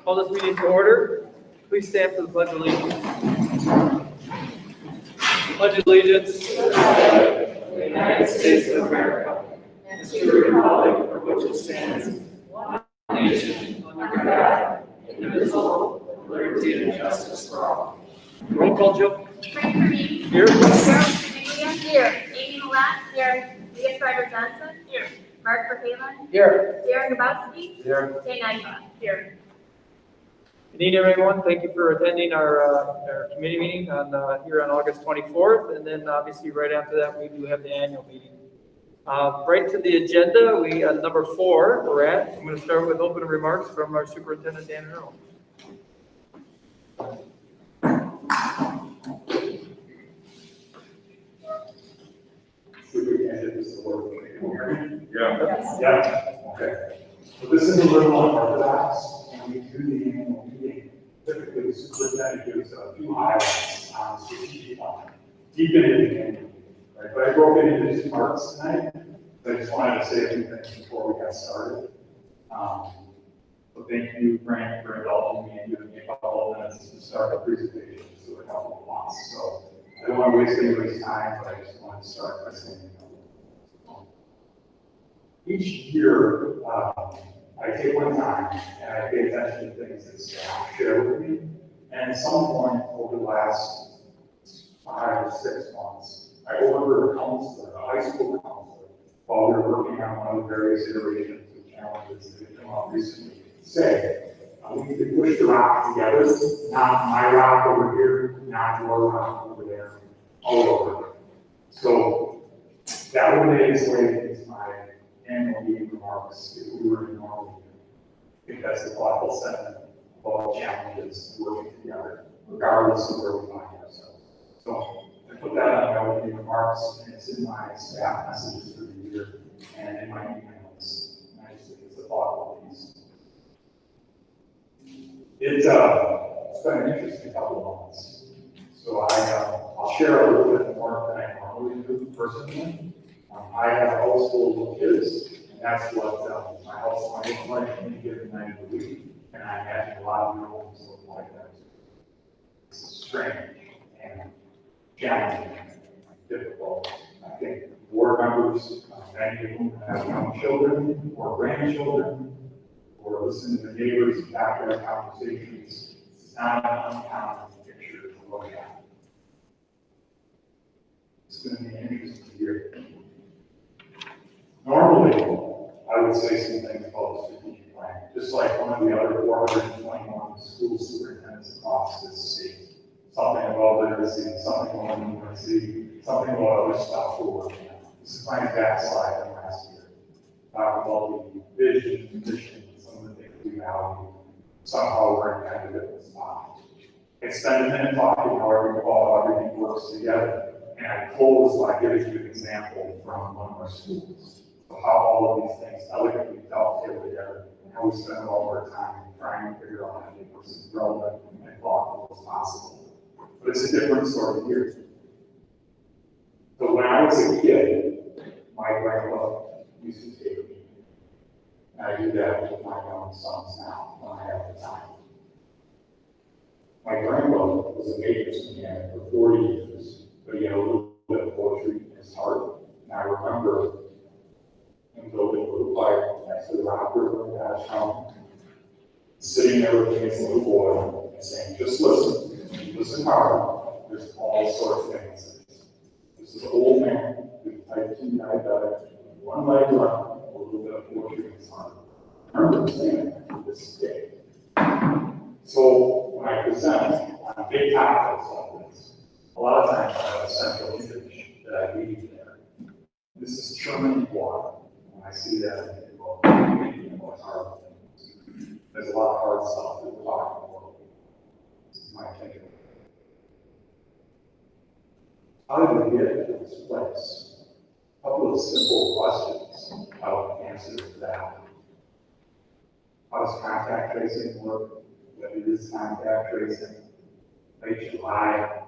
Call this meeting to order. Please stand for the Pledge of Allegiance. Pledge of Allegiance to the United States of America and to the republic for which it stands, one nation, under God, indivisible, with liberty and justice for all. Roll call, Jill. Frank Reed. Here. Carol Cornelia. Here. Amy Millette. Here. Leah Strider Johnson. Here. Mark Verhalen. Here. Darren Gabowski. Here. Jane Nypa. Here. Good evening, everyone. Thank you for attending our committee meeting here on August 24th. And then obviously right after that, we do have the annual meeting. Right to the agenda, we number 4 we're at. I'm going to start with opening remarks from our superintendent, Dan Earl. Superintendent is the word. Can you hear me? Yeah. Yes. Yeah, okay. So this is a little unorthodox, and we do the annual meeting. Typically, the superintendent gives a few highlights on the strategic plan, deep into the annual meeting, right? But I broke it into 2 parts tonight. So I just wanted to say a few things before we got started. So thank you, Frank, for indulging me and giving me a couple of minutes to start the presentation, so a couple of months. So I don't want to waste anybody's time, but I just want to start by saying each year, I take my time and I pay attention to things that staff share with me. And at some point over the last 5 or 6 months, I overheard a counselor, a high school counselor, while we were working on one of the various iterations of challenges that have come up recently, say, we need to push the rock together, not my rock over here, not your rock over there, all over. So that would make its way into my annual meeting remarks if we were in normal year. I think that's the thoughtful sentiment of all challenges working together, regardless of where we find ourselves. So I put that on my opening remarks, and it's in my staff messages for the year and in my emails. And I just think it's a thoughtful piece. It's been an interesting couple of months. So I'll share a little bit more than I normally do personally. I have a household of kids, and that's what my house might look like any given night of the week. And I imagine a lot of your homes look like that. It's strange and challenging and difficult. I think board members, many of whom have young children or grandchildren, or listen to the neighbors after our conversations. It's not an uncommon picture to look at. It's going to be an interesting year. Normally, I would say some things about the strategic plan, just like one of the other 421 school superintendents across this state. Something about literacy, something about numeracy, something about other stuff we're working on. This is my exact slide from last year. Talk about the vision, mission, some of the things we value. Somehow we're in kind of a different spot. I spend a minute talking how everything works together, and I close by giving you an example from one of our schools. Of how all of these things elegantly dovetail together, and how we spend all of our time trying to figure out how to make this relevant and thoughtful as possible. But it's a different sort of year. So when I was a kid, my grandpa used to take me. And I do that with my young sons now when I have the time. My grandpa was a maintenance mechanic for 40 years, but he had a little bit of poetry in his heart. And I remember him building a little fire next to the rock river in Ashtown, sitting there with me as a little boy and saying, just listen hard, there's all sorts of answers. This is an old man who's type 2 diabetic, one leg left, a little bit of poetry in his heart. I remember saying that to this day. So when I present on big topics like this, a lot of times I have a central image that I leave there. This is churning water. I see that in people, it's hard things. There's a lot of hard stuff that we're talking about. This is my thinking. How did we get to this place? A couple of simple questions. How to answer that. How does contact tracing work? What is contact tracing? Late July,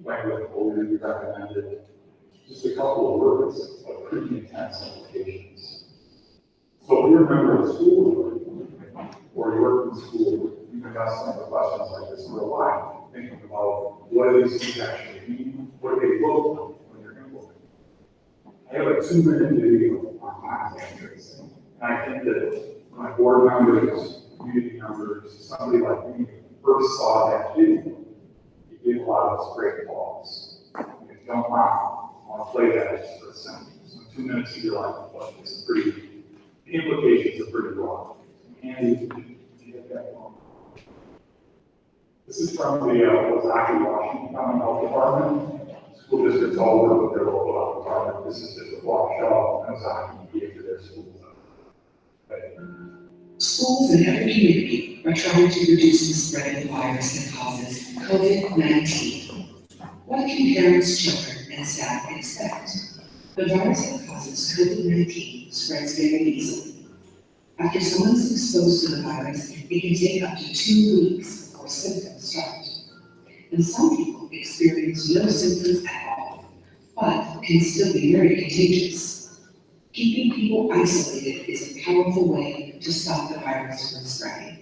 when with older you recommended. Just a couple of words, but pretty intense implications. So if you remember the school or you work in school, you can us some of the questions like this real life, thinking about what do these things actually mean, what do they look like when you're implementing. I have a 2-minute video on contact tracing, and I think that my board members, community members, somebody like me, first saw that video, you gave a lot of us great applause. If you don't mind, I want to play that just for a second. So 2 minutes of your life, but it's pretty, the implications are pretty broad. Andy, did you get that one? This is from the Ozaki, Washington County Health Department. School districts all work with their local health department. This is just a wash off Ozaki gave to their schools. Schools in every community are trying to reduce the spread of the virus that causes COVID-19. What can parents, children, and staff expect? The virus that causes COVID-19 spreads very easily. After someone is exposed to the virus, it can take up to 2 weeks before symptoms start. And some people experience no symptoms at all, but can still be very contagious. Keeping people isolated is a powerful way to stop the virus from spreading.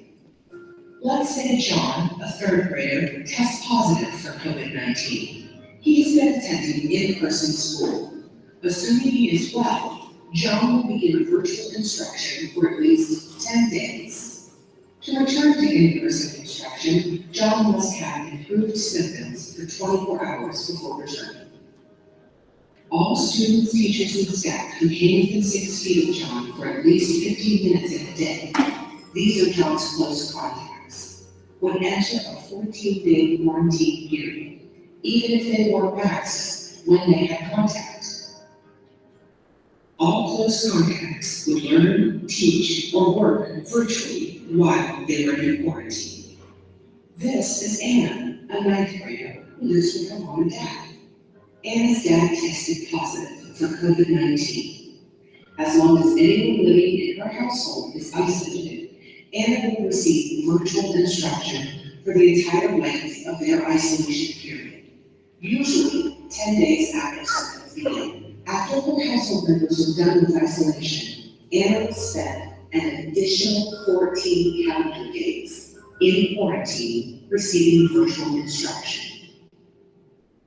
Let's say John, a 3rd grader, tests positive for COVID-19. He has been attending in-person school. Assuming he is well, John will begin virtual instruction for at least 10 days. To return to in-person instruction, John must have improved symptoms for 24 hours before returning. All students, teachers, and staff who came within 6 feet of John for at least 15 minutes in a day, these are John's close contacts, would enter a 14-day quarantine period, even if they wore masks when they had contact. All close contacts would learn, teach, or work virtually while they were in quarantine. This is Anna, a 9th grader who lives with her mom and dad. Anna's dad tested positive for COVID-19. As long as anyone living in her household is isolated, Anna will receive virtual instruction for the entire length of their isolation period, usually 10 days after symptoms begin. After her household members are done with isolation, Anna will spend an additional 14 calendar days in quarantine receiving virtual instruction.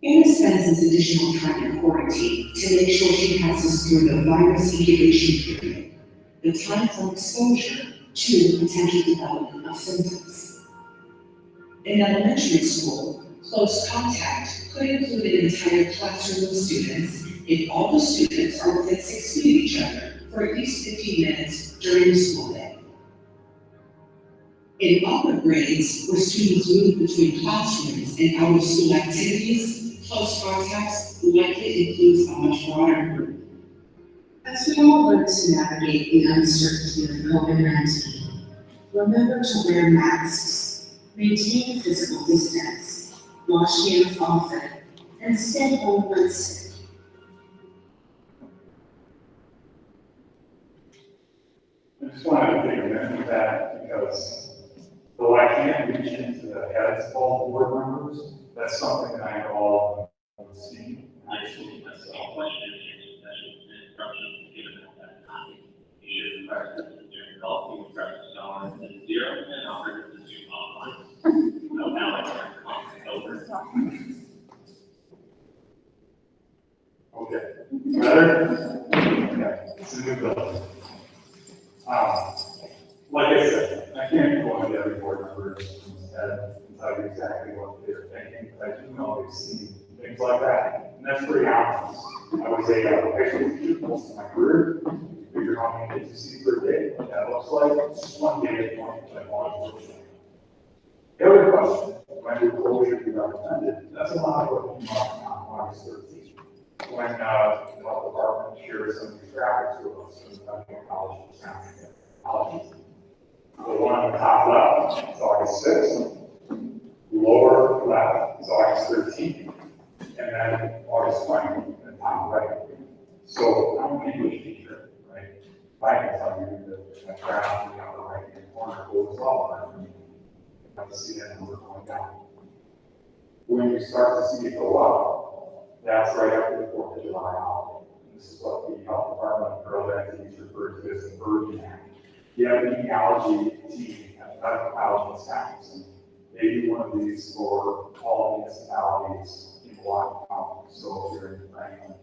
Anna spends this additional time in quarantine to make sure she passes through the virus incubation period, the time from exposure to the potential development of symptoms. In elementary school, close contact could include an entire classroom of students if all the students are within 6 feet of each other for at least 15 minutes during the school day. In upper grades, where students move between classrooms and out-of-school activities, close contacts likely includes a much broader group. As we all learn to navigate the uncertainty of COVID-19, remember to wear masks, maintain physical distance, wash hands often, and stay home when sick. I just wanted to take a minute with that because though I can't reach into the heads of all board members, that's something that I know all of them see. Actually, that's all question and instructions given at that time. You should press the during call, you can press star and then 0 and operate the Zoom online. So now I turn the conference over. Okay. Better? Okay. It's a new building. Like I said, I can't go into every board member's head and tell you exactly what they're thinking, but I do know they've seen things like that. And that's pretty obvious. I was a high school teacher most of my career. You figure how many kids you see per day, what that looks like. It's just one day at one point. The other question, when do closure be recommended? That's a lot of what came up on August 13th. When the health department shared some of these graphics with us in the college technology. The one on the top left is August 6th, lower left is August 13th, and then August 20th in the top right. So I'm an English teacher, right? I can tell you that the graph in the upper right hand corner goes up, and you have to see that number going down. When you start to see it go up, that's right after the 4th of July holiday. This is what the health department girls activities refer to as the Burden Act. The epidemiology team at the medical college in Wisconsin. Maybe one of these for all municipalities in Milwaukee County. So if you're in Franklin,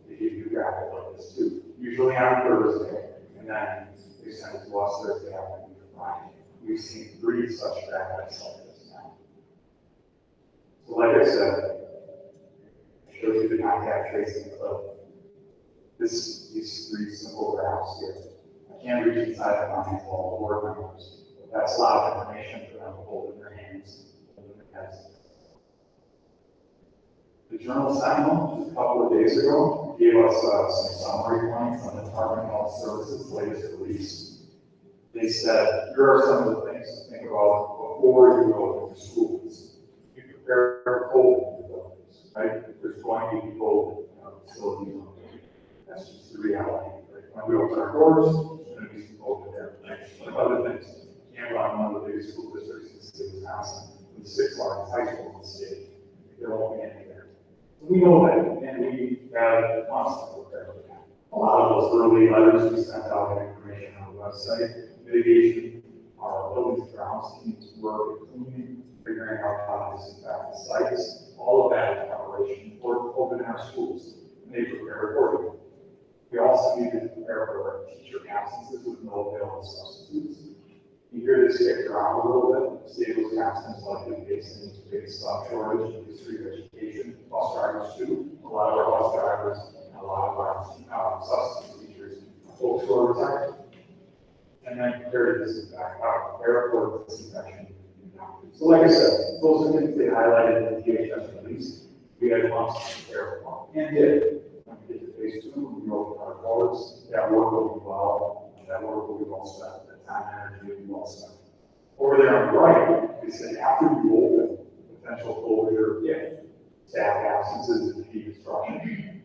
they give you graphic like this too. Usually on Thursday, and then they send it to us Thursday afternoon or Friday. We've seen 3 such graphics like this now. So like I said, I showed you the contact tracing of these 3 simple graphs here. I can't reach inside the minds of all the board members, but that's a lot of information for them to hold in their hands. The Journal Sentinel, just a couple of days ago, gave us some summary points on the Department of Health Services' latest release. They said, here are some of the things to think about before you go to schools. You prepare for COVID buildings, right? There's going to be COVID in our facilities. That's just the reality. Right? When we open our doors, there's going to be some COVID there. Right? But other things, Cameron, one of the biggest school districts in the state of Wisconsin, with the 6th largest high school in the state, there won't be any there. We know that, and we have months to prepare for that. A lot of those early letters we sent out and information on the website, mitigation, our buildings and grounds teams work with cleaning, figuring out how to disinfect the sites, all of that in preparation for opening our schools, and they prepare accordingly. We also need to prepare for teacher absences with no available substitutes. You hear this kicked around a little bit. The state of Wisconsin is likely facing this big stock shortage in the history of education. Bus drivers too. A lot of our bus drivers and a lot of our substitute teachers are folks who are retired. And then prepare to disinfect, prepare for disinfection. So like I said, those are things they highlighted in the DHS release. We had months to prepare for, and did. When we get to phase 2, we open our doors. That work will be well. That work will be well spent. That time and energy will be well spent. Over there on the right, they say after you open, potential closure, staff absences and deconstruction.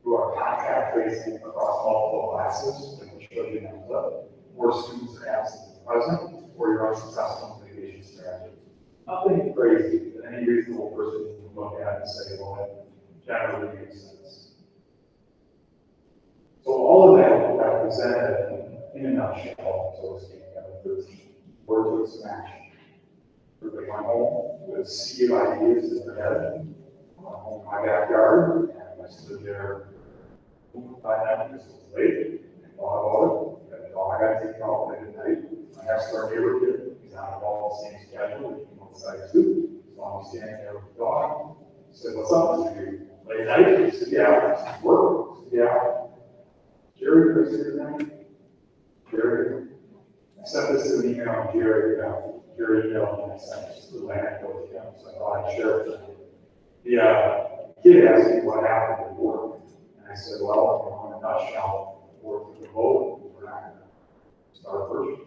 Through our contact tracing across multiple classes, like we showed you in that clip, or students are absent and present, or your unsuccessful mitigation strategies. Nothing crazy that any reasonable person can look at and say, well, that generally makes sense. So all of that I presented in a nutshell, so to speak, where took some action. Everybody went home with a sea of ideas in their head. I went home in my backyard, and I stood there by that because it was late, and thought about it. Got the dog I take out late at night. My next door neighbor kid, he's on all the same schedule, he came outside too. So I'm standing there with the dog. I said, what's up? Did you late night? He said, yeah. I said, work? He said, yeah. Jerry, Chris here tonight? Jerry. I sent this to an email on Jerry emailed me, and I sent this to the anecdote to him, so I thought I'd share it with him. The kid asked me what happened at work, and I said, well, in a nutshell, work with the vote, we're not going to start first.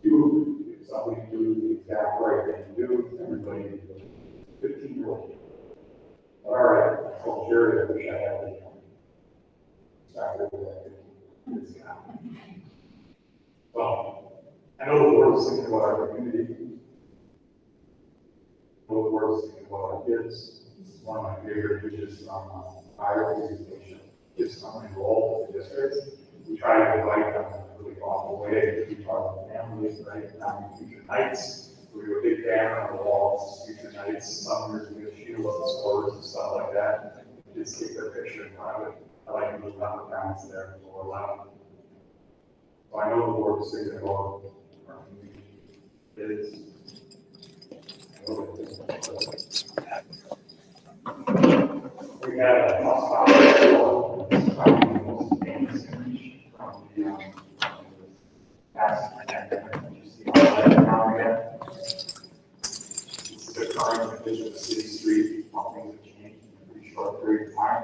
If somebody do the exact right thing to do, everybody needs to do 15-year-old. All right, I told Jerry I wish I had the exactly what I did. Well, I know the board is thinking about our community. I know the board is thinking about our kids. This is one of my favorite images from our presentation. Kids come and enroll in the district. We try to invite them in a really thoughtful way to be part of the families, right? Down in future nights. We do a big banner on the walls, future nights. Some years we have shields and scores and stuff like that. Kids take their picture in front of it. I like to move down the comments there for a while. So I know the board is thinking about our community. It is. We had a hospital probably the most famous image from the past pandemic. You see all that now again. This is the current condition of the city street. How things have changed in a pretty short period of time.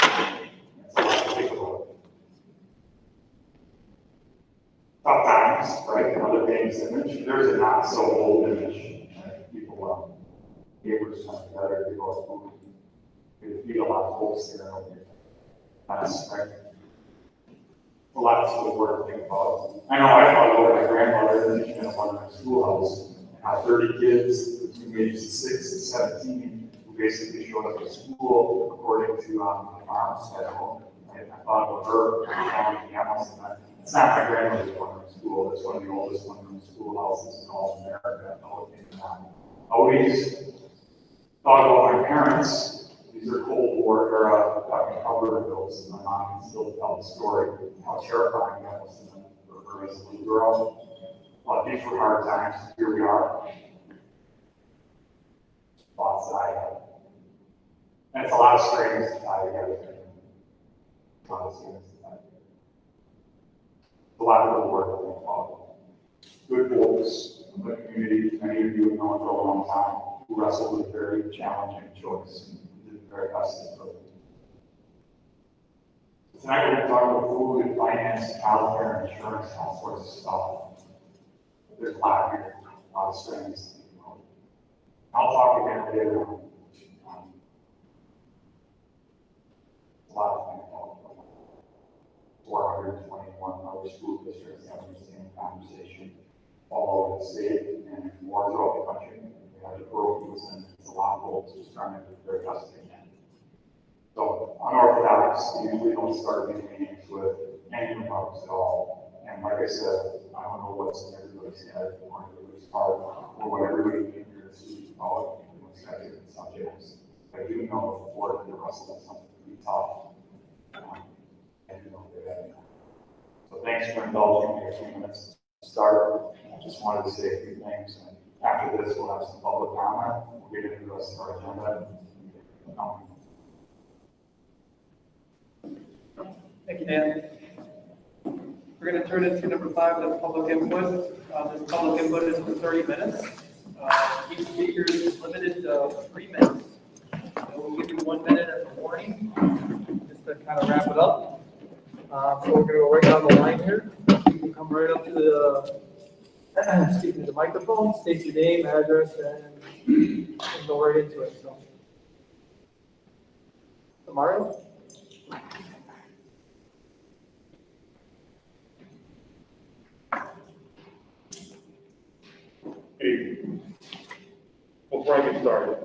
That's a lot to think about. Tough times, right? Another famous image. There's a not so old image. Right? People, neighbors come together, they go smoking. We feed a lot of folks there. That's right. A lot of school work to think about. I know I thought about my grandmother and in one of my schoolhouse. Had 30 kids between the ages of 6 and 17 who basically showed up at school according to my farm schedule. I thought about her on campus, and It's not my grandmother's one-room school, it's one of the oldest one-room schoolhouses in all of America. I always thought about my parents. These are Cold War era fucking Albertavilles. My mom can still tell the story, how terrifying that was to them for her as a little girl. These were hard times, here we are. Lots that I have. And it's a lot of strings to tie together. A lot of strings to tie together. A lot of good work being followed. Good folks in the community, many of you have known for a long time, who wrestled with a very challenging choice. Did the very best they could. Tonight we're going to talk about food, finance, childcare, insurance, all sorts of stuff. There's a lot here, a lot of strings to think about. I'll talk again later on. A lot of things about 421 other school districts having the same conversation all over the state and more throughout the country. We have the curfews and it's a lot of folks just trying to do their best they can. So unorthodox, we usually don't start these meetings with any remarks at all. And like I said, I don't know what's in everybody's head or everybody's heart or what everybody in here is speaking about in respective subjects. I do know before the rest of something pretty tough. And you know they're having that. So thanks for indulging me a few minutes to start. I just wanted to say a few things. And after this, we'll have some public comment. We'll get into the rest of our agenda. Thank you, Dan. We're going to turn into number 5, that's public input. This public input is for 30 minutes. Each speaker is limited to 3 minutes. So we'll give you 1 minute as a warning, just to kind of wrap it up. So we're going to go right down the line here. You can come right up to the microphone, state your name, address, and go right into it. So, Mario? Hey, before I get started,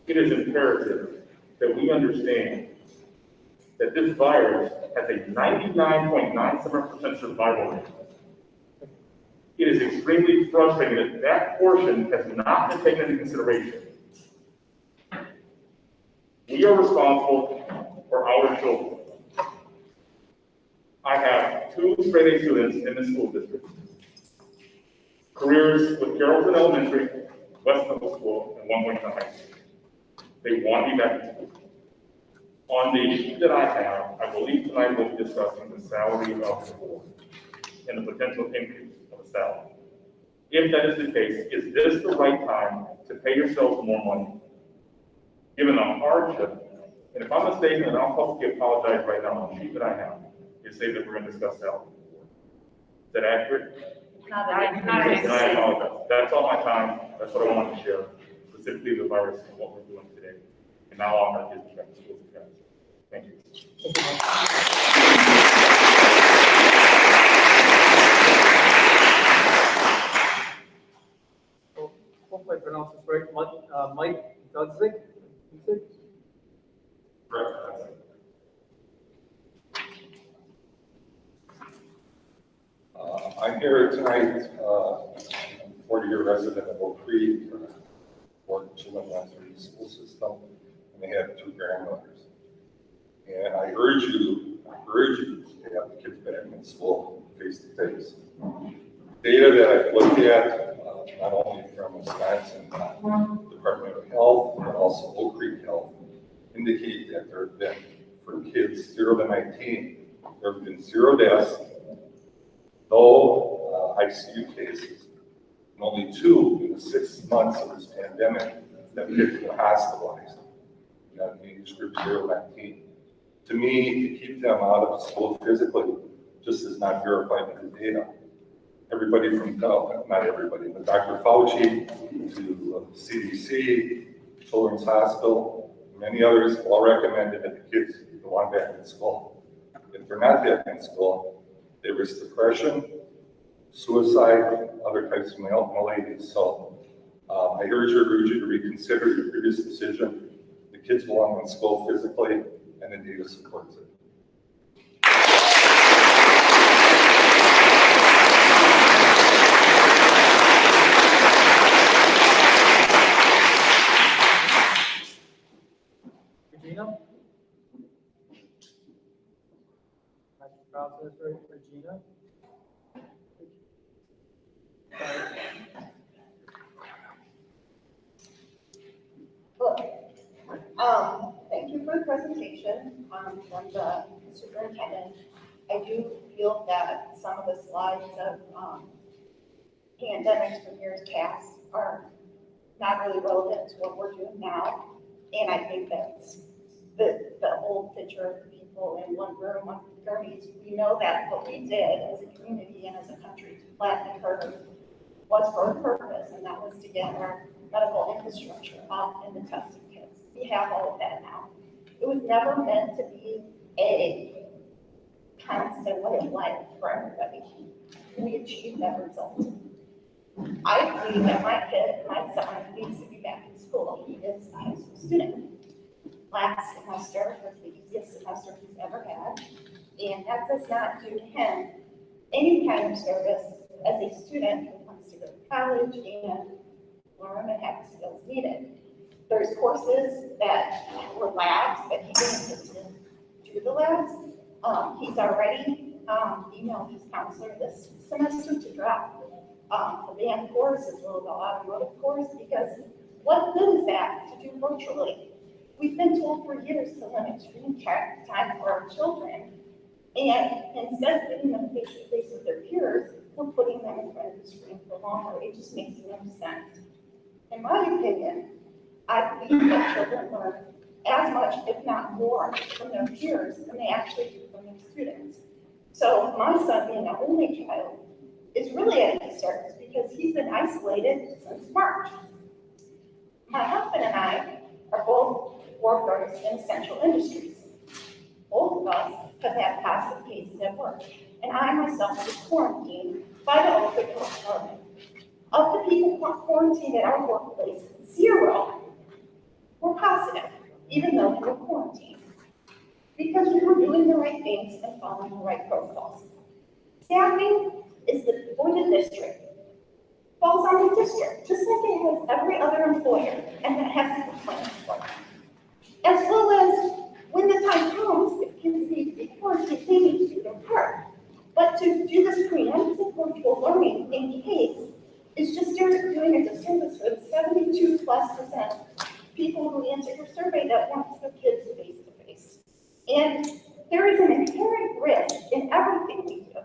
it is imperative that we understand that this virus has a 99.97% survival rate. It is extremely frustrating that that portion has not been taken into consideration. We are responsible for our children. I have 2 straight A students in the school district. Careers with Carrollton Elementary, West Middle School, and 1 Winter High School. They want to be back in school. On the sheet that I have, I believe tonight we'll be discussing the salary of the board and the potential increase of the salary. If that is the case, is this the right time to pay yourselves more money? Given the hardship, and if I'm mistaken, and I'll publicly apologize right now on the sheet that I have, it says that we're going to discuss salary. Is that accurate? Not And I apologize. That's all my time. That's what I wanted to share, specifically the virus and what we're doing today. And now I'll have kids back to school. Thank you. Hopefully I pronounced this right. Mike Dudzik? I'm here tonight, 40-year resident of Oak Creek, 4 children went through the school system, and they have 2 grandmothers. And I urge you to have the kids back in school face to face. Data that I've looked at, not only from Wisconsin Department of Health, but also Oak Creek Health, indicate that there have been, for kids 0 to 19, there have been 0 deaths, no ICU cases, and only 2 in the 6 months of this pandemic that kids were hospitalized. That age group 0 to 19. To me, to keep them out of school physically just is not verified in the data. Everybody from, not everybody, but Dr. Fauci to CDC, Children's Hospital, many others all recommended that the kids go on back in school. If they're not back in school, they risk depression, suicide, other types of maladies. So I urge you to reconsider your previous decision. The kids belong in school physically, and the data supports it. Councilors Regina. Thank you for the presentation, from the superintendent. I do feel that some of the slides of, pandemics from years past are not really relevant to what we're doing now. And I think that's the whole picture of the people in one room on gurneys. We know that what we did as a community and as a country to flatten the curve was for a purpose, and that was to get our medical infrastructure up in the testing kits. We have all of that now. It was never meant to be a constant way of life for everybody. We achieved that result. I believe that my son, needs to be back in school. He is a high school student. Last semester was the easiest semester he's ever had, and that does not do him any kind of service as a student who wants to go to college and learn and have the skills needed. There's courses that were labs that he didn't get to do the labs. He's already emailed his counselor this semester to drop the band course as well as the automotive course, because what good is that to do virtually? We've been told for years to limit screen time for our children, and instead of putting them face to face with their peers, we're putting them in front of the screen for longer. It just makes no sense. In my opinion, I believe that children learn as much, if not more, from their peers than they actually do from their students. So my son, being an only child, is really at a disturbance because he's been isolated since March. My husband and I are both workers in essential industries. Both of us have had positive cases at work, and I myself was quarantined by the Oakland Health Department. Of the people quarantined at our workplace, 0 were positive, even though we were quarantined, because we were doing the right things and following the right protocols. Staffing is for the district, falls on the district, just like it has every other employer, and that has to be planned for. As well as when the time comes, if kids need to be quarantined, they need to do their part. But to do this preemptive virtual learning in case is just doing a disservice for the 72+% people who answered your survey that want their kids face to face. And there is an inherent risk in everything we do.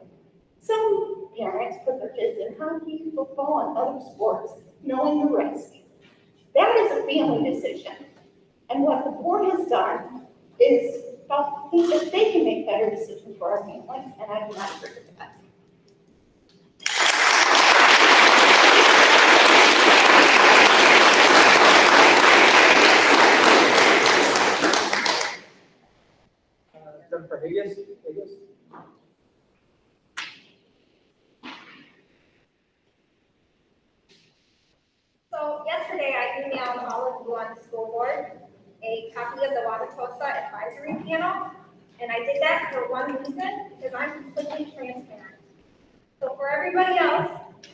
Some parents put their kids in hockey, football, and other sports, knowing the risk. That is a family decision. And what the board has done is think that they can make better decisions for our families, and I do not agree with that. Jennifer Higgins. So yesterday I emailed all of you on the school board a copy of the Wauwatosa Advisory Panel, and I did that for one reason, because I'm completely transparent. So for everybody else,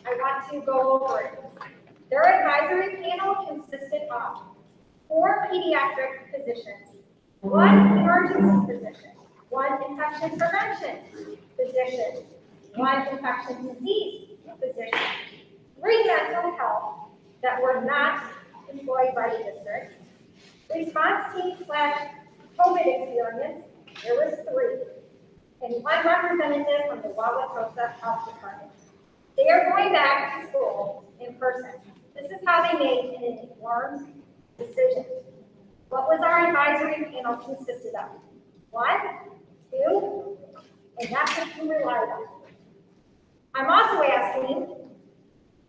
I want to go over it. Their advisory panel consisted of 4 pediatric physicians, 1 emergency physician, 1 infection prevention physician, 1 infectious disease physician, 3 mental health that were not employed by the district, response team / COVID experience, there was 3, and 1 representative from the Wauwatosa Health Department. They are going back to school in person. This is how they made an informed decision. What was our advisory panel consisted of? 1, 2, and that's what you relied on. I'm also asking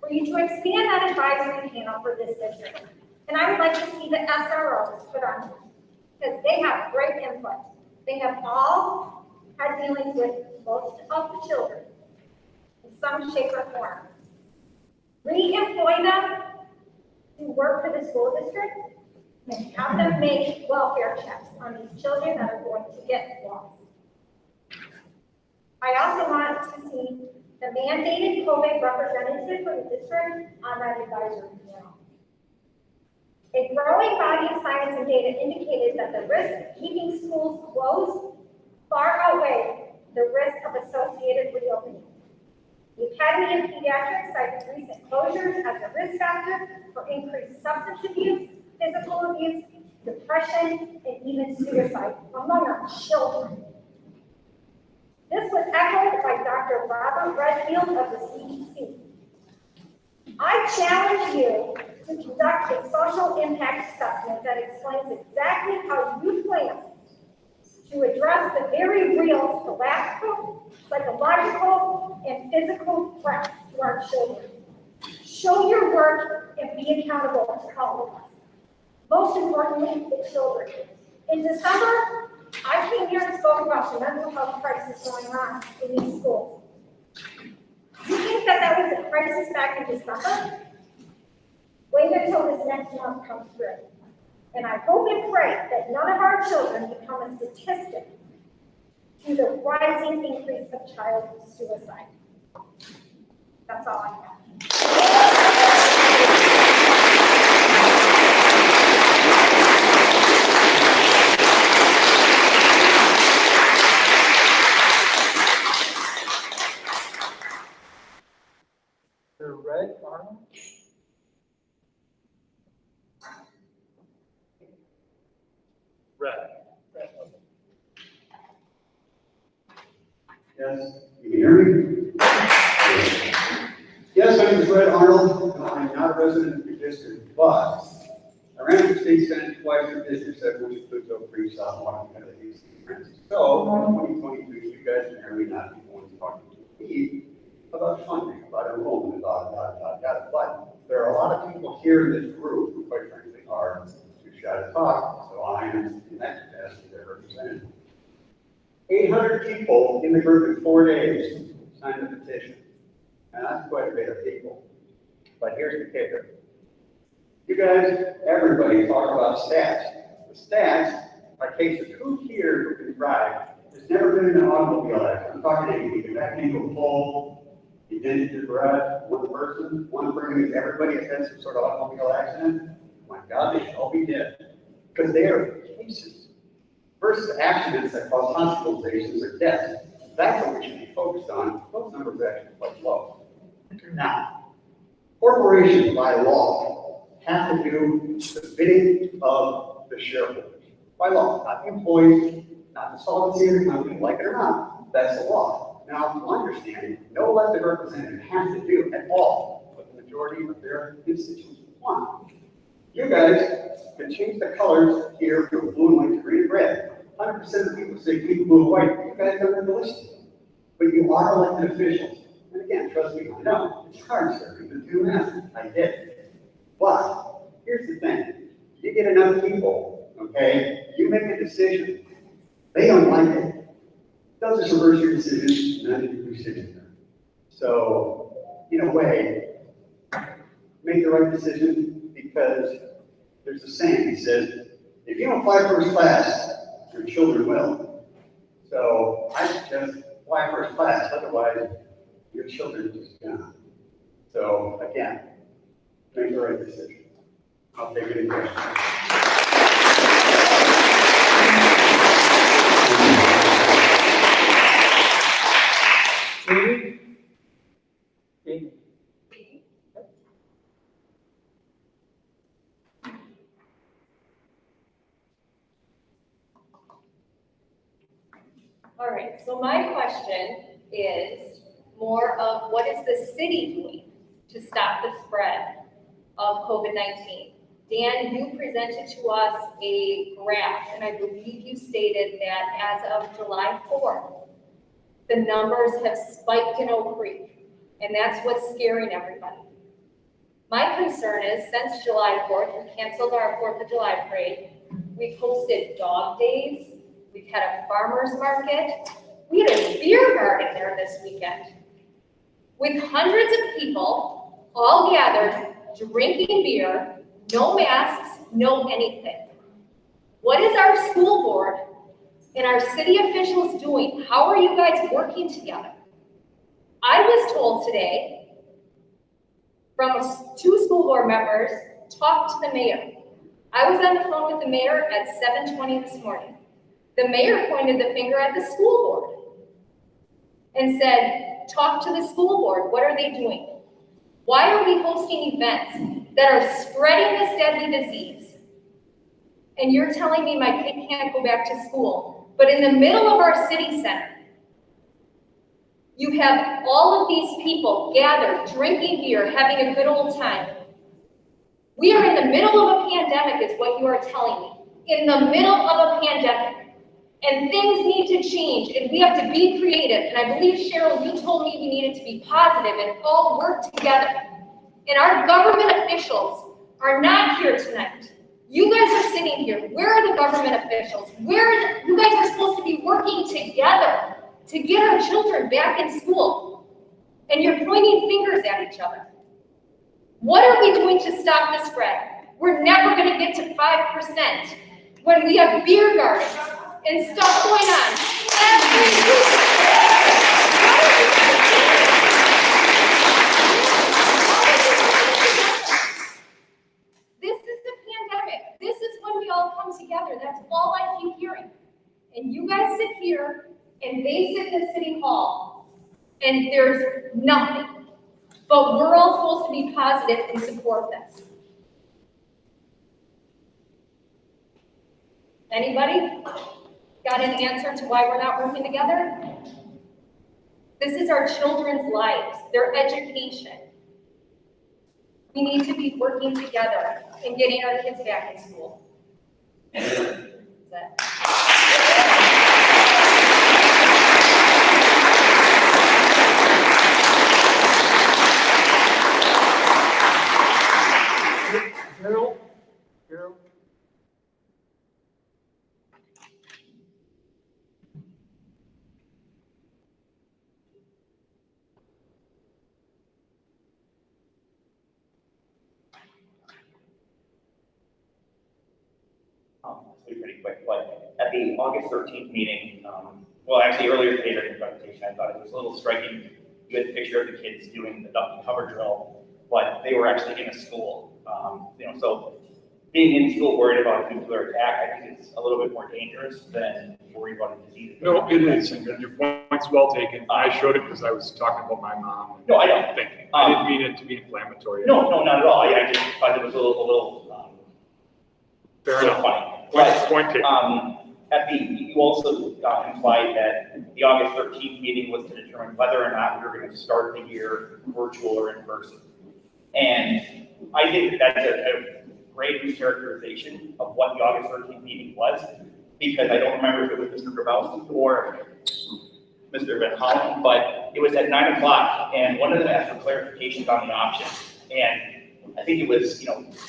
for you to expand that advisory panel for this district. And I would like to see the SROs put on here, because they have great input. They have all had dealings with most of the children in some shape or form. Re-employ them to work for the school district and have them make welfare checks on these children that are going to get lost. I also want to see the mandated COVID representative for the district on that advisory panel. A growing body of science and data indicated that the risk of keeping schools closed far outweigh the risk of associated reopening. The Academy of Pediatrics cited recent closures as a risk factor for increased substance abuse, physical abuse, depression, and even suicide among our children. This was echoed by Dr. Robert Redfield of the CDC. I challenge you to conduct a social impact assessment that explains exactly how you plan to address the very real scholastic, psychological, and physical threats to our children. Show your work and be accountable to all of us. Most importantly, the children. In December, I came here and spoke about the mental health crisis going on in these schools. You think that was a crisis back in December? Wait until this next month comes through. And I hope and pray that none of our children become a statistic to the rising increase of child suicide. That's all I have. The red Arnold? Red. Yes, you can hear me? Yes, my name is Red Arnold, and I'm not a resident of the district, but I ran for state senate twice in District 7, which includes Oak Creek, South Lawn, and the East Francis. So, in 2022, you guys may or may not be going to talk to me about funding, about enrollment, but there are a lot of people here in this group who, quite frankly, are too shy to talk, so I am in that capacity their representative. 800 people in the group in 4 days signed the petition. And that's quite a bit of people. But here's the kicker. You guys, everybody talk about stats. The stats are cases who here who can drive has never been in an automobile accident. I'm talking to you, you back into a pole, you did it to the garage, one person is everybody has had some sort of automobile accident. My God, they should all be dead. Because they are cases versus accidents that cause hospitalizations or deaths. That's what we should be focused on. Those numbers are actually quite low. Now, corporations by law have to do the bidding of the shareholders. By law, not the employees, not the solvency of the company, like it or not. That's the law. Now, to understand, no elected representative has to do at all what the majority of their constituents want. You guys can change the colors here from blue and white to green and red. 100% of people say keep blue and white. You guys don't have the list. But you are elected officials. And again, trust me, I know it's hard serving the two masters. I did. But here's the thing. You get enough people, okay, you make a decision. They don't like it. They'll just reverse your decision, and then you sit in there. So, in a way, make the right decision because there's a saying that says, if you don't fly first class, your children will. So I suggest fly first class, otherwise your children are just gone. So again, make the right decision. I'll take any questions. Jamie? Jamie? All right, so my question is more of what is the city doing to stop the spread of COVID-19? Dan, you presented to us a graph, and I believe you stated that as of July 4th, the numbers have spiked in Oak Creek, and that's what's scaring everybody. My concern is since July 4th, we canceled our 4th of July parade. We've hosted dog days. We've had a farmer's market. We had a beer garden there this weekend with hundreds of people all gathered, drinking beer, no masks, no anything. What is our school board and our city officials doing? How are you guys working together? I was told today from two school board members, talk to the mayor. I was on the phone with the mayor at 7:20 this morning. The mayor pointed the finger at the school board. and said, talk to the school board, what are they doing? Why are we hosting events that are spreading this deadly disease? And you're telling me my kid can't go back to school, but in the middle of our city center, you have all of these people gathered, drinking beer, having a good old time. We are in the middle of a pandemic, is what you are telling me. In the middle of a pandemic. And things need to change, and we have to be creative. And I believe, Cheryl, you told me we needed to be positive and all work together. And our government officials are not here tonight. You guys are sitting here. Where are the government officials? You guys are supposed to be working together to get our children back in school. And you're pointing fingers at each other. What are we doing to stop the spread? We're never going to get to 5% when we have beer gardens and stuff going on every week. This is the pandemic. This is when we all come together. That's all I keep hearing. And you guys sit here and they sit in the city hall and there's nothing. But we're all supposed to be positive and support this. Anybody got an answer to why we're not working together? This is our children's lives, their education. We need to be working together and getting our kids back in school. That's it. Carol? This will be pretty quick, but at the August 13th meeting, well, actually earlier today during the presentation, I thought it was a little striking. You had a picture of the kids doing the duck and cover drill, but they were actually in a school. So being in school worried about a nuclear attack, I think it's a little bit more dangerous than worried about a disease. No, it is, and your point's well taken. I showed it because I was talking about my mom. No, I don't. Thinking. I didn't mean it to be inflammatory. No, not at all. I just thought it was a little Fair enough. funny. Point taken. You also implied that the August 13th meeting was to determine whether or not we were going to start the year virtual or in person. And I think that's a great mischaracterization of what the August 13th meeting was, because I don't remember if it was Mr. Grabowski or Mr. Van Hollen, but it was at 9 o'clock, and one of them asked for clarifications on the options. And I think it was,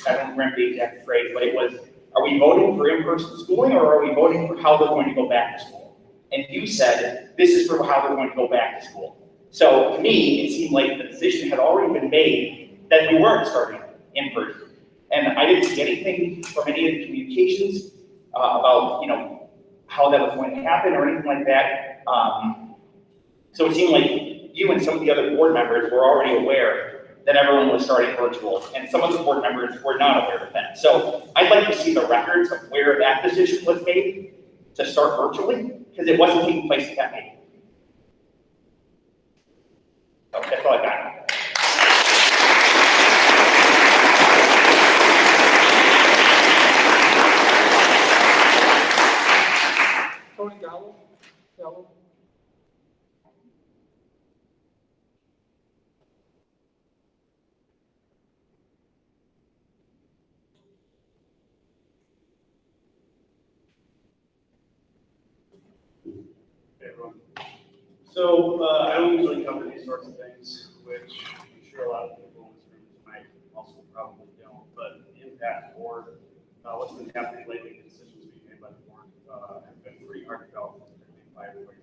I don't remember the exact phrase, but it was, are we voting for in-person schooling, or are we voting for how they're going to go back to school? And you said, this is for how they're going to go back to school. So to me, it seemed like the decision had already been made that we weren't starting in person. And I didn't see anything from any of the communications about, how that was going to happen or anything like that. So it seemed like you and some of the other board members were already aware that everyone was starting virtual, and some of the board members were not aware of that. So I'd like to see the records of where that decision was made to start virtually, because it wasn't taking place at that meeting. So that's all I got. Tony Gallo? Hey, everyone. So I don't usually cover these sorts of things, which I'm sure a lot of people in this room tonight also probably don't, but the impact for what's been happening lately, the decisions being made by the board have been pretty heartfelt, I think, by everybody.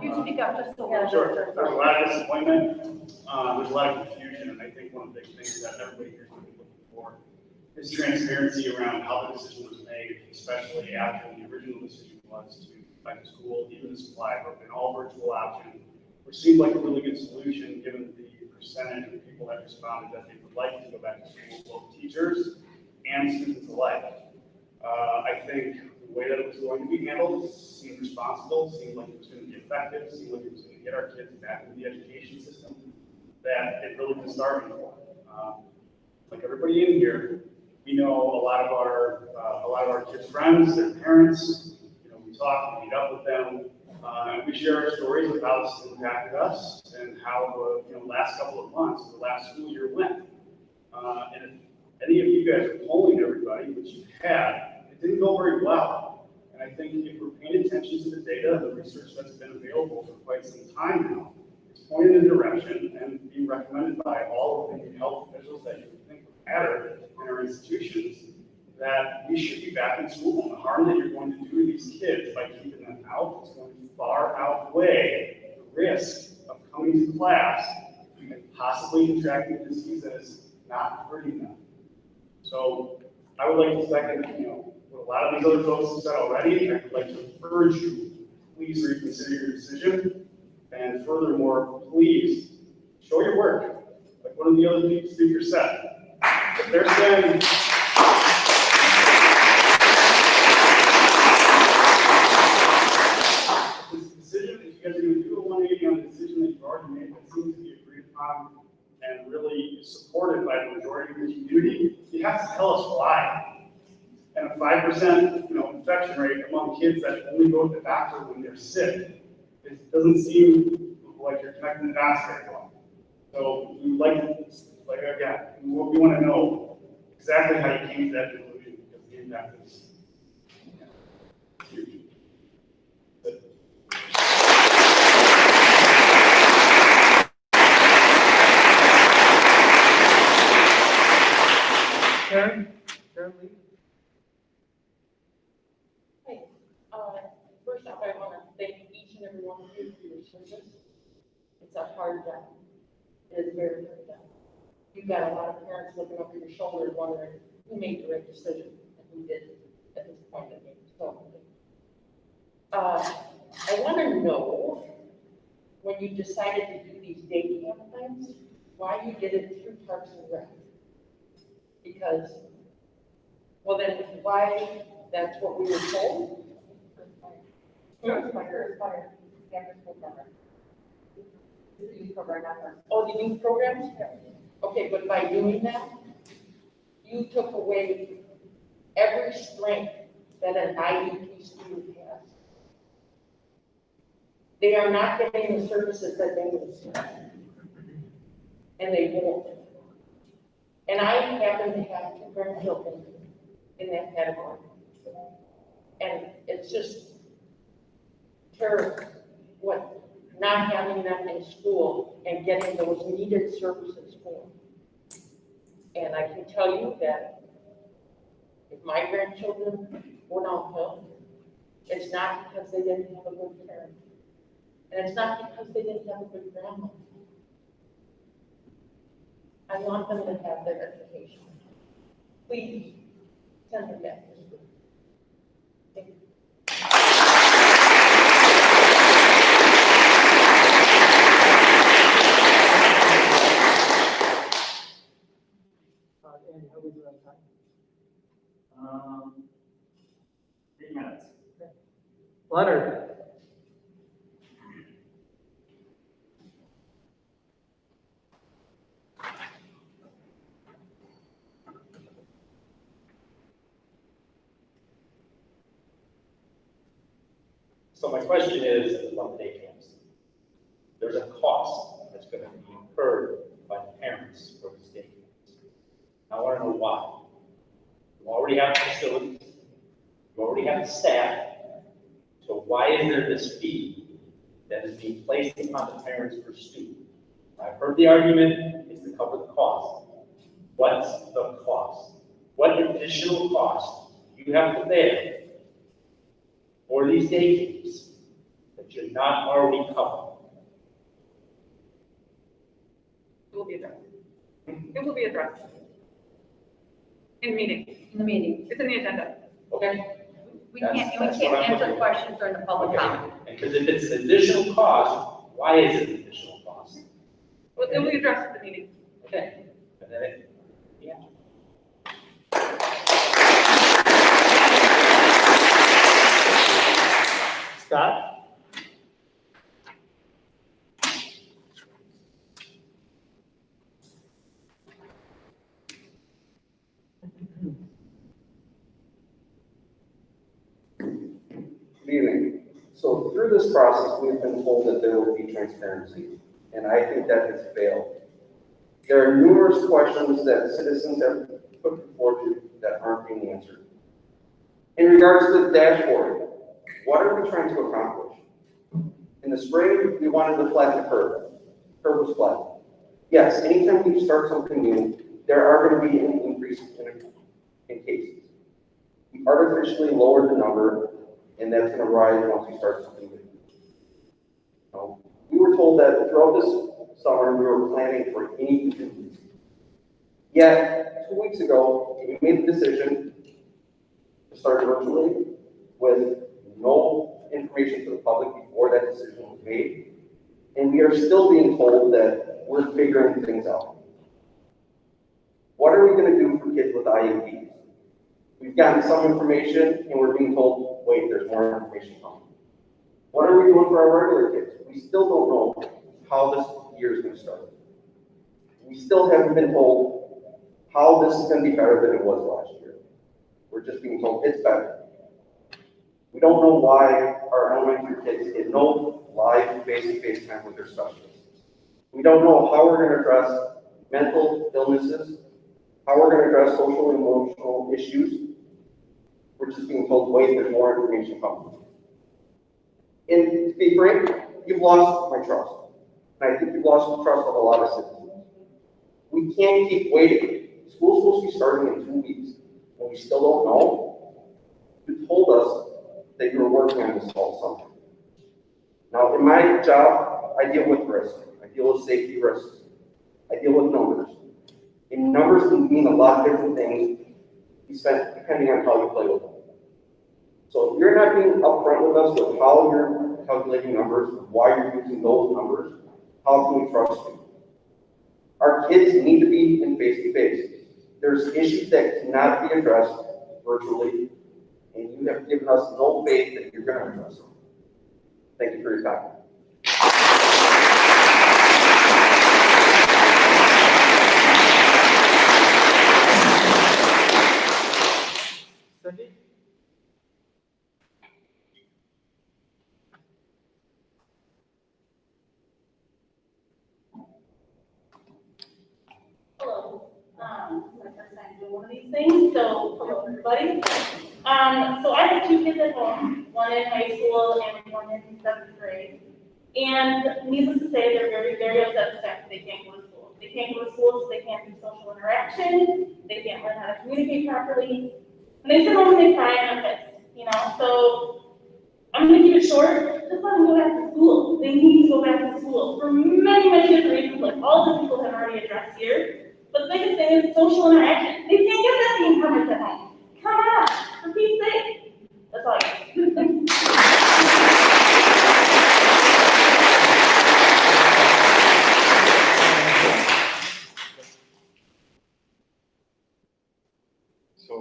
You speak up just a little bit. Sure. There's a lot of disappointment, there's a lot of confusion, and I think one of the big things that everybody here is going to be looking for is transparency around how the decision was made, especially after the original decision was to back to school, even the supply of an all virtual option, which seemed like a really good solution given the percentage of people that responded that they would like to go back to school, both teachers and students alike. I think the way that it was going to be handled seemed responsible, seemed like it was going to be effective, seemed like it was going to get our kids back into the education system that it really was starting for. Like everybody in here, we know a lot of our kids' friends, their parents. You know, we talk, we meet up with them, and we share our stories of how this impacted us and how the last couple of months, the last school year went. And if any of you guys are polling everybody, which you had, it didn't go very well. And I think if we're paying attention to the data and the research that's been available for quite some time now, it's pointed in a direction and being recommended by all of the health officials that you think matter in our institutions, that we should be back in school. And the harm that you're going to do to these kids by keeping them out is going to far outweigh the risk of coming to class and possibly contracting a disease that is not hurting them. So I would like to second, what a lot of these other folks have said already. I would like to urge you, please reconsider your decision. And furthermore, please show your work. Like one of the other speakers said, if they're saying, this decision, if you guys are going to do a 180 on the decision that you've already made, that seems to be agreed upon and really supported by the majority of the community, you have to tell us why. And a 5% infection rate among kids that only go to the doctor when they're sick, it doesn't seem like you're connecting the dots very well. So we would like again, we want to know exactly how you came to that conclusion, because the impact is huge. Karen Lee? Hey, first off, I want to thank each and every one of you for your service. It's a hard job. It is very, very tough. You've got a lot of parents looking over your shoulder wondering who made the right decision and who didn't at this point in the game. So, I want to know, when you decided to do these day camp plans, why you did it through Parks and Rec. Because, well then, why, that's what we were told? Oh, the youth programs? Okay, but by doing that, you took away every strength that an IEP student has. They are not getting the services that they need. And they won't. And I happen to have two grandchildren in that category. And it's just terrible, not having them in school and getting those needed services for them. And I can tell you that if my grandchildren were downhill, it's not because they didn't have a good parent. And it's not because they didn't have a good grandma. I want them to have their education. Please send them back to school. Thank you. Andy, how we do on time? 3 minutes. Okay. Leonard? So my question is about day camps. There's a cost that's going to be incurred by the parents for these day camps. I want to know why. You already have the facilities, you already have the staff, so why is there this fee that is being placed upon the parents per student? I've heard the argument is to cover the cost. What's the cost? What additional cost do you have to bear for these day camps that you're not already covered? It will be addressed. It will be addressed. In meeting. In the meeting. It's in the agenda. Okay? We can't answer questions during the public comment. Because if it's an additional cost, why is it an additional cost? Well, it will be addressed at the meeting. Okay. And then it, yeah. Scott? Good evening. So through this process, we've been told that there will be transparency, and I think that has failed. There are numerous questions that citizens have put before you that aren't being answered. In regards to the dashboard, what are we trying to accomplish? In the spring, we wanted to flatten the curve. Curve was flat. Yes, anytime we start something new, there are going to be an increase in cases. We artificially lowered the number, and that's going to rise once we start something new. We were told that throughout this summer, we were planning for any contingency. Yet, 2 weeks ago, we made the decision to start virtually with no information to the public before that decision was made. And we are still being told that we're figuring things out. What are we going to do for kids with IEPs? We've gotten some information and we're being told, wait, there's more information coming. What are we doing for our regular kids? We still don't know how this year is going to start. We still haven't been told how this is going to be better than it was last year. We're just being told it's better. We don't know why our elementary kids get no live face-to-face time with their specialists. We don't know how we're going to address mental illnesses, how we're going to address social and emotional issues. We're just being told, wait, there's more information coming. And to be frank, you've lost my trust. And I think you've lost the trust of a lot of citizens. We can't keep waiting. School's supposed to be starting in 2 weeks, and we still don't know. You told us that you were working on this all summer. Now, in my job, I deal with risk. I deal with safety risks. I deal with numbers. And numbers can mean a lot of different things depending on how you play with them. So if you're not being upfront with us with how you're calculating numbers, why you're using those numbers, how can we trust you? Our kids need to be in face-to-face. There's issues that cannot be addressed virtually, and you have given us no faith that you're going to address them. Thank you for your time. Cindy? Hello, my first time doing one of these things, so hello everybody. So I have 2 kids at home, one in high school and one in 7th grade. And needless to say, they're very, very upset the fact that they can't go to school. They can't go to school, so they can't do social interaction, they can't learn how to communicate properly. And they sit home and they cry and they're pissed, you know, so I'm gonna keep it short, just let them go back to school. They need to go back to school for many, many different reasons, like all the people have already addressed here. But the biggest thing is social interaction. They can't get that being parents at home. Come on, for Pete's sake. That's all I got. So,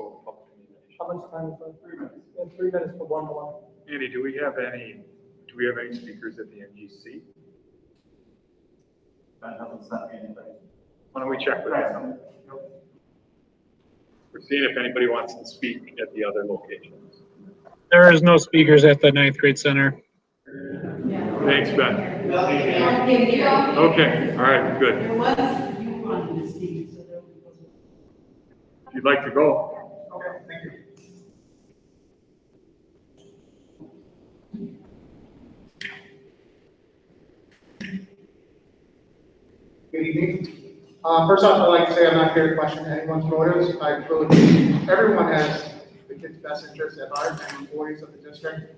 How much time for 3 minutes? We have 3 minutes for one-on-one. Andy, do we have any speakers at the NGC? That hasn't sent me anything. Why don't we check with them? We're seeing if anybody wants to speak at the other locations. There is no speakers at the 9th grade center. Thanks, Ben. Okay, all right, good. If you'd like to go. Okay, thank you. Good evening. First off, I'd like to say I'm not here to question anyone's motives. I really believe everyone has the kids' best interests at heart and employees of the district.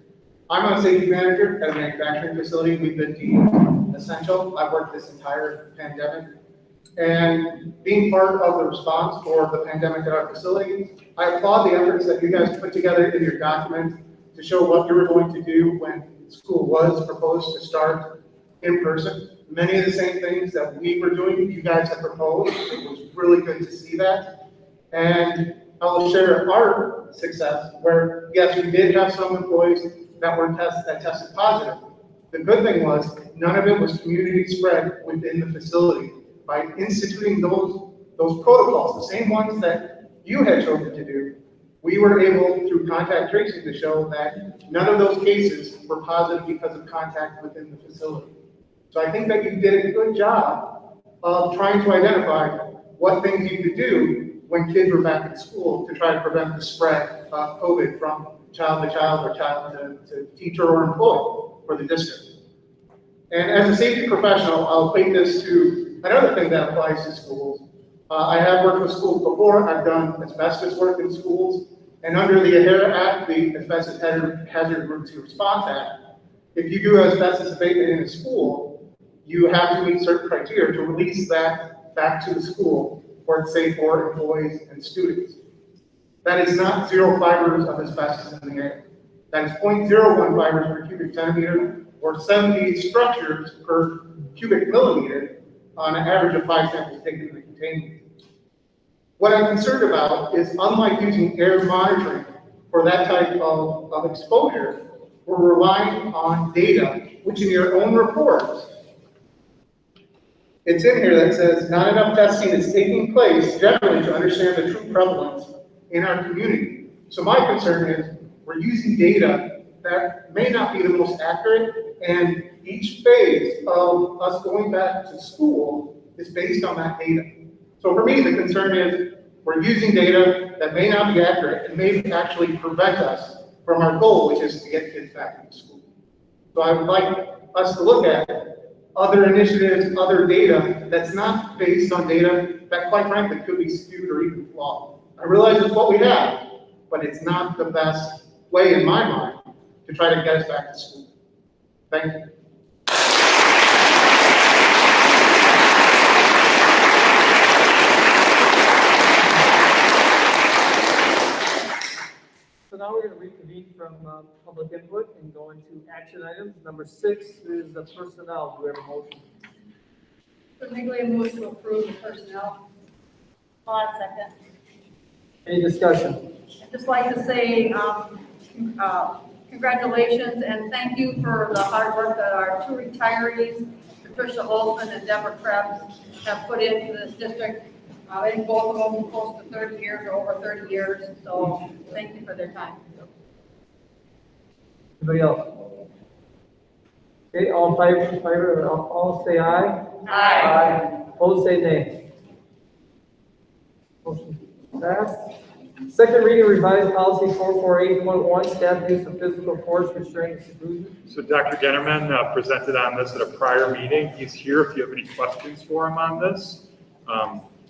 I'm a safety manager at a manufacturing facility. We've been deemed essential. I've worked this entire pandemic. And being part of the response for the pandemic at our facility, I applaud the efforts that you guys put together in your document to show what you were going to do when school was proposed to start in person. Many of the same things that we were doing, you guys have proposed. It was really good to see that. And I will share our success where, yes, we did have some employees that tested positive. The good thing was, none of it was community spread within the facility. By instituting those protocols, the same ones that you had chosen to do, we were able, through contact tracing, to show that none of those cases were positive because of contact within the facility. So I think that you did a good job of trying to identify what things you could do when kids were back in school to try to prevent the spread of COVID from child to child or child to teacher or employee for the district. And as a safety professional, I'll equate this to another thing that applies to schools. I have worked with schools before. I've done asbestos work in schools. And under the AHERA Act, the Asbestos Hazard Emergency Response Act, if you do asbestos abatement in a school, you have to meet certain criteria to release that back to the school where it's safe for employees and students. That is not 0 fibers of asbestos in the air. That is 0.01 fibers per cubic centimeter or 70 structures per cubic millimeter on an average of 5 samples taken in the containment. What I'm concerned about is, unlike using air monitoring for that type of exposure, we're relying on data, which in your own reports, it's in here that says not enough testing is taking place generally to understand the true prevalence in our community. So my concern is we're using data that may not be the most accurate, and each phase of us going back to school is based on that data. So for me, the concern is we're using data that may not be accurate and may actually prevent us from our goal, which is to get kids back into school. So I would like us to look at other initiatives, other data that's not based on data that, quite frankly, could be skewed or even flawed. I realize it's what we have, but it's not the best way, in my mind, to try to get us back to school. Thank you. So now we're going to reconvene from public input and go into action items. Number 6 is the personnel. Do we have a motion? Legally move to approve the personnel. Hold on a second. Any discussion? I'd just like to say congratulations and thank you for the hard work that our 2 retirees, Patricia Olson and Deborah Krebs, have put into this district. I think both of them close to 30 years or over 30 years, so thank you for their time. Anybody else? Okay, all in favor, all say aye. Aye. Opposed, say nay. Motion passed. Second reading revised policy 448.1, staff use of physical force restraining seclusion. So Dr. Gennerman presented on this at a prior meeting. He's here if you have any questions for him on this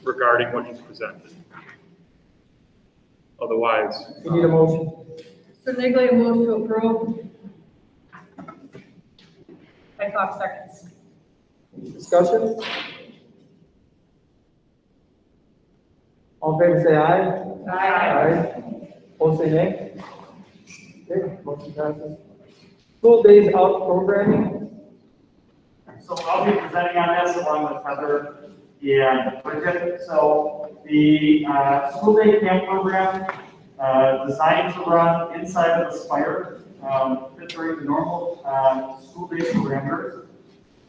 regarding what he's presented. Otherwise, You need a motion. So legally move to approve. By 5 seconds. Discussion? All in favor, say aye. Aye. Opposed, say nay. Okay, motion passes. School days out programming. So I'll be presenting on this along with Heather and Bridget. So the school day camp program designed to run inside of Aspire, fit during the normal school day parameters.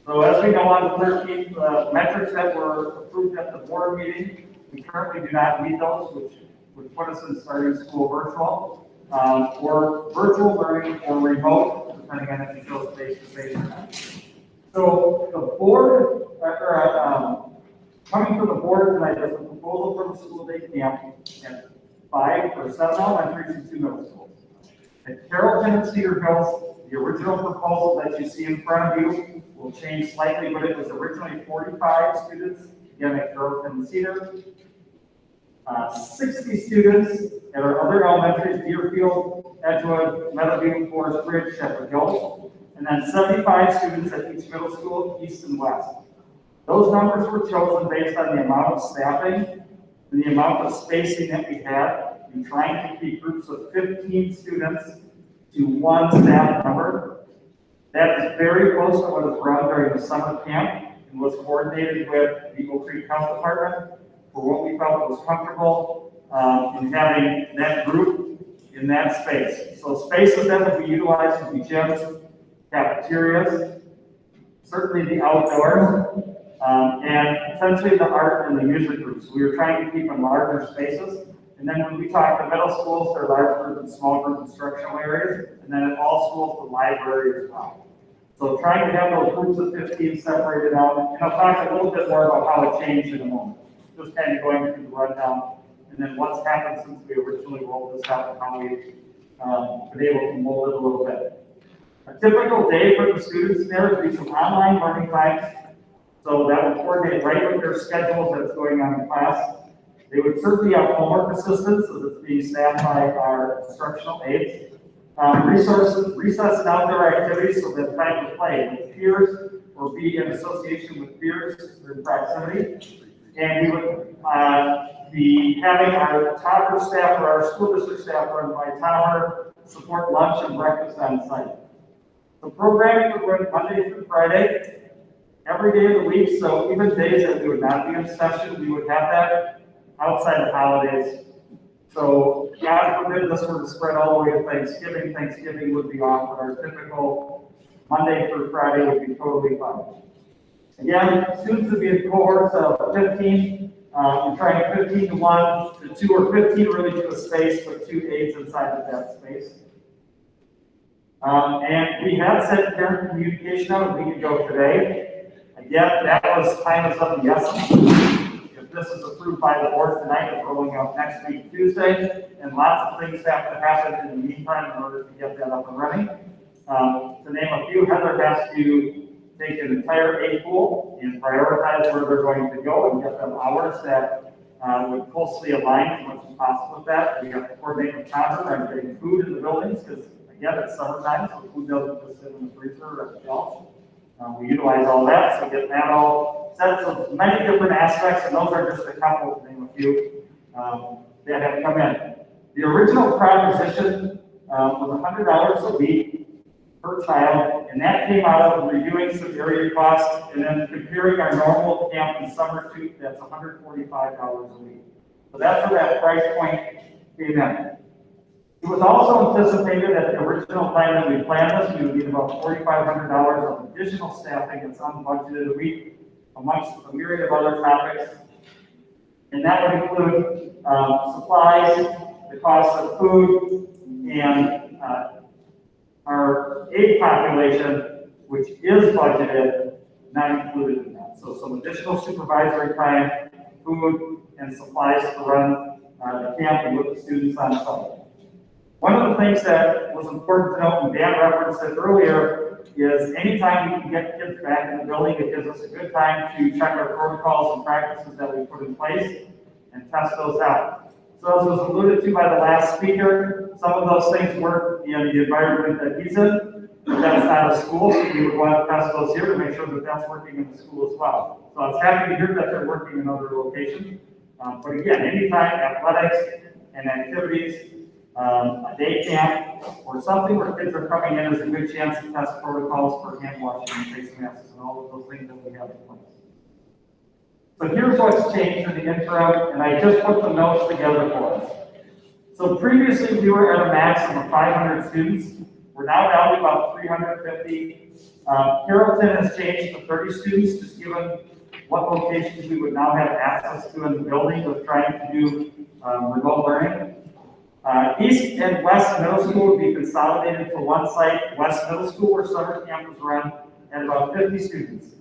So as we go on the 13th, metrics that were approved at the board meeting, we currently do not meet those, which would put us in starting school virtual, or virtual learning or remote, depending on if you chose face-to-face or not. So the board, coming to the board tonight is a proposal for the school day camp at 5 or 7 elementaries and 2 middle schools. At Carrollton and Cedar Hills, the original proposal that you see in front of you will change slightly, but it was originally 45 students, again at Carrollton and Cedar. 60 students at our other elementaries, Deerfield, Edgewood, Meadowview, Forest Ridge, Shepherd Hills, and then 75 students at each middle school, east and west. Those numbers were chosen based on the amount of staffing and the amount of spacing that we had in trying to keep groups of 15 students to 1 staff member. That is very close to what was run during the summer camp and was coordinated with the Oak Creek Health Department for what we felt was comfortable in having that group in that space. So spaces that would be utilized would be gyms, cafeterias, certainly the outdoors, and potentially the art and the music groups. We were trying to keep in larger spaces. And then when we talk to middle schools, they're large group and small group instructional areas. And then at all schools, the library as well. So trying to have those groups of 15 separated out. And I'll talk a little bit more about how it changed in a moment. Just kind of going through the rundown. And then what's happened since we originally rolled this out and how we've been able to mold it a little bit. A typical day for the students there would be some online learning times. So that would coordinate right with their schedules that's going on in class. They would certainly have homework assistance, so that's being staffed by our instructional aides. Recess and outdoor activities, so that time to play with peers or be in association with peers in proximity. And we would be having our toddler staff or our school district staff run by toddler support lunch and breakfast on site. The programming would run Monday through Friday, every day of the week, so even days that we would not be in session, we would have that outside of holidays. So God forbid this were to spread all the way to Thanksgiving. Thanksgiving would be off, but our typical Monday through Friday would be totally fine. Again, students would be in cohorts of 15. We're trying 15 to 1 to 2 or 15 really to a space, but 2 aides inside of that space. And we had set parent communication out a week ago today. Again, that was time is of the essence. If this is approved by the board tonight, it's rolling out next week, Tuesday, and lots of things have to happen in the meantime in order to get that up and running. To name a few, Heather has to take an entire aid pool and prioritize where they're going to go and get them hours that would closely align as much as possible with that. We have to coordinate with Congress on getting food in the buildings because, again, it's summertime, so food doesn't just sit in the freezer or the shelves. We utilize all that, so getting that all set. So many different aspects, and those are just a couple, to name a few, that have come in. The original proposition was $100 a week per child, and that came out of reviewing some area costs and then comparing our normal camp and summer shoot, that's $145 a week. So that's where that price point came in. It was also anticipated at the original plan that we planned this, we would need about $4,500 of additional staffing that's unbudgeted a week amongst a myriad of other topics. And that would include supplies, the cost of food, and our aid population, which is budgeted, not included in that. So some additional supervisory time, food, and supplies to run the camp and with the students on site. One of the things that was important to note, and Dan referenced it earlier, is anytime we can get kids back in the building, it gives us a good time to check our protocols and practices that we put in place and test those out. So as was alluded to by the last speaker, some of those things work in the environment that he's in, but that's not a school, so we would want to test those here to make sure that that's working in the school as well. So I was happy to hear that they're working in other locations. But again, anytime athletics and activities, a day camp, or something where kids are coming in, is a good chance to test protocols for hand washing and face masks and all of those things that we have in place. So here's what's changed in the interim, and I just put the notes together for us. So previously we were at a maximum of 500 students. We're now down to about 350. Carrollton has changed to 30 students, just given what locations we would now have access to in the building with trying to do remote learning. East and West Middle School would be consolidated to one site, West Middle School, where summer camp was run, at about 50 students.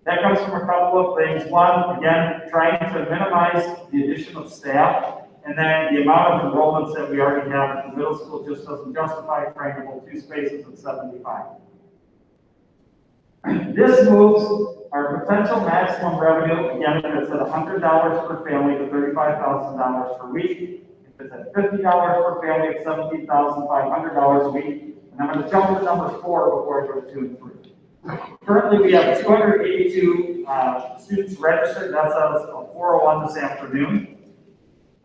That comes from a couple of things. One, again, trying to minimize the addition of staff, and then the amount of enrollments that we already have at the middle school just doesn't justify trying to hold 2 spaces of 75. This moves our potential maximum revenue, again, if it's at $100 per family to $35,000 per week. If it's at $50 per family, it's $17,500 a week. And I'm going to jump to number 4 before I go to 2 and 3. Currently, we have 282 students registered. That's as of 4:01 this afternoon.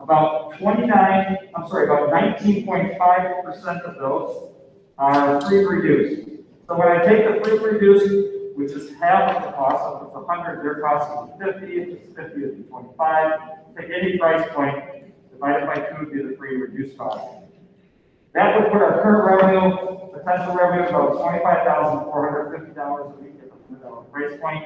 About 19.5% of those are free reduced. So when I take the free reduced, which is half of the cost, so if it's 100, their cost is 50. If it's 50, it'd be 25. Pick any price point, divided by 2 would be the free reduced cost. That would put our current revenue, potential revenue, about $25,450 a week at the $100 price point,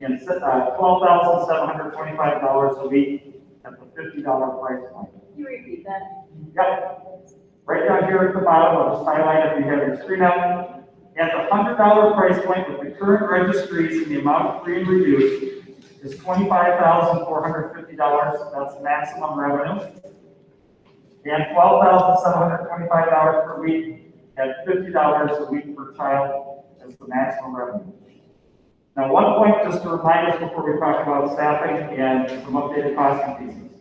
and $12,725 a week at the $50 price point. Can you repeat that? Yep. Right down here at the bottom, I'll just highlight if you have your screen up. At the $100 price point with the current registries and the amount of free and reduced is $25,450. That's maximum revenue. And $12,725 per week at $50 a week per child as the maximum revenue. Now, one point just to remind us before we talk about staffing and some updated costing pieces.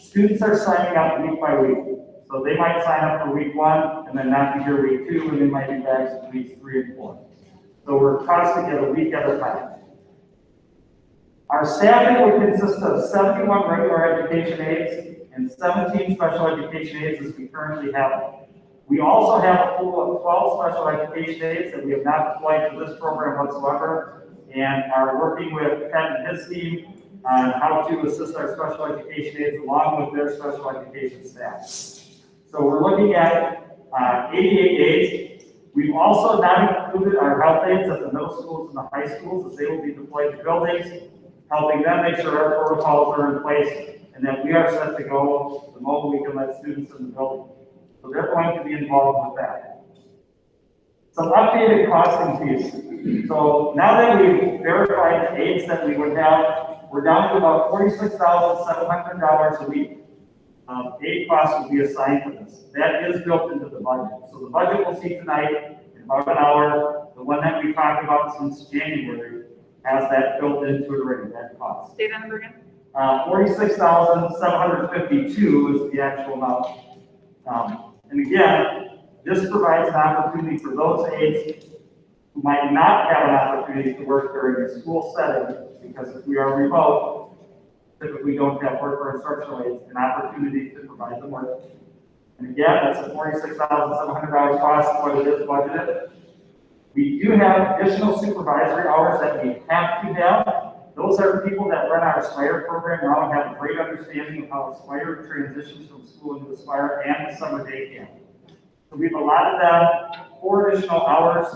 Students are signing up week by week. So they might sign up for week 1 and then not be here week 2, and they might be back to weeks 3 and 4. So we're costing it a week at a time. Our staffing would consist of 71 regular education aides and 17 special education aides as we currently have them. We also have a pool of 12 special education aides that we have not deployed to this program whatsoever, and are working with Ken and his team on how to assist our special education aides along with their special education staff. So we're looking at 88 aides. We've also not included our health aides at the middle schools and the high schools, as they will be deployed to buildings, helping them make sure our protocols are in place and that we are set to go the moment we can let students in the building. So they're going to be involved with that. Some updated costing fees. So now that we've verified the aides that we would have, we're down to about $46,700 a week. Aid costs will be assigned to this. That is built into the budget. So the budget we'll see tonight in about an hour, the one that we talked about since January, has that built into it already, that cost. Say that number again. 46,752 is the actual amount. And again, this provides an opportunity for those aides who might not have an opportunity to work during a school setting, because if we are remote, typically don't have work for instructional aides, an opportunity to provide them work. And again, that's a $46,700 cost, what it is budgeted. We do have additional supervisory hours that we have to have. Those are people that run our Aspire program now and have a great understanding of how Aspire transitions from school into Aspire and the summer day camp. So we've allotted them 4 additional hours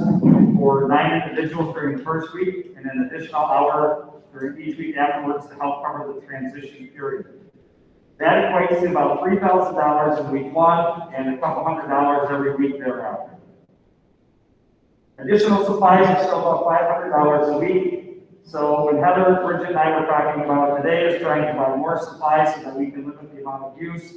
for 9 individuals during the first week, and an additional hour during each week afterwards to help cover the transition period. That equates to about $3,000 in week 1 and a couple $100 every week thereafter. Additional supplies are still about $500 a week. So when Heather, Bridget, and I were talking about today is trying to buy more supplies so that we can limit the amount of use.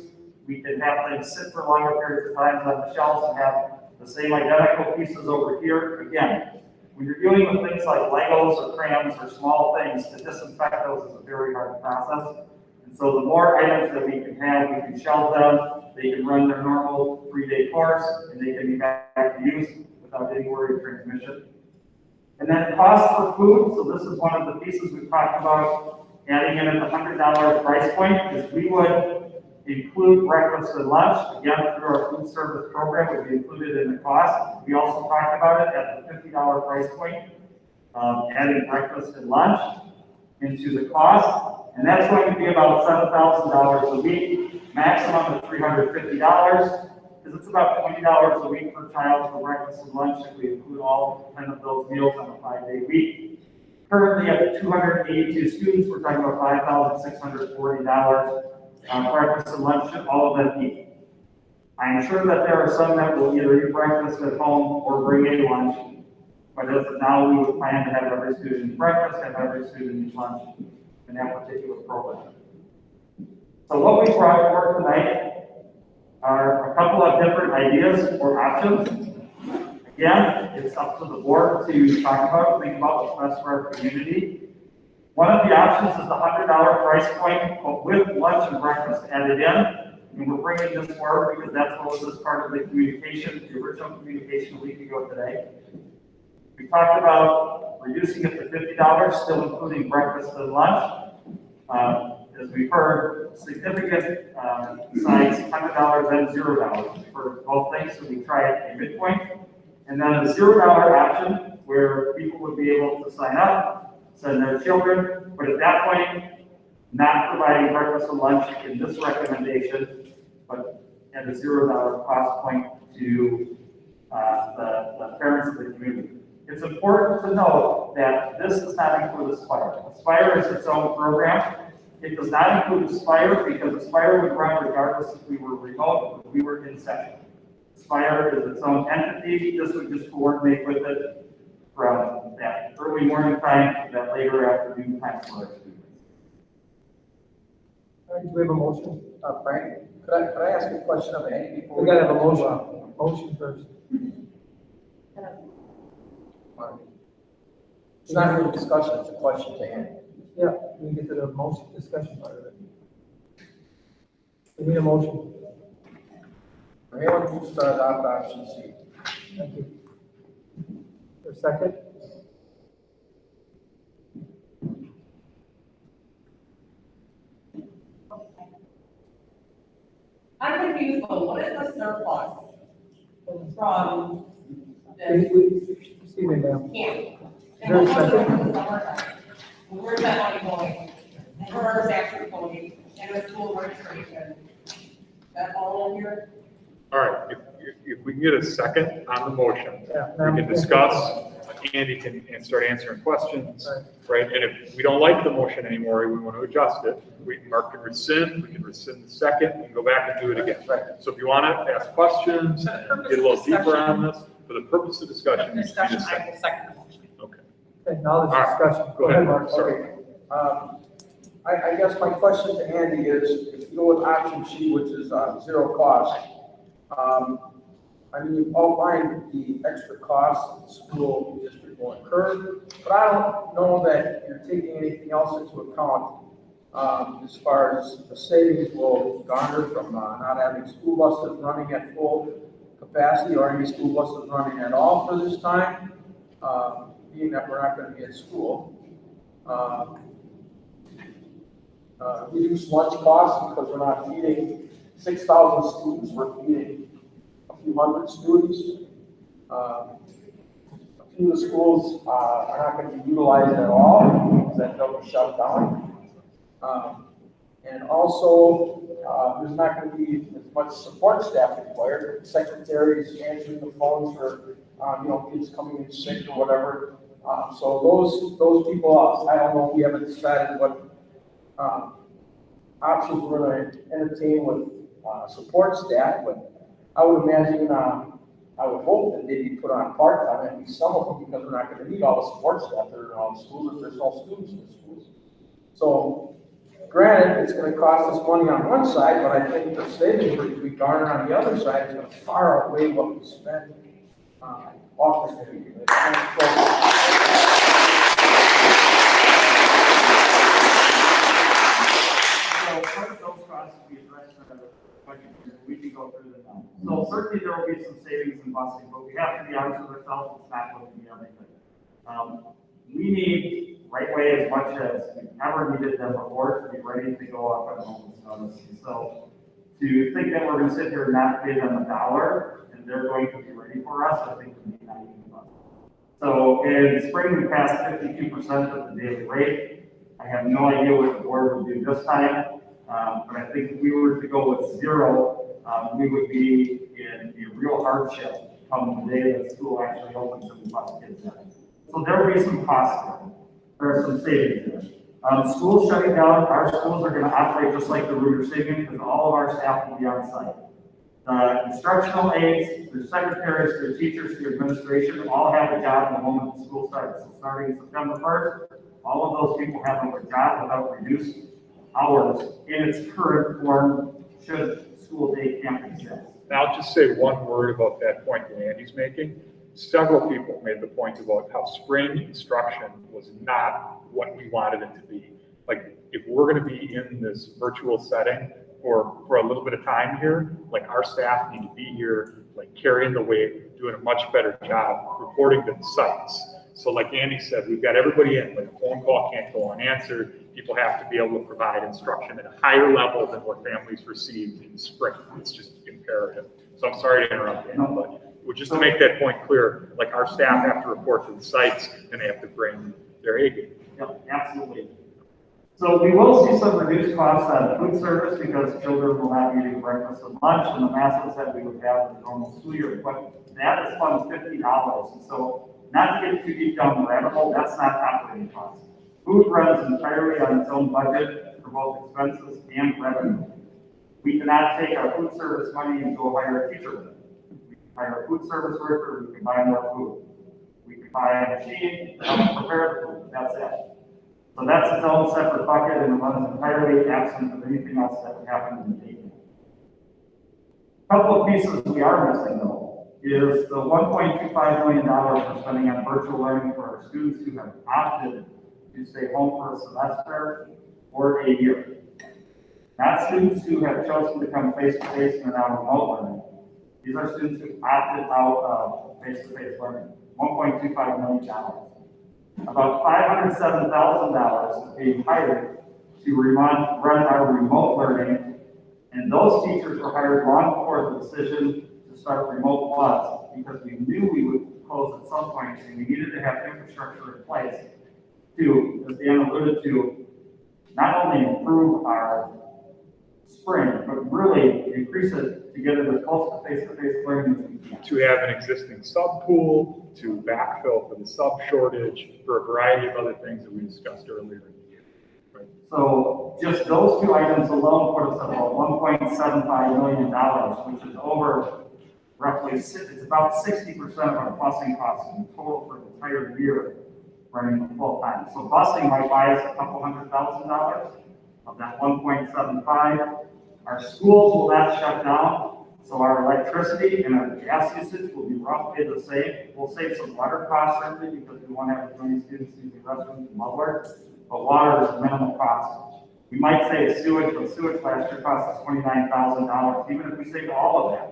We can have things sit for longer periods of time on the shelves and have the same identical pieces over here. Again, when you're dealing with things like Legos or crayons or small things, to disinfect those is a very hard process. And so the more items that we can have, we can shelve them, they can run their normal 3-day course, and they can be back to use without any worry of transmission. And then cost for food, so this is one of the pieces we've talked about adding in at the $100 price point, is we would include breakfast and lunch. Again, through our food service program, would be included in the cost. We also talked about it at the $50 price point, adding breakfast and lunch into the cost. And that's going to be about $7,000 a week, maximum of $350. Because it's about $20 a week per child for breakfast and lunch if we include all 10 of those meals on a 5-day week. Currently at 282 students, we're talking about $5,640 breakfast and lunch, all of them eat. I'm sure that there are some that will either eat breakfast at home or bring in lunch, but as of now, we would plan to have every student eat breakfast and every student eat lunch in that particular program. So what we brought forward tonight are a couple of different ideas or options. Again, it's up to the board to talk about, think about what's best for our community. One of the options is the $100 price point, but with lunch and breakfast added in. And we're bringing this forward because that's what was part of the communication, the original communication a week ago today. We talked about reducing it to $50, still including breakfast and lunch. As we've heard, significant signs, $100 and $0 for both things, so we try a midpoint. And then a $0 option where people would be able to sign up, send their children, but at that point, not providing breakfast and lunch in this recommendation, but at a $0 cost point to the parents of the community. It's important to note that this does not include Aspire. Aspire is its own program. It does not include Aspire because Aspire would run regardless if we were remote or we were in session. Aspire is its own entity. This would just coordinate with it from that early morning time to that later afternoon time for our students. All right, do we have a motion? Frank, could I ask a question of Andy before? We gotta have a motion. Motion first. It's not really discussion, it's a question to Andy. Yeah, we can get to the motion discussion part of it. We need a motion. For anyone who started off option C. Thank you. For a second? I'm confused though, what is the surplus from this Excuse me, ma'am. camp? Is there a second? In the summertime? Where's that money going? And where is it actually going? And the school registration? That all in here? All right, if we can get a second on the motion, Yeah. we can discuss, Andy can start answering questions, right? And if we don't like the motion anymore, we want to adjust it, Mark can rescind, we can rescind the second, and go back and do it again. So if you want to ask questions, get a little deeper on this, for the purpose of discussion, you need a Discussion, I second. will second the motion. Okay. Okay, now All there's right. discussion. Go ahead, Mark, Okay. sorry. I guess my question to Andy is, if you go with option C, which is zero cost, I mean, you've outlined the extra costs the school district will incur, but I don't know that you're taking anything else into account as far as the savings will garner from not having school buses running at full capacity or any school buses running at all for this time, being that we're not going to be at school. Reduce lunch costs because we're not feeding 6,000 students, we're feeding a few hundred students. A few of the schools are not going to be utilized at all because that they'll be shut down. And also, there's not going to be as much support staff required. Secretaries answering the phones for, kids coming in sick or whatever. So those people, I don't know, we haven't decided what options we're going to entertain with support staff, but I would imagine, I would hope that they'd be put on part-time, at least some of them, because we're not going to need all the support staff that are in all the schools if there's no students in the schools. So granted, it's going to cost us money on one side, but I think the savings we garner on the other side is going to far outweigh what we spend off the community. So first, those costs will be addressed in the budget year. We can go through them now. So certainly there will be some savings in busing, but we have to be honest with ourselves, it's not going to be everything. We need right away as much as we've ever needed them before to be ready to go off on homeless notice. So to think that we're going to sit here and not pay them $1 and they're going to be ready for us, I think we need not even fun. So in spring, we passed 52% of the daily rate. I have no idea what the board will do this time, but I think if we were to go with 0, we would be in a real hardship come the day that school actually opens and we bus kids in. So there will be some costs there. There are some savings there. Schools shutting down, our schools are going to operate just like the Ruger Stadium because all of our staff will be on site. Instructional aides, their secretaries, their teachers, their administration all have a job the moment the school starts. So starting September 1st, all of those people have a job without reduced hours in its current form should school day camp exist. Now, I'll just say one word about that point that Andy's making. Several people made the point about how spring instruction was not what we wanted it to be. Like, if we're going to be in this virtual setting for a little bit of time here, like our staff need to be here, like carrying the weight, doing a much better job reporting to the sites. So like Andy said, we've got everybody in, like a phone call can't go unanswered. People have to be able to provide instruction at a higher level than what families received in spring. It's just imperative. So I'm sorry to interrupt you, but just to make that point clear, like our staff have to report to the sites and they have to bring their A game. Yep, absolutely. So we will see some reduced costs on food service because children will not be eating breakfast and lunch and the masses that we would have in the normal school year. But that is funded $50. And so not to get too deep down the rabbit hole, that's not operating costs. Food runs entirely on its own budget for both expenses and revenue. We cannot take our food service money and go hire a teacher with it. We can hire a food service worker, we can buy more food. We can buy a machine to help prepare the food, that's it. So that's its own separate bucket and it runs entirely absent of anything else that would happen in the day. Couple of pieces we are missing though is the $1.25 million we're spending on virtual learning for our students who have opted to stay home for a semester or a year. Not students who have chosen to come face-to-face and are now remote learning. These are students who opted out of face-to-face learning, $1.25 million. About $507,000 is being hired to run our remote learning, and those teachers were hired long before the decision to start remote was, because we knew we would close at some point, and we needed to have infrastructure in place to, as Dan alluded to, not only improve our spring, but really increase it to get it as close to face-to-face learning as we can. To have an existing sub pool, to backfill for the sub shortage, for a variety of other things that we discussed earlier in the year. Right. So just those two items alone put us at about $1.75 million, which is over roughly, it's about 60% of our busing costs in total for the entire year running full time. So busing might buy us a couple $100,000 of that 1.75. Our schools will not shut down, so our electricity and our gas usage will be roughly the same. We'll save some water costs certainly because we won't have as many students using restrooms and muddler, but water is minimal cost. We might save sewage, but sewage last year cost us $29,000. Even if we save all of that,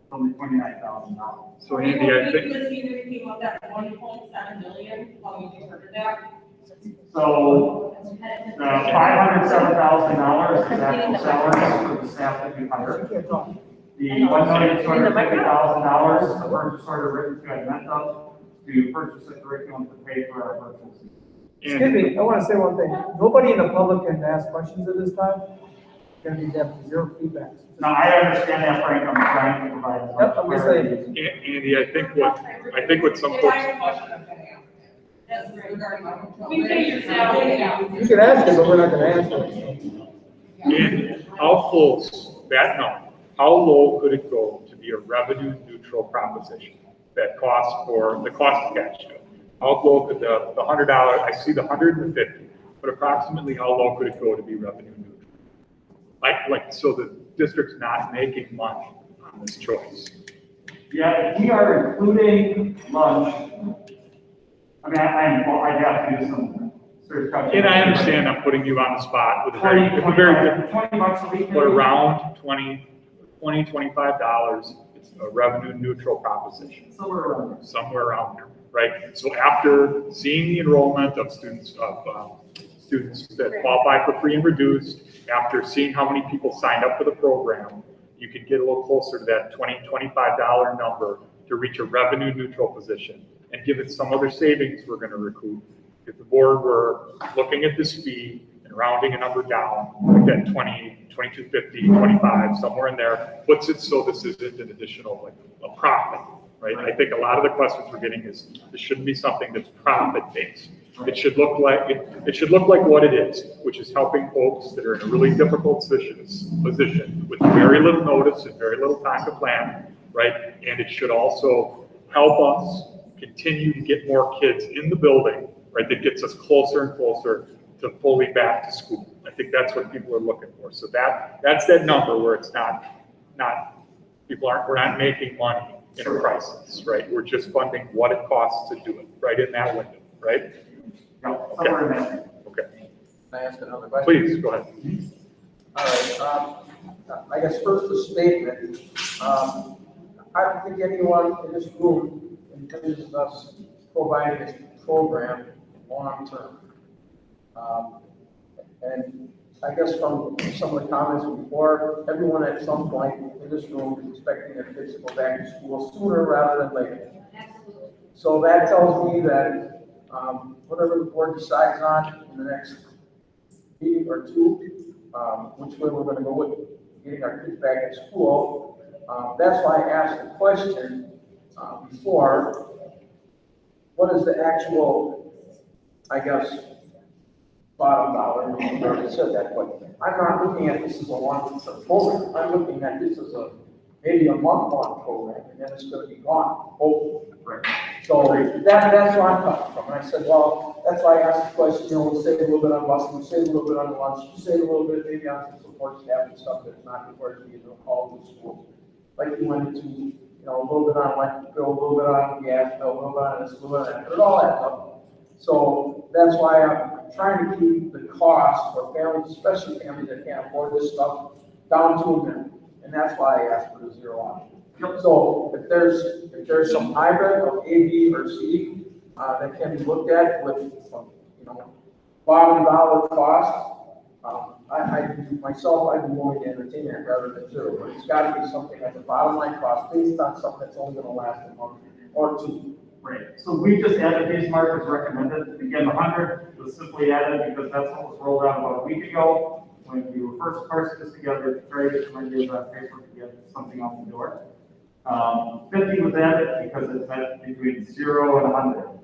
it's only $29,000. So Andy, I think. Anything about that 1.7 million, when we heard that? So, the $507,000 is actual salaries for the staff that we hire. The $1,250,000 is the purchase order written to Admento to purchase a curriculum to pay for our virtual season. Excuse me, I want to say one thing. Nobody in the public can ask questions at this time. Going to be deaf, zero feedback. Now, I understand that, Frank, I'm trying to provide. as much Yep, I'm just saying. Andy, I think what some folks. We pay your salary now. You can ask it, but we're not going to answer it. Andy, how close, that number, how low could it go to be a revenue neutral proposition? That cost for the cost attached to it? How low could the $100, I see the 150, but approximately how low could it go to be revenue neutral? Like, so the district's not making money on this choice. Yeah, if we are including lunch, I mean, I have to do some serious calculation. And I understand I'm putting you on the spot with a 20 very different, $20 a week. but around $25, it's a revenue neutral proposition. Somewhere around there, right? So after seeing the enrollment of students that qualify for free and reduced, after seeing how many people signed up for the program, you could get a little closer to that $25 number to reach a revenue neutral position and give it some other savings we're going to recoup. If the board were looking at this fee and rounding a number down, like that 20, 2250, 25, somewhere in there, puts it so this isn't an additional, like a profit, right? I think a lot of the questions we're getting is this shouldn't be something that's profit based. It should look like what it is, which is helping folks that are in a really difficult position with very little notice and very little time to plan, right? And it should also help us continue to get more kids in the building, right? That gets us closer and closer to fully back to school. I think that's what people are looking for. So that's that number where it's not we're not making money in a crisis, right? We're just funding what it costs to do it, right in that window, right? Okay. Okay. Can I ask another question? Please, go ahead. All right, I guess first a statement. I don't think anyone in this room envisions us providing this program long term. And I guess from some of the comments before, everyone at some point in this room is expecting their kids to go back to school sooner rather than later. So that tells me that whatever the board decides on in the next meeting or two, which way we're gonna go with getting our kids back in school. That's why I asked the question, before, what is the actual, I guess, bottom dollar? You already said that, but I'm not looking at this as a one-term program. I'm looking at this as maybe a month-long program, and then it's gonna be gone, hopefully. So that's where I'm coming from. And I said, well, that's why I asked the question, we'll save a little bit on busing, we'll save a little bit on lunch, we'll save a little bit maybe on some support staff and stuff that's not required to be in the call to school. Like you went into, a little bit on electric bill, a little bit on gas bill, a little bit on this, a little bit on that, but it all adds up. So that's why I'm trying to keep the cost for families, especially families that can't afford this stuff, down to a minimum. And that's why I asked for the zero option. So if there's some hybrid of A, B, or C, that can be looked at with, bottom dollar cost, I'd be willing to entertain that rather than zero, but it's gotta be something that's a bottom line cost based on something that's only gonna last a month or two. Right, so we just added these markers recommended. Again, the 100 was simply added because that's what was rolled out about a week ago when we were first parsing this together to try to get some ideas on paper to get something out the door. 50 was added because it's at between 0 and 100.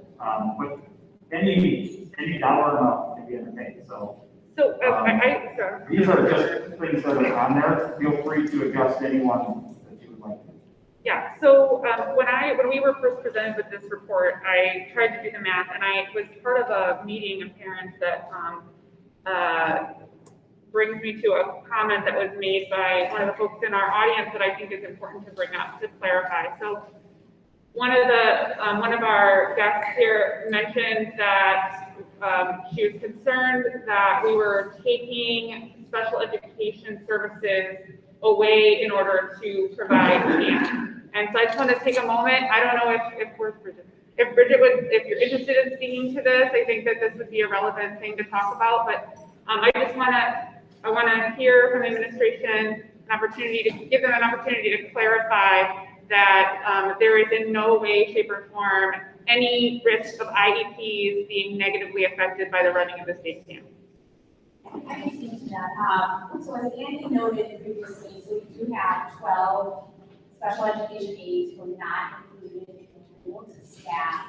But any dollar amount can be entertained, so. These are just things that are on there. Feel free to adjust anyone that you would like. Yeah, so when we were first presented with this report, I tried to do the math, and I was part of a meeting of parents that brings me to a comment that was made by one of the folks in our audience that I think is important to bring up to clarify. So one of our guests here mentioned that she was concerned that we were taking special education services away in order to provide camp. And so I just want to take a moment. I don't know if Bridget. If Bridget if you're interested in speaking to this, I think that this would be a relevant thing to talk about. But I want to hear from the administration give them an opportunity to clarify that there is in no way, shape, or form any risk of IEPs being negatively affected by the running of the state camp. I can speak to that. So as Andy noted previously, so we do have 12 special education aides who are not included in the pool to staff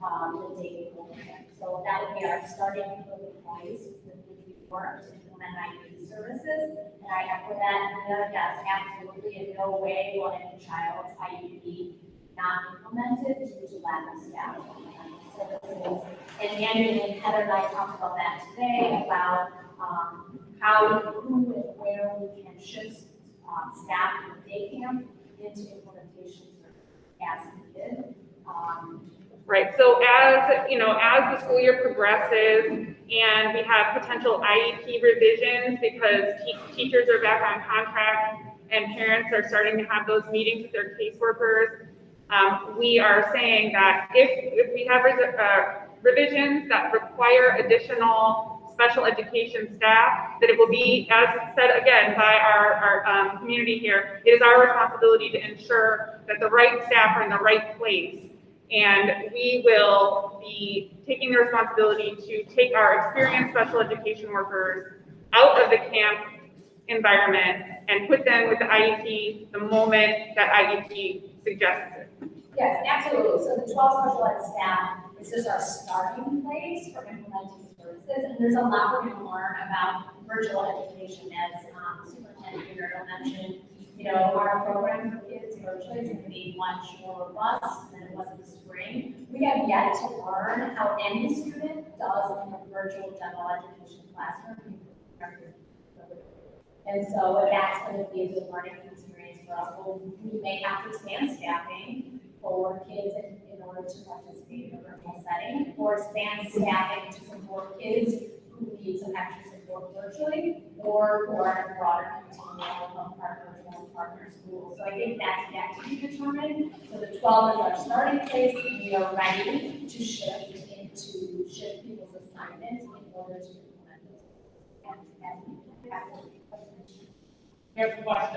the daily program. So that would be our starting points with which we work to implement IEP services. And I echo that, and yes, absolutely, in no way will any child's IEP not implemented due to lack of staff services. And Andy and Heather and I talked about that today, about who and where we can shift staff in the day camp into implementation as needed. Right, so as the school year progresses and we have potential IEP revisions because teachers are back on contract and parents are starting to have those meetings with their caseworkers, we are saying that if we have revisions that require additional special education staff, that it will be, as said again by our community here, it is our responsibility to ensure that the right staff are in the right place. And we will be taking the responsibility to take our experienced special education workers out of the camp environment and put them with the IEP the moment that IEP suggests it. Yes, absolutely. So the 12 special ed staff is just our starting place for implementing services. And there's a lot we're going to learn about virtual education, as Superintendent Huberto mentioned. Our program for kids virtually is going to be much more robust than it was in the spring. We have yet to learn how any student does in a virtual general education classroom. And so that's going to be a good learning experience for us. We may have to expand staffing for kids in order to participate in a virtual setting, or expand staffing to support kids who need some extra support virtually, or who are in a broader continuum of our virtual partner schools. So I think that's yet to be determined. So the 12 is our starting place. We are ready to shift people's assignments in order to implement this.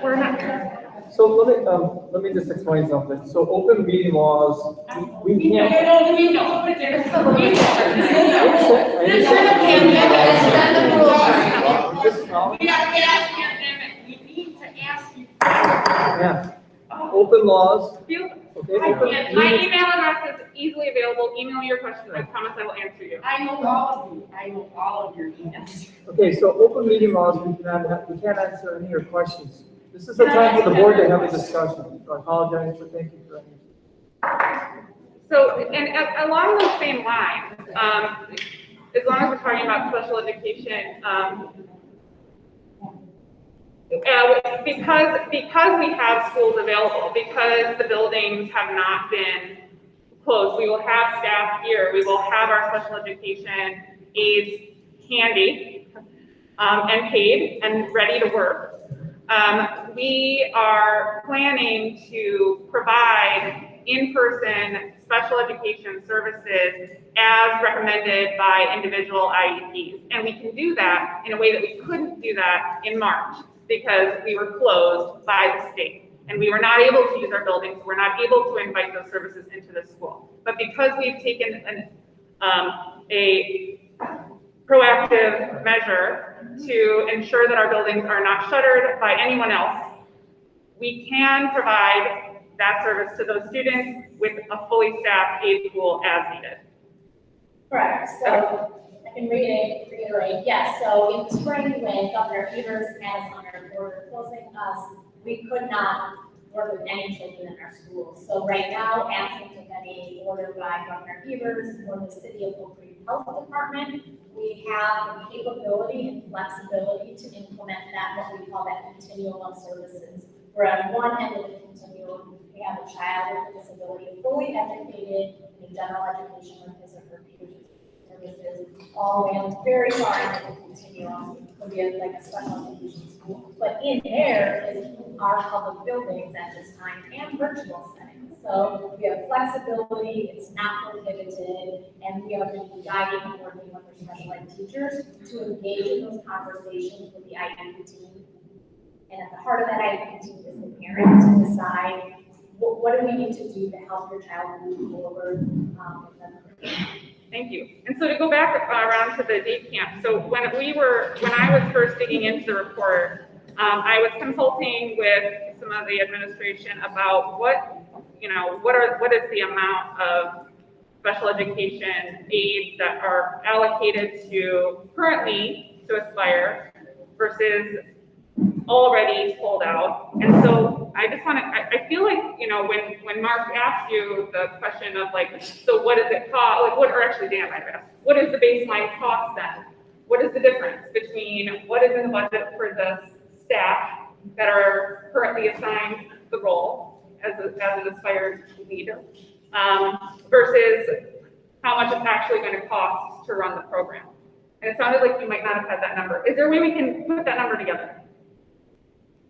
We're not. So let me just explain something. So open meeting laws, we can't. There's been the rules. Yeah. Open laws, Feel- okay? And my email address is easily available. Email me your questions. I promise I will answer you. I know all of you, I know all of your emails. Okay, so open meeting laws, we can't answer any of your questions. This is the time for the board to have a discussion. So I apologize, but thank you for any. So, and along those same lines, as long as we're talking about special education, because we have schools available, because the buildings have not been closed, we will have staff here, we will have our special education aides handy, and paid and ready to work. We are planning to provide in-person special education services as recommended by individual IEPs. And we can do that in a way that we couldn't do that in March because we were closed by the state. And we were not able to use our buildings, we're not able to invite those services into the school. But because we've taken a proactive measure to ensure that our buildings are not shuttered by anyone else, we can provide that service to those students with a fully staffed aid pool as needed. Correct, so I can reiterate, yes, so in the spring when Governor Evers had us on our border closing us, we could not work with any children in our schools. So right now, absent of any order by Governor Evers or the City of Oak Creek Health Department, we have the capability and flexibility to implement that, what we call that continuum of services. Where at one end of the continuum, we have a child with a disability fully educated in general education with his or her peers services, all the way on very far end of the continuum, could be like a special education school. But in there is our public buildings at this time and virtual settings. So we have flexibility, it's not prohibited, and we are guiding and working with our special ed teachers to engage in those conversations with the IEP team. And at the heart of that IEP team is the parent to decide what do we need to do to help your child move forward. Thank you. And so to go back around to the day camp, so when I was first digging into the report, I was consulting with some of the administration about what is the amount of special education aids that are allocated to currently to Aspire versus already pulled out. And so I just want to, I feel like, when Mark asked you the question of like, so what does it cost? Like, or actually Dan might have asked, what is the baseline cost then? What is the difference between what is in the budget for the staff that are currently assigned the role as an Aspire leader, versus how much it's actually going to cost to run the program? And it sounded like you might not have had that number. Is there a way we can put that number together?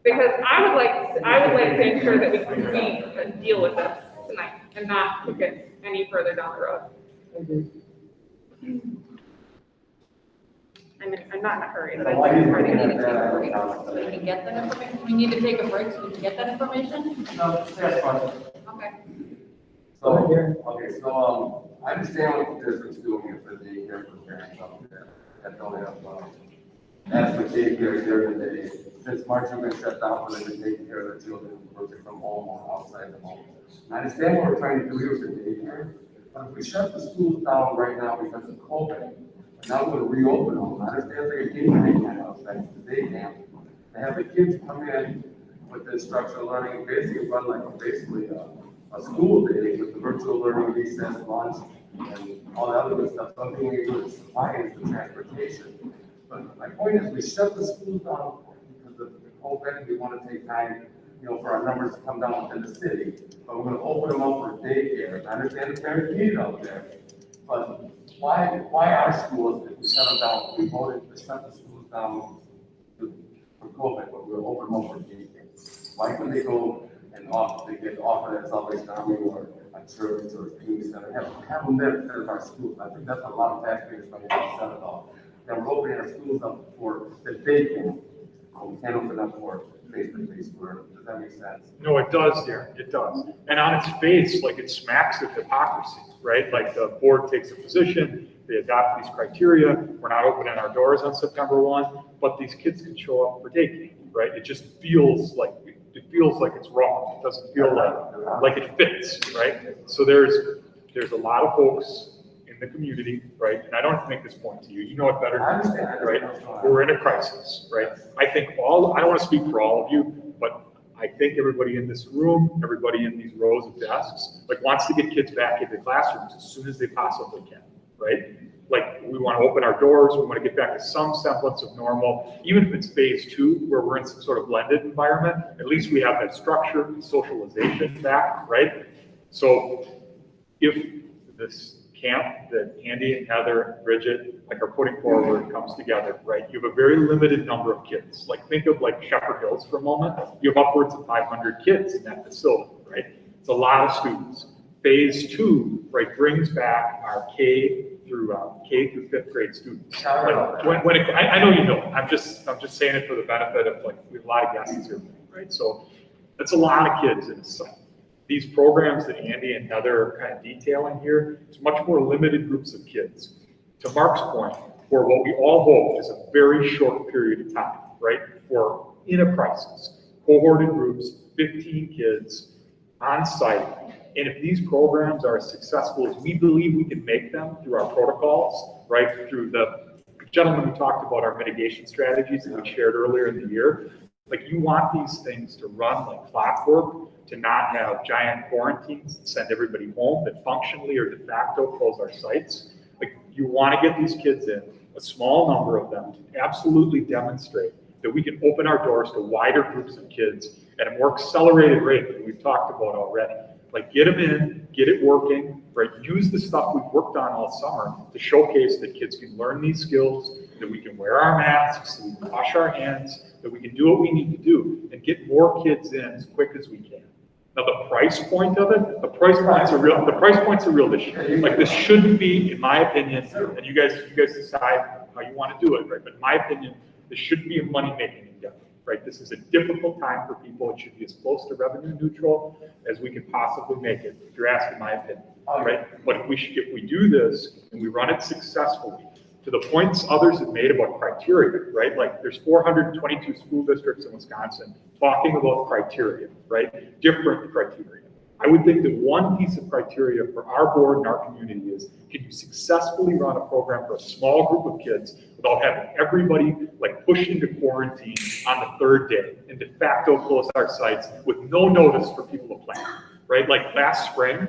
Because I would like to ensure that we deal with this tonight and not kick it any further down the road. I'm not in a hurry, but We can get that information, we need to take a break so we can get that information? No, just ask questions. Okay. So I understand what the district's doing for the daycare for parents out there that don't have, adequate daycare during the day. Since March, we've been shut down for them to take care of their children working from home or outside the home. And I understand what we're trying to do here with the daycare, but if we shut the schools down right now because of COVID, and now we're gonna reopen them, I understand they're getting day camp outside the day camp. They have the kids come in with the instructional learning, and basically run like a school day with the virtual learning, recess, lunch, and all that other good stuff. Something we do is supply is the transportation. But my point is, we shut the schools down because of the COVID. We want to take time, for our numbers to come down within the city. But we're going to open them up for daycare. I understand the parents need it out there. But why our schools, if we shut them down, we voted to shut the schools down for COVID, but we'll open them up for daycare? Why couldn't they go and they get offered at Salvation Army or a church or a community center, have them there instead of our schools? I think that's what a lot of taxpayers going to be upset about. That we're opening our schools up for the day camp, but we can't open up for face-to-face work. Does that make sense? No, it does, Darren, it does. And on its face, like it smacks of hypocrisy, right? Like the board takes a position, they adopt these criteria, we're not opening our doors on September 1, but these kids can show up for day camp, right? It just feels like it feels like it's wrong. It doesn't feel like it fits, right? So there's a lot of folks in the community, right? And I don't have to make this point to you. You know it better than me, right? We're in a crisis, right? I think I don't want to speak for all of you, but I think everybody in this room, everybody in these rows of desks, like wants to get kids back into classrooms as soon as they possibly can, right? Like we want to open our doors, we want to get back to some semblance of normal, even if it's phase 2, where we're in some sort of blended environment, at least we have that structure and socialization back, right? So if this camp that Andy and Heather and Bridget are putting forward comes together, right? You have a very limited number of kids. Like think of Shepherd Hills for a moment. You have upwards of 500 kids in that facility, right? It's a lot of students. Phase 2, right, brings back our K through 5th grade students. I know you know. I'm just saying it for the benefit of we have a lot of guests here, right? So that's a lot of kids in a site. These programs that Andy and Heather are kind of detailing here, it's much more limited groups of kids. To Mark's point, for what we all hope is a very short period of time, right? For in a crisis, cohorted groups, 15 kids on site. And if these programs are as successful as we believe we can make them through our protocols, right? Through the gentleman who talked about our mitigation strategies that we shared earlier in the year, you want these things to run like clockwork, to not have giant quarantines and send everybody home, that functionally or de facto close our sites. You want to get these kids in, a small number of them, to absolutely demonstrate that we can open our doors to wider groups of kids at a more accelerated rate than we've talked about already. Get them in, get it working, right? Use the stuff we've worked on all summer to showcase that kids can learn these skills, that we can wear our masks, that we can wash our hands, that we can do what we need to do, and get more kids in as quick as we can. Now, the price point of it, the price point's a real issue. This shouldn't be, in my opinion, and you guys decide how you want to do it, right? But in my opinion, this shouldn't be a money-making endeavor, right? This is a difficult time for people. It should be as close to revenue neutral as we can possibly make it, if you're asking my opinion, right? But if we do this and we run it successfully, to the points others have made about criteria, right? There's 422 school districts in Wisconsin talking about criteria, right? Different criteria. I would think that one piece of criteria for our board and our community is, can you successfully run a program for a small group of kids without having everybody pushed into quarantine on the 3rd day and de facto close our sites with no notice for people to plan, right? Last spring,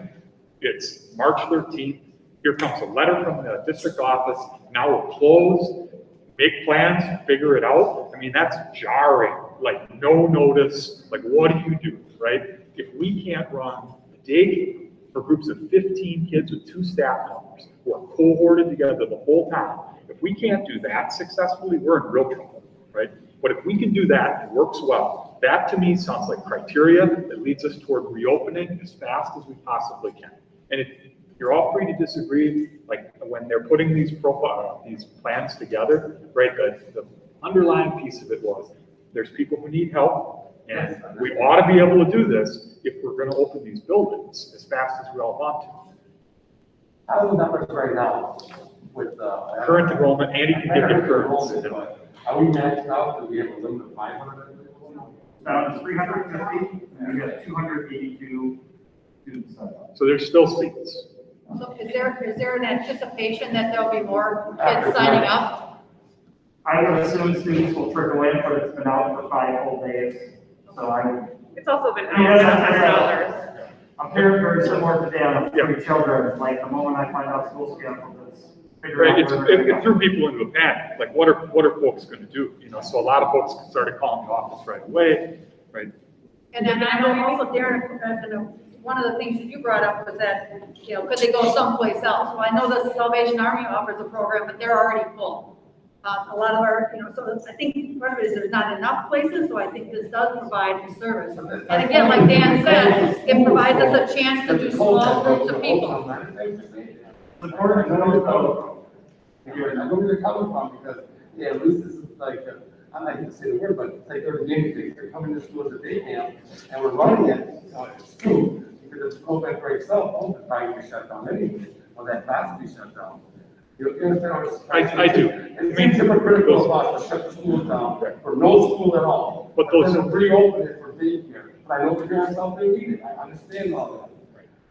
it's March 13th. Here comes a letter from the district office. Now we're closed. Make plans, figure it out. I mean, that's jarring. No notice. What do you do, right? If we can't run a day camp for groups of 15 kids with 2 staff members who are cohorted together the whole time, if we can't do that successfully, we're in real trouble, right? But if we can do that, it works well. That to me sounds like criteria that leads us toward reopening as fast as we possibly can. And if you're all free to disagree, when they're putting these plans together, right? The underlying piece of it was, there's people who need help, and we ought to be able to do this if we're going to open these buildings as fast as we all want to. How are the numbers right now with current enrollment? Andy can give you current. Are we maxed out? Do we have a limit of 500? It's 350, and we got 282 students. So there's still seats. So is there an anticipation that there'll be more kids signing up? I would assume students will trickle in, but it's been out for 5 whole days. So it's also been out for I'm hearing very similar to Dan, 3 children, the moment I find out school schedule is. Right, it threw people into a panic. What are folks going to do? So a lot of folks started calling the office right away, right? And then I know also, Darren, one of the things that you brought up was that, could they go someplace else? Well, I know the Salvation Army offers a program, but they're already full. A lot of our, so I think part of it is there's not enough places, so I think this does provide the service. And again, like Dan said, it provides us a chance to do small groups of people. I know where they're coming from because, at least this is I'm not even sitting here, but it's they're guinea pigs. They're coming to school as a day camp, and we're running it at school because if the program breaks up, home is probably going to shut down anyway, or that class will be shut down. You understand what I'm saying? I do. It seems hypocritical of us to shut the schools down for no school at all. But those then reopen it for daycare. but I know the parents out there need it, I understand all that.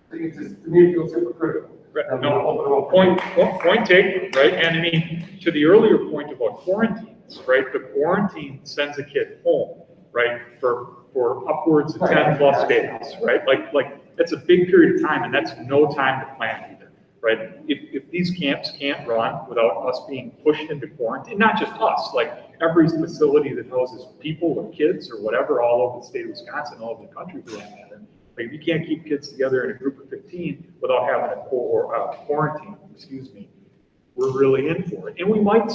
I think it's just, to me, it feels hypocritical. Right, that we don't open it up. Point taken, right? And I mean, to the earlier point about quarantines, right? The quarantine sends a kid home, right? For upwards of 10 plus days, right? Like that's a big period of time, and that's no time to plan either, right? If these camps can't run without us being pushed into quarantine, not just us, like every facility that houses people or kids or whatever all over the state of Wisconsin, all over the country for that matter. Like, you can't keep kids together in a group of 15 without having a quarantine, we're really in for it. And we might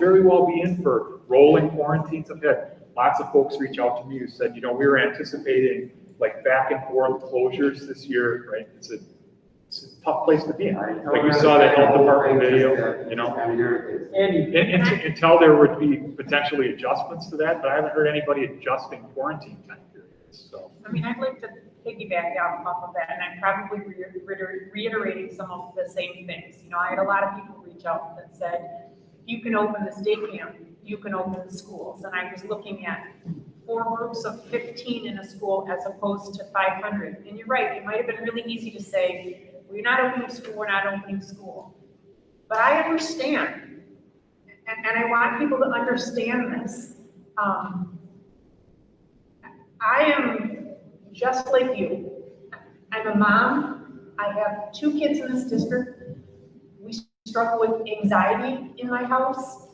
very well be in for rolling quarantines. I've had lots of folks reach out to me who said, we were anticipating like back and forth closures this year, right? It's a tough place to be in. Like we saw the health department video, and until there would be potentially adjustments to that, but I haven't heard anybody adjusting quarantine time periods, so. I mean, I'd like to piggyback off of that, and I'm probably reiterating some of the same things. I had a lot of people reach out that said, you can open this day camp, you can open the schools, and I was looking at 4 groups of 15 in a school as opposed to 500. And you're right, it might have been really easy to say, we're not opening school, we're not opening school. But I understand, and I want people to understand this. I am just like you. I'm a mom. I have 2 kids in this district. We struggle with anxiety in my house.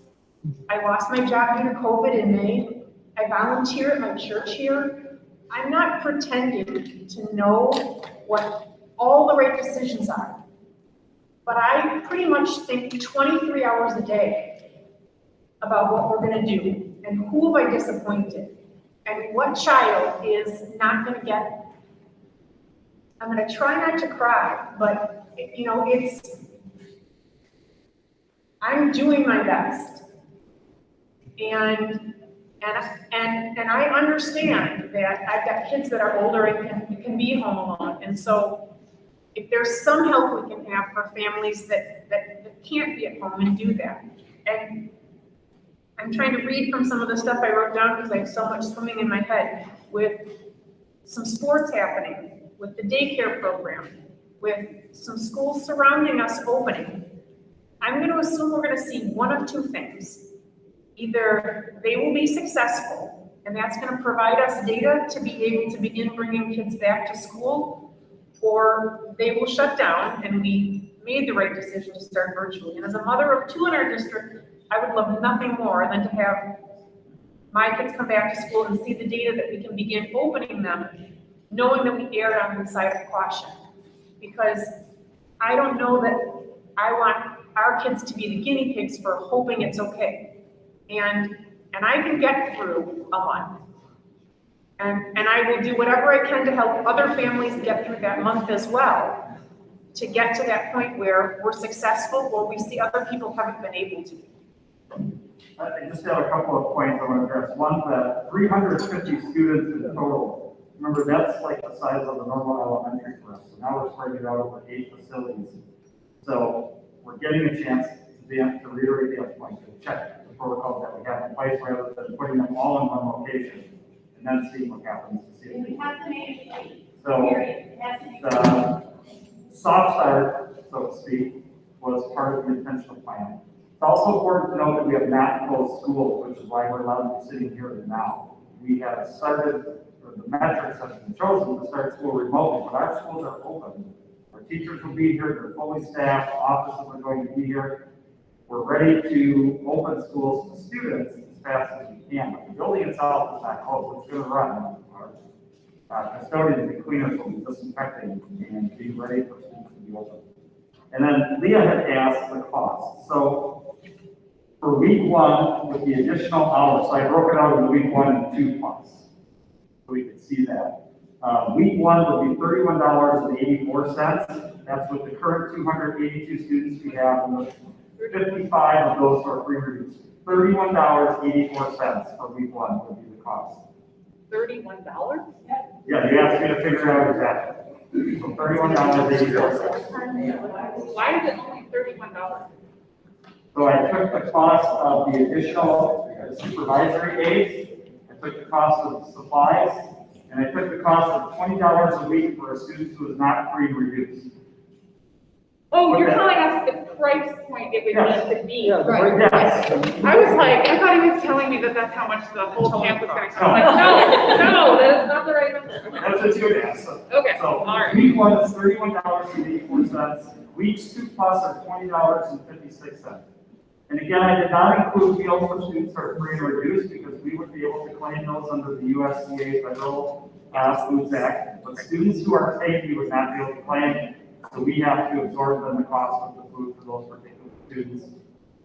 I lost my job due to COVID in May. I volunteer at my church here. I'm not pretending to know what all the right decisions are. But I pretty much think 23 hours a day about what we're gonna do and who have I disappointed and what child is not gonna get. I'm gonna try not to cry, but I'm doing my best. And I understand that I've got kids that are older and can be home alone. And so if there's some help we can have for families that can't be at home, and do that. And I'm trying to read from some of the stuff I wrote down because I have so much swimming in my head, with some sports happening, with the daycare program, with some schools surrounding us opening. I'm going to assume we're going to see one of 2 things. Either they will be successful, and that's going to provide us data to be able to begin bringing kids back to school, or they will shut down, and we made the right decision to start virtually. And as a mother of 2 in our district, I would love nothing more than to have my kids come back to school and see the data that we can begin opening them, knowing that we erred on the side of caution. Because I don't know that I want our kids to be the guinea pigs for hoping it's okay. And I can get through a month. And I will do whatever I can to help other families get through that month as well, to get to that point where we're successful or we see other people haven't been able to. I just have a couple of points I want to address. One, the 350 students in total. Remember, that's like the size of a normal elementary for us. So now we're spreading it out over 8 facilities. So we're getting a chance to reiterate the point, to check the protocols that we have in place rather than putting them all in one location and then seeing what happens. We have to make it. So the soft start, so to speak, was part of the intentional plan. It's also important to note that we have not closed schools, which is why we're allowed to be sitting here now. We have started, or the metrics have been chosen to start school remotely, but our schools are open. Our teachers will be here, they're fully staffed, offices are going to be here. We're ready to open schools to students as fast as we can. But the building itself is not closed, it's going to run. Our custodians and cleaners will be disinfecting and be ready for schools to be open. And then Leah had asked the cost. So for week 1, with the additional hours, so I broke it out into week 1 and 2 plus, so we could see that. Week 1 would be $31.84. That's with the current 282 students we have, and 55 of those are free reduced. $31.84 for week 1 would be the cost. $31? Yeah, you asked me to figure out exactly. So $31.84. Why is it only $31? So I took the cost of the additional supervisory aids, I took the cost of supplies, and I took the cost of $20 a week for a student who is not free and reduced. Oh, you're Okay. telling us the price point it would Yes. need to be. Yeah, the Right. breakdown. Yes. I was like, I thought he was telling me that that's how much the whole camp was gonna cost. I'm like, no, that's not the right number. That's what you would ask. Okay, So, all right. week one is $31.84. Weeks 2 plus are $20.56. And again, I did not include meals for students who are free and reduced because we would be able to claim those under the USDA Federal Foods Act. But students who are taking would not be able to claim, so we have to absorb then the cost of the food for those particular students.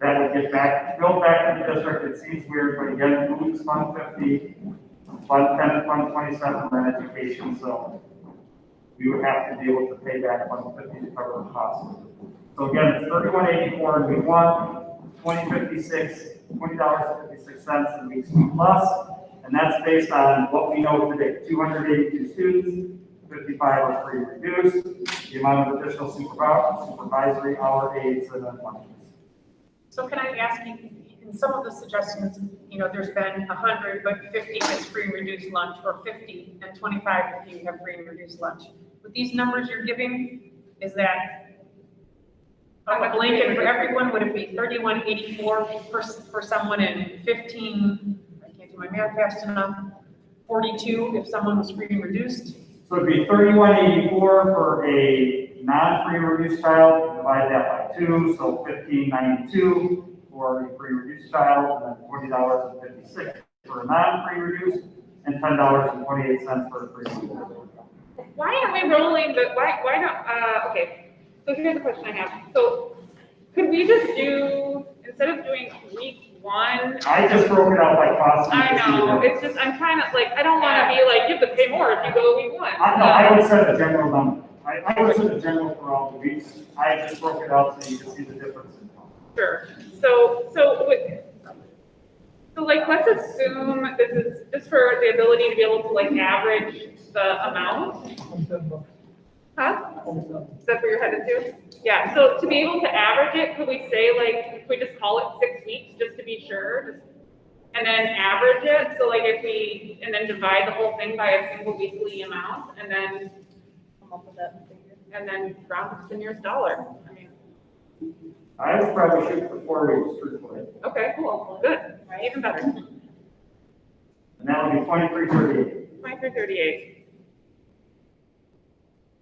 That would get billed back to the district. It seems weird, but again, food is Fund 50, Fund 10 and Fund 27 for education, so we would have to be able to pay back Fund 50 to cover the cost. So again, it's $31.84 in week one, $20.56 in weeks 2 plus, and that's based on what we know today, 282 students, 55 are free and reduced, the amount of additional supervisory hour aides and then lunches. So can I ask you, in some of the suggestions, there's been 100, but 50 is free and reduced lunch, or 50 and 25 if you have free and reduced lunch. With these numbers you're giving, is that a blanket for everyone? Would it be 31.84 for someone and 15, I can't do my math fast enough, 42 if someone was free and reduced? So it'd be $31.84 for a non-free and reduced child, divide that by 2, so $15.92 for a free and reduced child, and then $20.56 for a non-free and reduced, and $10.28 for a free and reduced. Why aren't we rolling why not, okay, so here's the question I have. So could we just do, instead of doing week 1? I just broke it out by cost. I know, it's just, I'm trying to, I don't wanna be like, you have to pay more if you go week 1. I would set a general number. I would set a general for all the weeks. I just broke it out so you can see the difference in cost. Sure, so let's assume this is just for the ability to be able to average the amount. Huh? Is that where you're headed to? Yeah, so to be able to average it, could we say if we just call it 6 weeks, just to be sure, and then average it, so and then divide the whole thing by a single weekly amount, and then come up with that figure, and then round it to the nearest dollar. I mean, I would probably shoot for 4 weeks, truthfully. okay, cool, good, even better. And that would be $23.38. $23.38.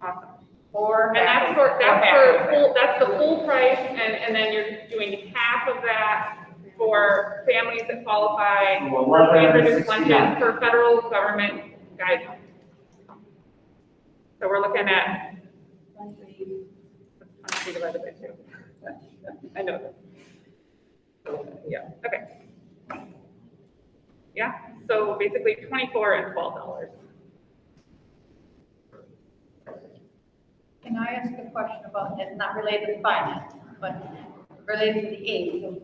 Awesome. Or and that's the full price, and then you're doing half of that for families that qualify for free and reduced lunches per federal government guidelines. So we're looking at 23 divided by 2. I know that. Yeah, okay. Yeah, so basically $24 and $12. Can I ask a question about that, not related to finance, but related to the aid?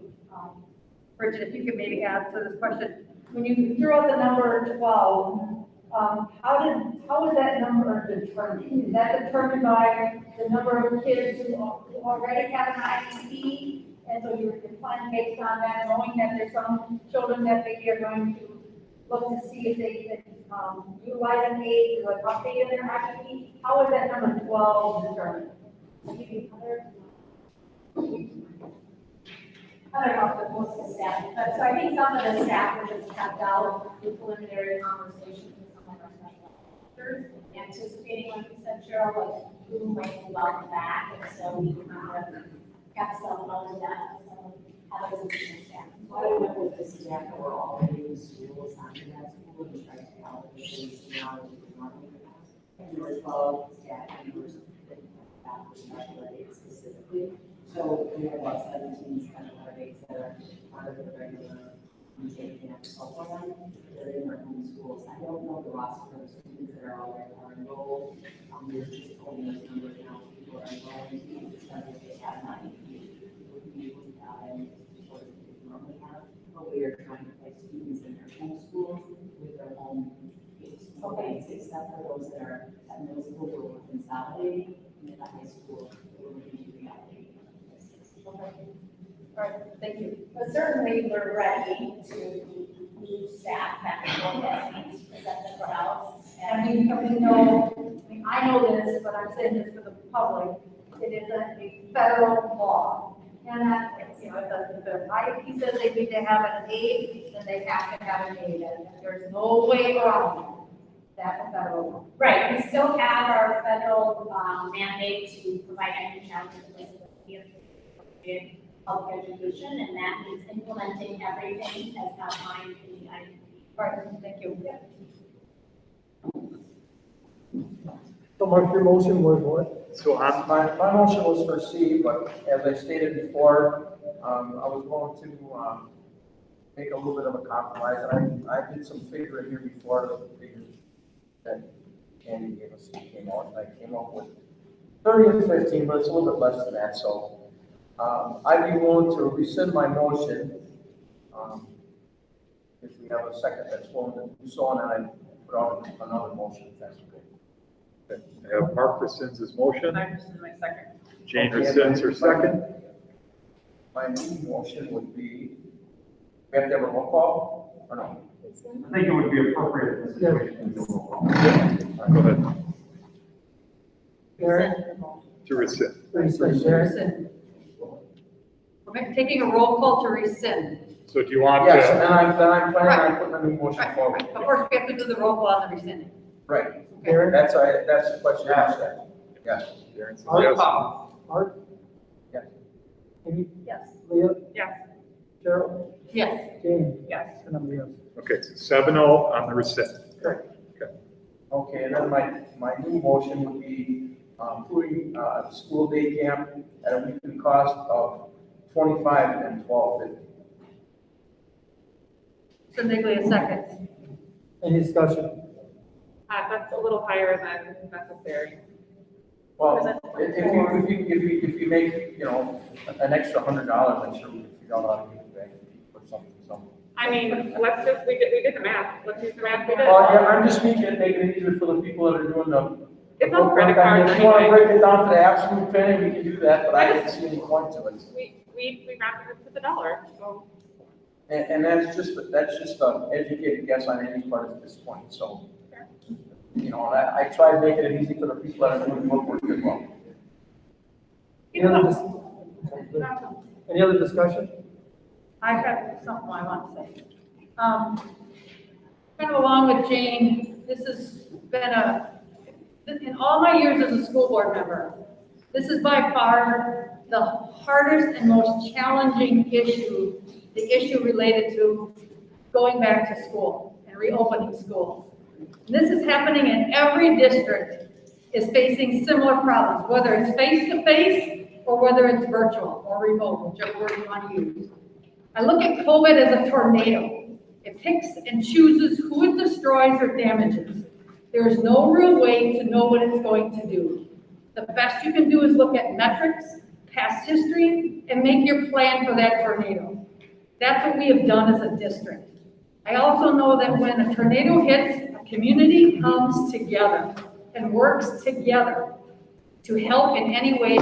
Bridget, if you could maybe answer this question. When you threw out the number 12, how is that number determined? Is that determined by the number of kids who already have an IEP? And so you're planning based on that, knowing that there's some children that maybe are going to look to see if they can utilize an aid to update their IEP. How is that number 12 determined? I don't know if most of the staff, but so I think some of the staff were just kept out with preliminary conversations with some of our special officers, anticipating, like you said, Cheryl, who might move out the back, and so we kind of got some of that, some other additional staff. I went with the staff that were already in schools, after that school, and tried to help the kids now with the money. And there were 12 staff members that for special ed specifically. So we have about 17 special ed aides that are part of the regular intake and program. They're in their own schools. I don't know the roster of students that are already enrolled. We're just pulling those numbers now. People are enrolling, because they have not even normally have, but we are trying to place students in their home schools with their home school aides, except for those that are at middle school where we're consolidating, and at high school where we're going to be reallocating. All right, thank you. But certainly we're ready to move staff back and forth as needs present themselves. And you probably know, I mean, I know this, but I'm saying this for the public, it is a federal law. And that, you know, if the IEP says they need to have an aide, then they have to have an aide, and there's no way around it. That's a federal law. Right, we still have our federal mandate to provide any child with disability public education, and that means implementing everything as outlined in the IEP. All right, thank you. So Mark, your motion was what? So I'm, My motion was for C, but as I stated before, I was going to, make a little bit of a compromise, and I did some figuring here before the figures that Andy gave us, came out, and I came up with 30 and 15, but it's a little bit less than that, so, I'd be willing to rescind my motion, if we have a second that's willing to do so, and then I put out another motion, if that's okay. I have Mark rescinds his motion. I rescind my second. Jane rescinds her second. My new motion would be, we have to have a roll call, or no? I think it would be appropriate in this situation to do a roll call. Go ahead. Karen? To rescind. Rescind. We're taking a roll call to rescind. So do you want Yes, and to, then I'm planning on putting a new motion Right, forward. right. But first, we have to do the roll call on the rescinding. Right, Karen? that's the question you asked. Yes. Darren says Mark? yes. Mark? Yes. Amy? Yes. Leah? Yes. Cheryl? Yes. Jane? Yes. And I'm a yes. Okay, so 7-0 on the rescind. Okay, and then my new motion would be, putting, school day camp at a weekly cost of $25 and $12.50. Cindy, a second. Any discussion? That's a little higher than necessary. Well, if you make, you know, an extra $100, I'm sure we can figure out how to get it back or something. I mean, let's just, we did the math, let's use the math we did. Well, yeah, I'm just making it easier for the people that are doing the. It's on credit cards If you want to anyway. break it down to the absolute penny, we can do that, but I didn't see any point to it. We rounded it to the dollar, so. And that's just an educated guess on any part at this point, so. You know, I try to make it easy for the people that are doing the work as well. Any other discussion? I have something I want to say. Kind of along with Jane, this has been in all my years as a school board member, this is by far the hardest and most challenging issue, the issue related to going back to school and reopening schools. And this is happening in every district is facing similar problems, whether it's face-to-face or whether it's virtual or remote, whichever word you want to use. I look at COVID as a tornado. It picks and chooses who it destroys or damages. There is no real way to know what it's going to do. The best you can do is look at metrics, past history, and make your plan for that tornado. That's what we have done as a district. I also know that when a tornado hits, a community comes together and works together to help in any way.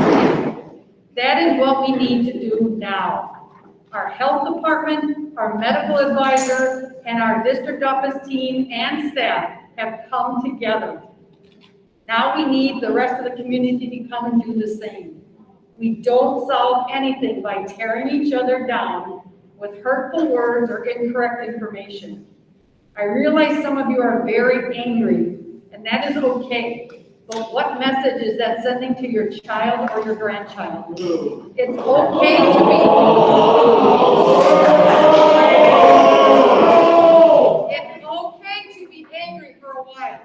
That is what we need to do now. Our health department, our medical advisor, and our district office team and staff have come together. Now we need the rest of the community to come and do the same. We don't solve anything by tearing each other down with hurtful words or incorrect information. I realize some of you are very angry, and that is okay. But what message is that sending to your child or your grandchild? It's okay to be. It's okay to be angry for a while,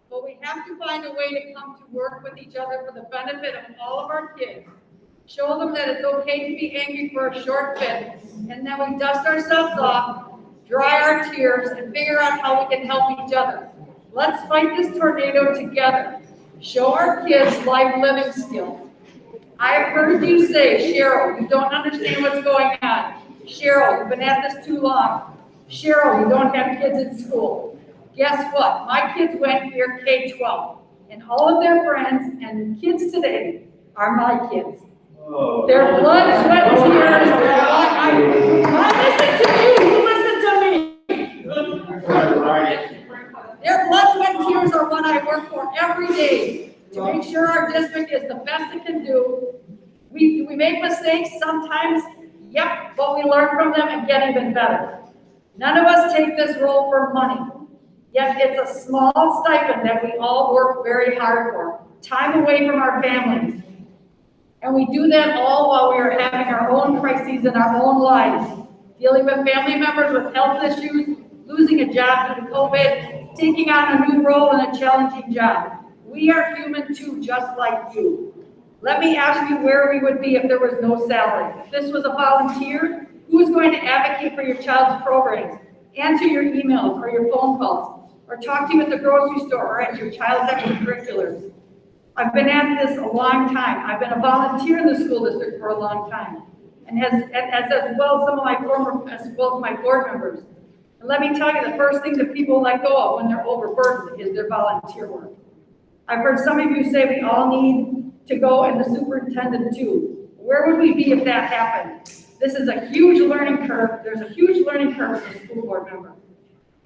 but we have to find a way to come to work with each other for the benefit of all of our kids. Show them that it's okay to be angry for a short bit, and then we dust ourselves off, dry our tears, and figure out how we can help each other. Let's fight this tornado together. Show our kids life living skills. I've heard you say, Cheryl, you don't understand what's going on. Cheryl, you've been at this too long. Cheryl, you don't have kids in school. Guess what? My kids went here K-12, and all of their friends and kids today are my kids. Their blood, sweat, and tears. Listen to you. Listen to me. Their blood, sweat, and tears are what I work for every day to make sure our district is the best it can do. We make mistakes sometimes, yep, but we learn from them and get even better. None of us take this role for money, yet it's a small stipend that we all work very hard for, time away from our families. And we do that all while we are having our own crises in our own lives, dealing with family members with health issues, losing a job due to COVID, taking on a new role in a challenging job. We are human too, just like you. Let me ask you where we would be if there was no salary. If this was a volunteer, who is going to advocate for your child's programs, answer your emails or your phone calls, or talk to you at the grocery store or at your child's extracurriculars? I've been at this a long time. I've been a volunteer in the school district for a long time, and as well as some of my as well as my board members. And let me tell you, the first thing that people let go of when they're overburdened is their volunteer work. I've heard some of you say we all need to go, and the superintendent too. Where would we be if that happened? This is a huge learning curve. There's a huge learning curve for the school board member.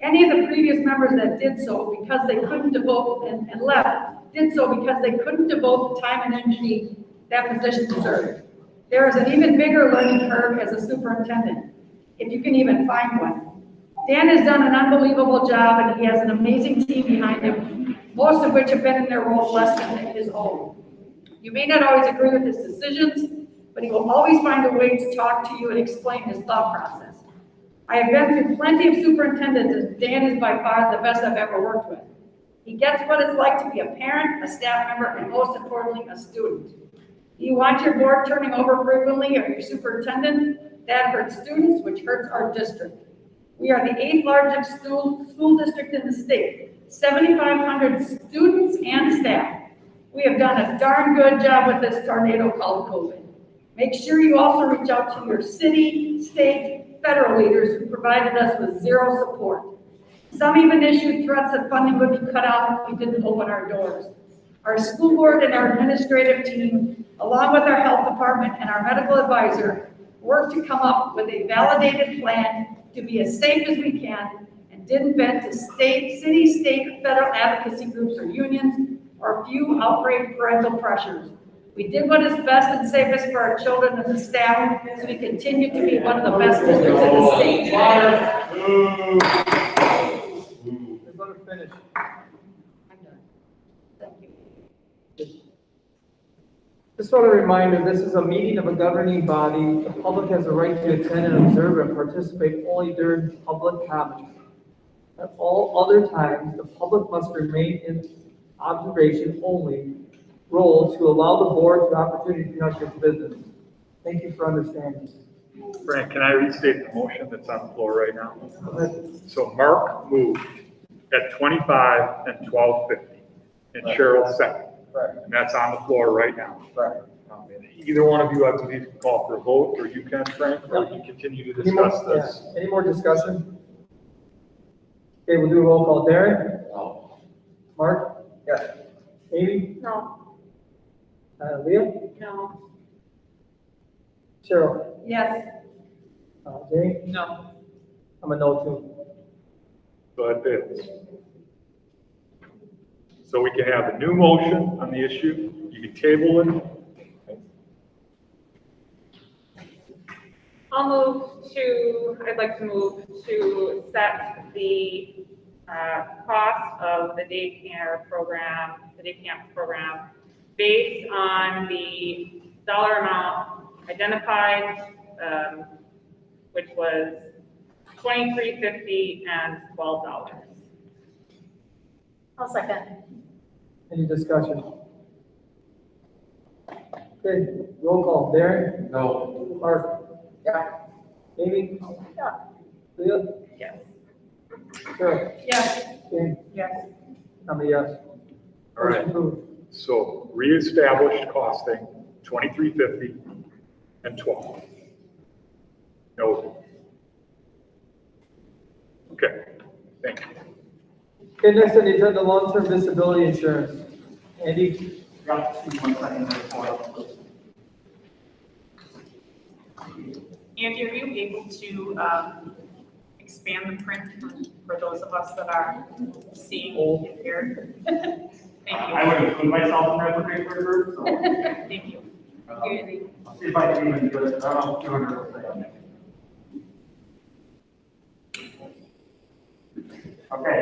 Any of the previous members that did so because they couldn't devote and left, did so because they couldn't devote the time and energy that position deserved. There is an even bigger learning curve as a superintendent, if you can even find one. Dan has done an unbelievable job, and he has an amazing team behind him, most of which have been in their roles less than his own. You may not always agree with his decisions, but he will always find a way to talk to you and explain his thought process. I have been through plenty of superintendents, and Dan is by far the best I've ever worked with. He gets what it's like to be a parent, a staff member, and most importantly, a student. Do you want your board turning over frequently or your superintendent? That hurts students, which hurts our district. We are the 8th largest school district in the state, 7,500 students and staff. We have done a darn good job with this tornado called COVID. Make sure you also reach out to your city, state, federal leaders who provided us with zero support. Some even issued threats that funding would be cut out if we didn't open our doors. Our school board and our administrative team, along with our health department and our medical advisor, worked to come up with a validated plan to be as safe as we can and didn't bend to city, state, federal advocacy groups or unions or a few outraged parental pressures. We did what is best and safest for our children and the staff, so we continue to be one of the best districts in the state. Let her finish. Thank you. Just want to remind you, this is a meeting of a governing body. The public has a right to attend and observe and participate only during public comment. At all other times, the public must remain in observation only role to allow the board the opportunity to conduct its business. Thank you for understanding. Frank, can I restate the motion that's on the floor right now? So Mark moved at 25 and 1250, and Cheryl second. Correct. And that's on the floor right now. Correct. And either one of you, I believe, can call for a vote, or you can, Frank, or we can continue to discuss this. Yeah. Any more discussion? Okay, we'll do a roll call. Darren? No. Mark? Yes. Amy? No. Leah? No. Cheryl? Yes. Jane? No. I'm a no too. So that fits. So we can have a new motion on the issue. You can table it. I'd like to move to set the cost of the day camp program based on the dollar amount identified, which was $23.50 and $12. I'll second. Any discussion? Okay, roll call. Darren? No. Mark? Yeah. Amy? Yeah. Leah? Yes. Cheryl? Yes. Jane? Yes. I'm a yes. All right. Motion approved. So reestablished costing, $23.50 and $12. No. Okay, thank you. Okay, next on the agenda, long-term disability insurance. Andy? Got 1 second before. Andy, are you able to expand the print for those of us that are seeing impaired. Thank you. I would include myself in that particular group, so. Thank you. I'll see if I can even do it, I don't know, 200 or something. Okay,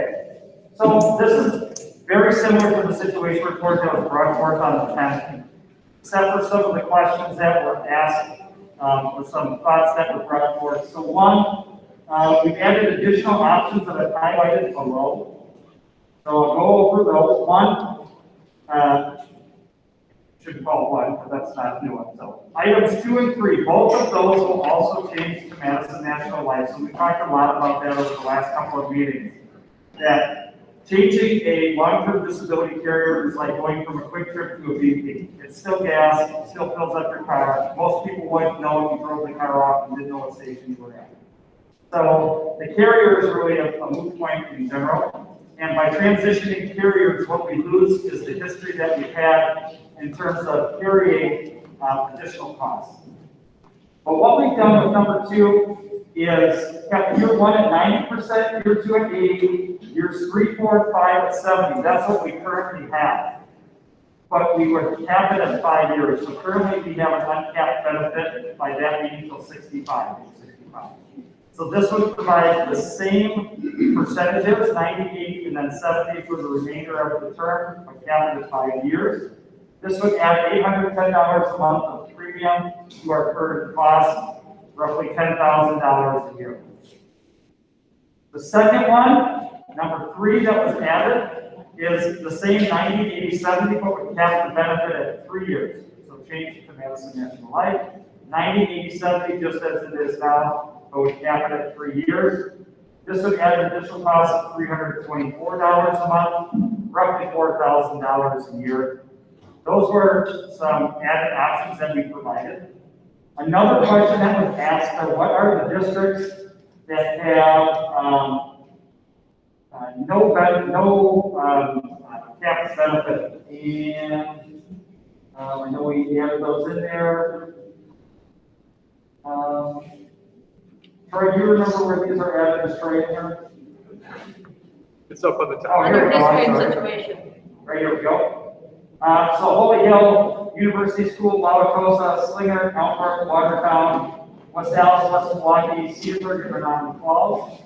so this is very similar to the situation report that was brought forth on the 10th, except for some of the questions that were asked, or some thoughts that were brought forth. So one, we've added additional options that are highlighted below. So I'll go over those. One, shouldn't call one, because that's not new one. So items 2 and 3, both of those will also change to Madison National Life. So we talked a lot about that over the last couple of meetings. That changing a long-term disability carrier is like going from a quick trip to a BP. It's still gas, it still fills up your car. Most people wouldn't know if you drove the car off and didn't know what station you were at. So the carrier is really a moot point in general. And by transitioning carriers, what we lose is the history that we've had in terms of carrying additional costs. But what we've done with number 2 is kept year 1 at 90%, year 2 at 80, years 3, 4, and 5 at 70. That's what we currently have. But we would cap it at 5 years. So currently we have an uncapped benefit, by that meaning until 65. So this would provide the same percentages, 90, 80, and then 70 for the remainder of the term, but capped at 5 years. This would add $810 a month of premium to our current cost, roughly $10,000 a year. The second one, number 3 that was added, is the same 90, 80, 70, but we cap the benefit at 3 years. So change it to Madison National Life. 90, 80, 70, just as it is now, but we cap it at 3 years. This would add an additional cost of $324 a month, roughly $4,000 a year. Those were some added options that we provided. Another question that was asked are what are the districts that have no capped benefit? And I know we added those in there. Troy, do you remember where these are added as Troy in here? It's up on the top. Oh, here we go. I'm Same sorry. situation. Right here we go. So Holy Hill, University School, Wauwatosa, Slinger, Mount Park, Watertown, West Dallas, West Milwaukee, Cedarburg, and Menominee Falls.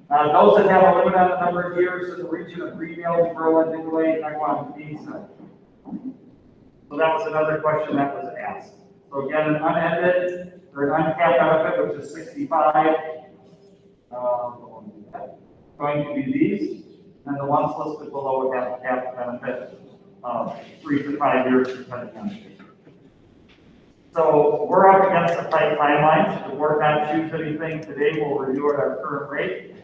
Those that have a limit on the number of years in the region of Greenville, Berlin, Nicolay, Taiwan, Pisa. So that was another question that was asked. So again, an unended or an uncapped benefit, which is 65. Going to be these, and the ones listed below would have a capped benefit of 3 to 5 years depending on the case. So we're up against the tight timelines. The board not choose anything today, we'll review at our current rate.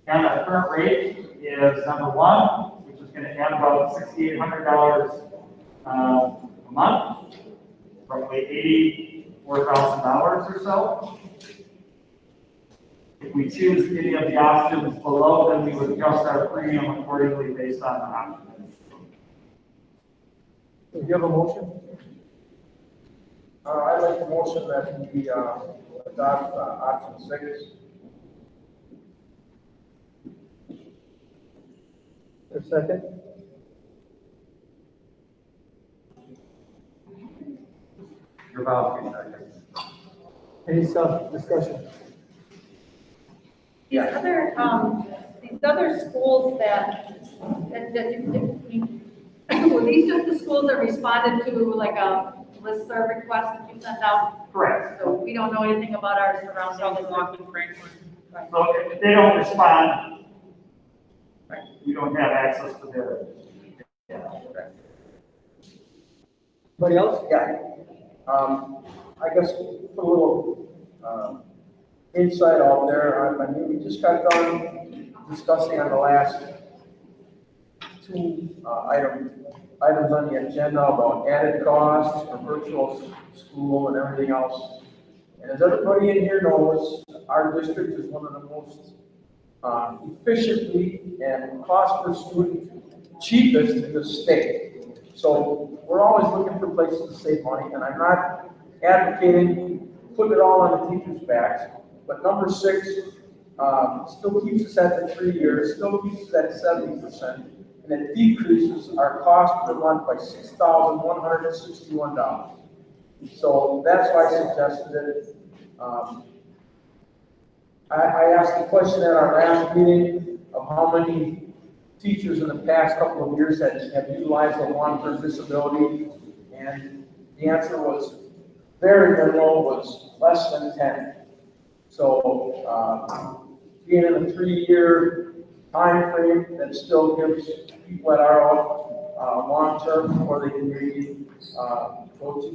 And our current rate is number 1, which is going to add about $6,800 a month, roughly $84,000 or so. If we choose any of the options below, then we would adjust our premium accordingly based on the option. Do you have a motion? I'd like a motion that we adopt option 6. A second? You're about to be second. Any discussion? These other schools were these just the schools that responded to like a listserv request that you sent out? Correct. So we don't know anything about our surroundings. So if they don't respond, we don't have access to their. Anybody else? Yeah. I guess put a little insight out there. I mean, we just got done discussing on the last 2 items on the agenda about added costs for virtual school and everything else. And as everybody in here knows, our district is one of the most efficiently and cost per student cheapest in the state. So we're always looking for places to save money, and I'm not advocating putting it all on the teachers' backs. But number 6 still keeps us at the 3 years, still keeps us at 70%, and it decreases our cost per month by $6,161. So that's why I suggested it. I asked the question at our last meeting of how many teachers in the past couple of years have utilized a long-term disability, and the answer was very minimal, was less than 10. So, being in a 3-year time frame, that still gives people that are long-term before they can maybe go to,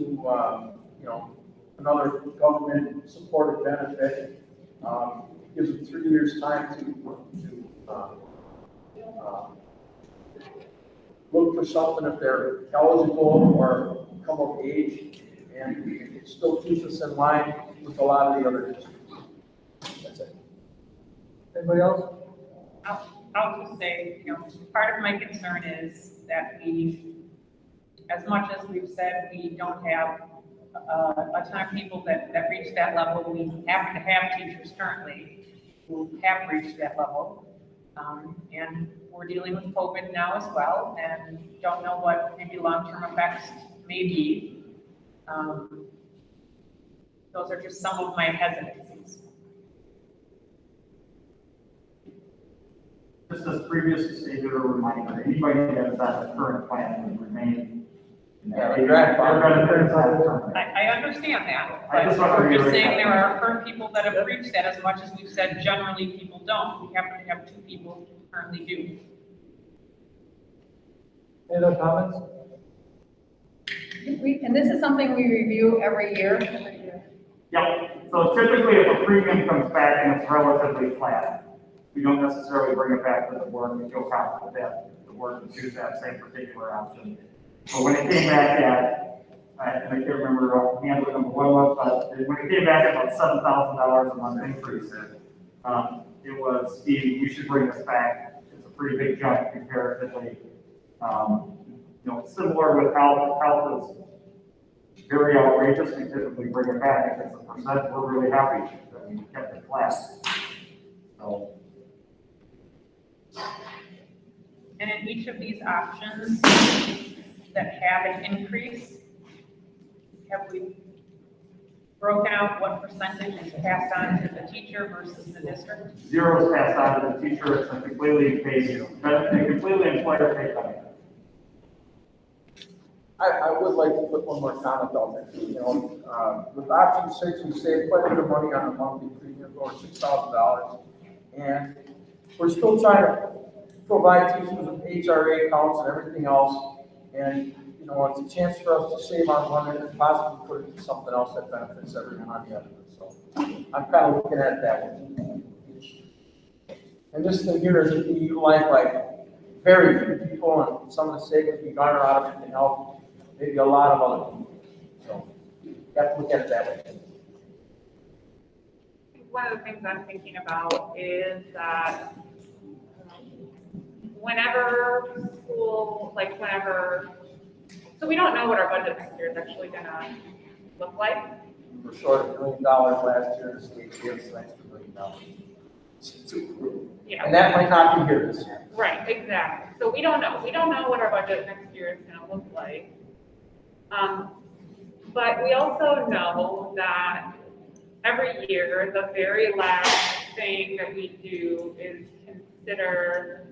another government-supported benefit. Gives them 3 years' time to look for something if they're eligible or come of age, and it still keeps us in line with a lot of the other districts. That's it. Anybody else? I'll just say, part of my concern is that we, as much as we've said, we don't have a ton of people that reach that level. We happen to have teachers currently who have reached that level. And we're dealing with COVID now as well, and don't know what maybe long-term effects may be. Those are just some of my hesitancies. Just as previously stated, a reminder, anybody that is on the current plan will remain. I understand that, I just but want to we're just reiterate saying that. there are current people that have reached that, as much as we've said generally people don't. We happen to have 2 people who currently do. Any other comments? And this is something we review every year. Yep, so typically if a premium comes back and it's relatively flat, we don't necessarily bring it back to the board. We feel confident that the board can choose that same particular option. But when it came back at, and I can't remember offhand what number one was, but when it came back at about $7,000 a month increase, it was, Steve, you should bring this back. It's a pretty big jump comparatively. Similar with health is very outrageous. We typically bring it back. If it's a percent, we're really happy that we kept it flat. So. And in each of these options that have an increase, have we broken out what percentage is passed on to the teacher versus the district? 0 is passed on to the teacher. It's a completely paid, completely employer paid benefit. I would like to put one more comment out there. With option 6, we save quite a bit of money on a monthly premium, over $6,000. And we're still trying to provide teachers with HRA accounts and everything else. And, it's a chance for us to save our money and possibly put it into something else that benefits everyone on the other end. So I'm kind of looking at it that way. And this thing here is being utilized by very few people, and some of the savings we garner out of it can help maybe a lot of other people. So you have to look at it that way. One of the things I'm thinking about is that whenever school, so we don't know what our budget next year is actually gonna look like. We're short $1 million last year, the state gave us an extra $1 million. Yeah. And that might not be here this year. Right, exactly. So we don't know. We don't know what our budget next year is gonna look like. But we also know that every year, the very last thing that we do is consider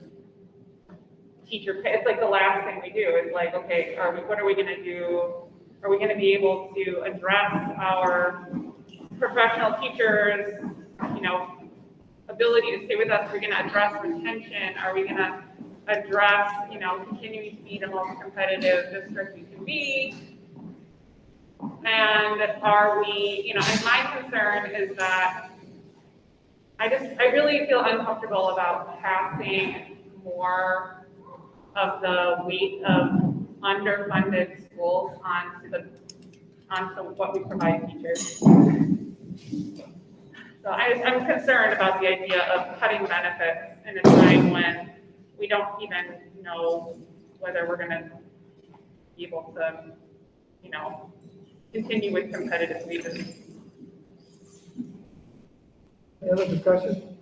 teacher pay. It's like the last thing we do. It's like, okay, what are we gonna do? Are we gonna be able to address our professional teachers, ability to stay with us? Are we gonna address retention? Are we gonna address, continuing to be the most competitive district we can be? And are we, and my concern is that I really feel uncomfortable about passing more of the weight of underfunded schools onto what we provide teachers. So I'm concerned about the idea of cutting benefits in a time when we don't even know whether we're gonna be able to, continue with competitive wages. Any other discussion?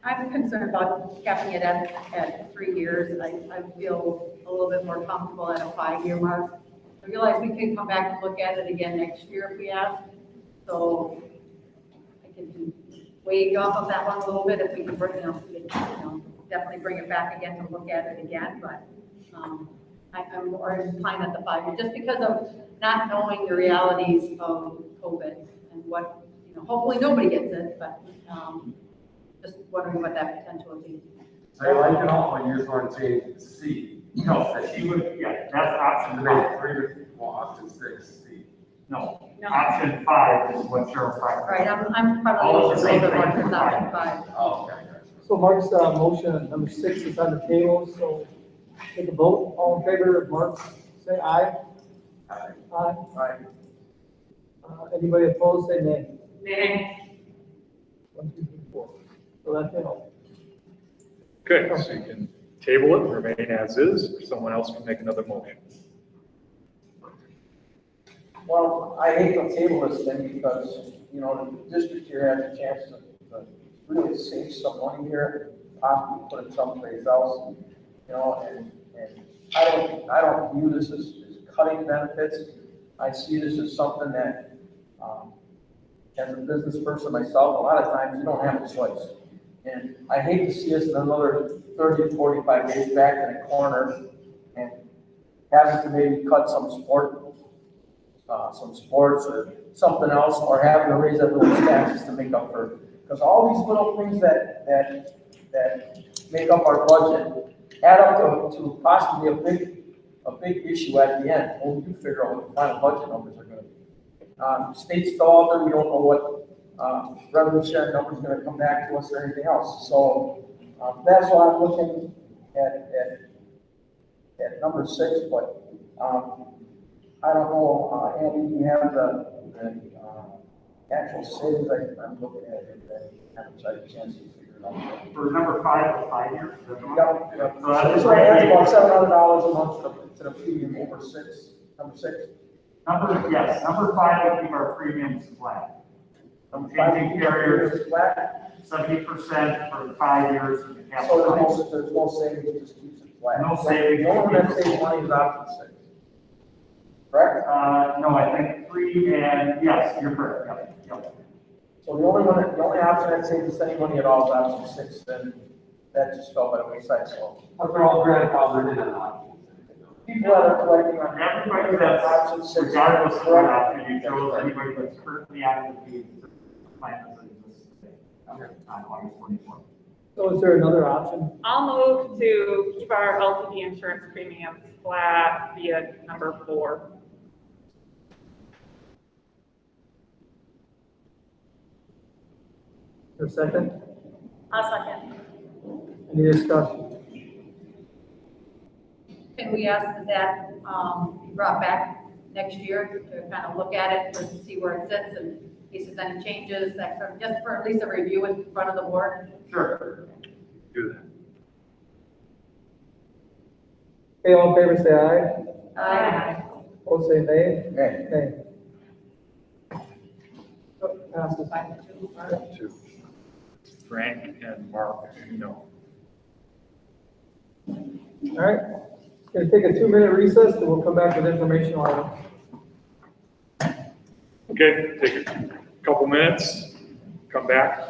I'm concerned about capping it at 3 years. I feel a little bit more comfortable at a 5-year mark. I realize we can come back and look at it again next year if we have. So I can wave off of that one a little bit if we can bring, definitely bring it back again to look at it again. But I'm more inclined at the 5 year, just because of not knowing the realities of COVID and what, hopefully nobody gets it, but just wondering what that potential would be. I like it all when you're going to change C. No, that she would, yeah, that's option To three. make three, well, option 6, C. No, No. option 5 is what Cheryl Frank. Right, I'm All probably a the little same bit more thing. towards option 5. Oh, okay. So Mark's motion on number 6 is on the table, so take a vote. All in favor of Mark, say aye. Aye. Aye. Aye. Anybody opposed, say nay. Nay. 1, 2, 3, 4. So that's it. Okay, so you can table it, remain as is, or someone else can make another motion. Well, I hate to table this thing because, the district here has a chance to really save some money here, possibly put it someplace else, and I don't view this as cutting benefits. I see this as something that, as a business person myself, a lot of times you don't have a choice. And I hate to see us in another 30 to 45 days back in a corner and having to maybe cut some sports or something else, or having to raise everyone's taxes to make up for, because all these little things that make up our budget add up to possibly a big issue at the end, when we do figure out what the final budget numbers are gonna be. State's still out there, we don't know what, revenue share number is gonna come back to us or anything else, so, that's why I'm looking at number 6, but, I don't know, Andy, do you have the actual savings? I'm looking at it, I haven't had a chance to figure it out. For number 5, 5 years. is that the one? Yep. So that is So I right. asked about $700 a month to the premium over 6, number 6. Number 5 would keep our premiums flat. I'm changing carriers Flat, 70% for 5 years. and half so the price. there's no savings, it just keeps it flat. No savings. The only one that saves money is option 6. Correct? No, I think 3 and, yes, you're correct, yep. So the only option that saves us any money at all is option 6, then that just fell by the wayside, so. But they're all grandfathered in on option 6. People that are collecting on. Everybody that's, option 6. regardless of what option you chose, anybody that's currently active in the plan as it exists today, on August 24th. So is there another option? I'll move to keep our LTD insurance premiums flat via number 4. For a second? I'll second. Any discussion? Can we ask that be brought back next year to kind of look at it, to see where it sits, and in case there's any changes, that sort of, just for at least a review in front of the board? Sure. Do that. Okay, all in favor, say aye. Aye. Opposed, say nay. Okay. Nay. Oh, passes. 2. Frank and Mark, no. All right, gonna take a 2-minute recess, and we'll come back with informational items. Okay, take a couple minutes, come back.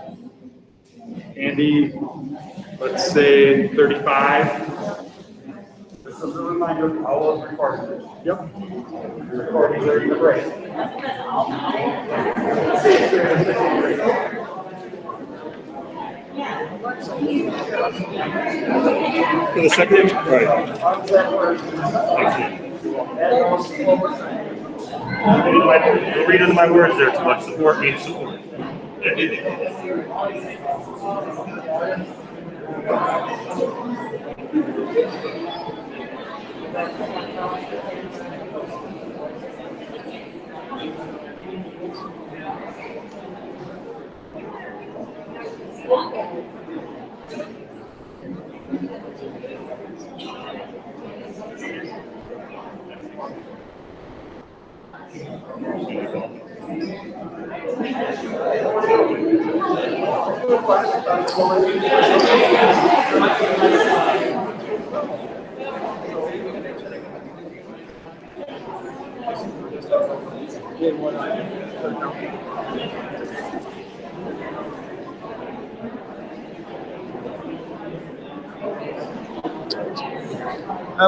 Andy, let's say 35. This is a reminder, all of recording. Yep. Recording during the break. For the second, right. Don't read into my words there too much. Support means support.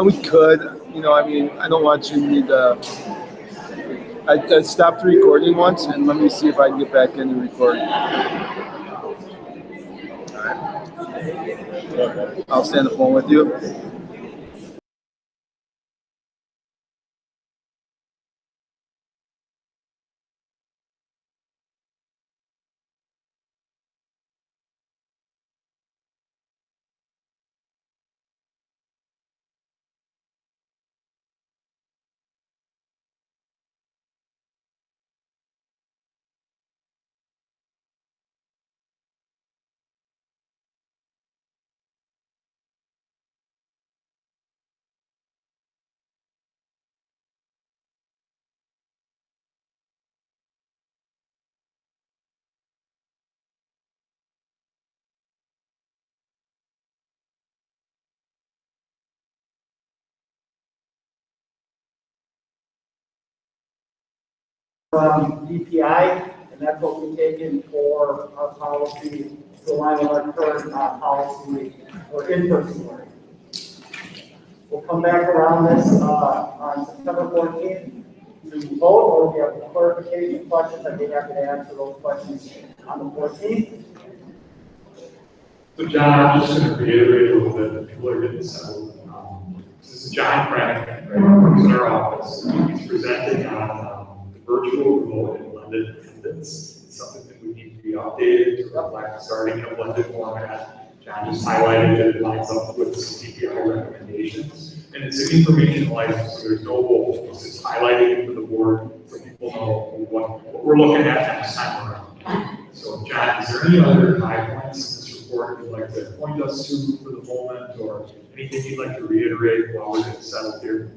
We could, I mean, I don't want you to need I stopped the recording once, and let me see if I can get back into recording. All right. I'll stay on the phone with you. DPI, and that's what we've taken for our policy to align with our current policy for in-person learning. We'll come back around this on September 14th to vote, or if you have clarification questions, I'd be happy to answer those questions on the 14th. So John, I'm just going to reiterate a little bit, people are getting settled. This is John Craddock, right, works in our office. He's presenting on the virtual, remote, and blended attendance. It's something that we need to be updated to reflect starting in a blended format. John just highlighted that it lines up with the CPI recommendations. And it's an informational item, so there's no vote. It's just highlighting for the board so people know what we're looking at next time around. So John, is there any other high points in this report you'd like to point us to for the moment, or anything you'd like to reiterate while we're getting settled here?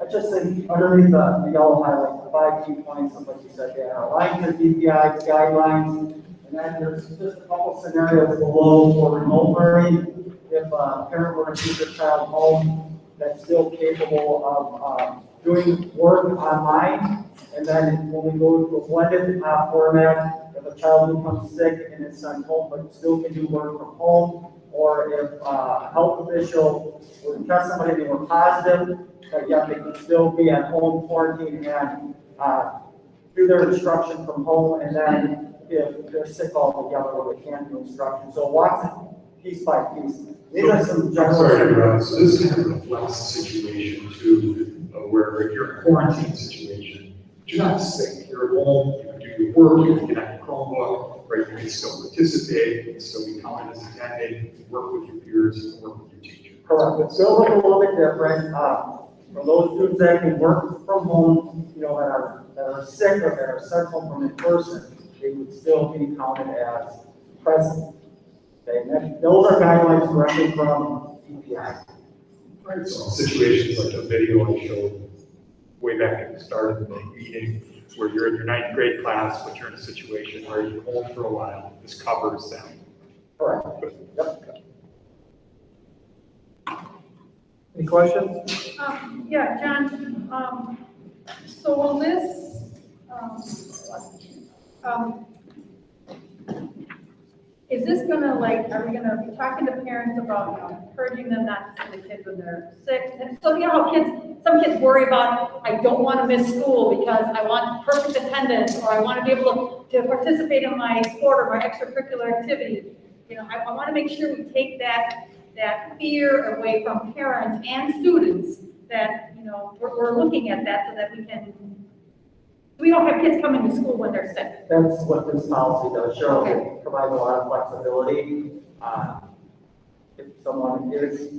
I just think underneath the yellow highlight, the 5 key points of what you said there, aligned to DPI's guidelines, and then there's just a couple scenarios below for remote learning. If a parent were to keep their child home, that's still capable of doing work online, and then when we go to a blended format, if a child becomes sick and is sent home but still can do work from home, or if a health official were to test somebody and they were positive, but yet they can still be at home quarantine and do their instruction from home, and then if they're sick altogether or they can't do instruction. So watch it piece by piece. These are some general. Sorry, so this kind of reflects the situation too, where you're in a quarantine situation, but you're not sick, you're at home, you can do your work, you can get on your Chromebook, right? You can still participate, you can still be counted as attending, you can work with your peers, you can work with your teacher. Correct. It's still look a little bit different. For those students that can work from home, that are sick or that are sent home from in person, they would still be counted as present. Okay, and those are guidelines directly from DPI. Right, so situations like the video I showed way back at the start of the meeting, where you're in your 9th grade class, but you're in a situation where you're home for a while, this covers that. Correct. Yep. Any questions? Yeah, John, so will this, is this gonna are we gonna be talking to parents about, encouraging them not to send the kids when they're sick? And so, how some kids worry about, I don't wanna miss school because I want perfect attendance, or I wanna be able to participate in my sport or my extracurricular activity. I wanna make sure we take that fear away from parents and students, that, we're looking at that so that we don't have kids coming to school when they're sick. That's what this policy does. Sure, it provides a lot of flexibility. If someone is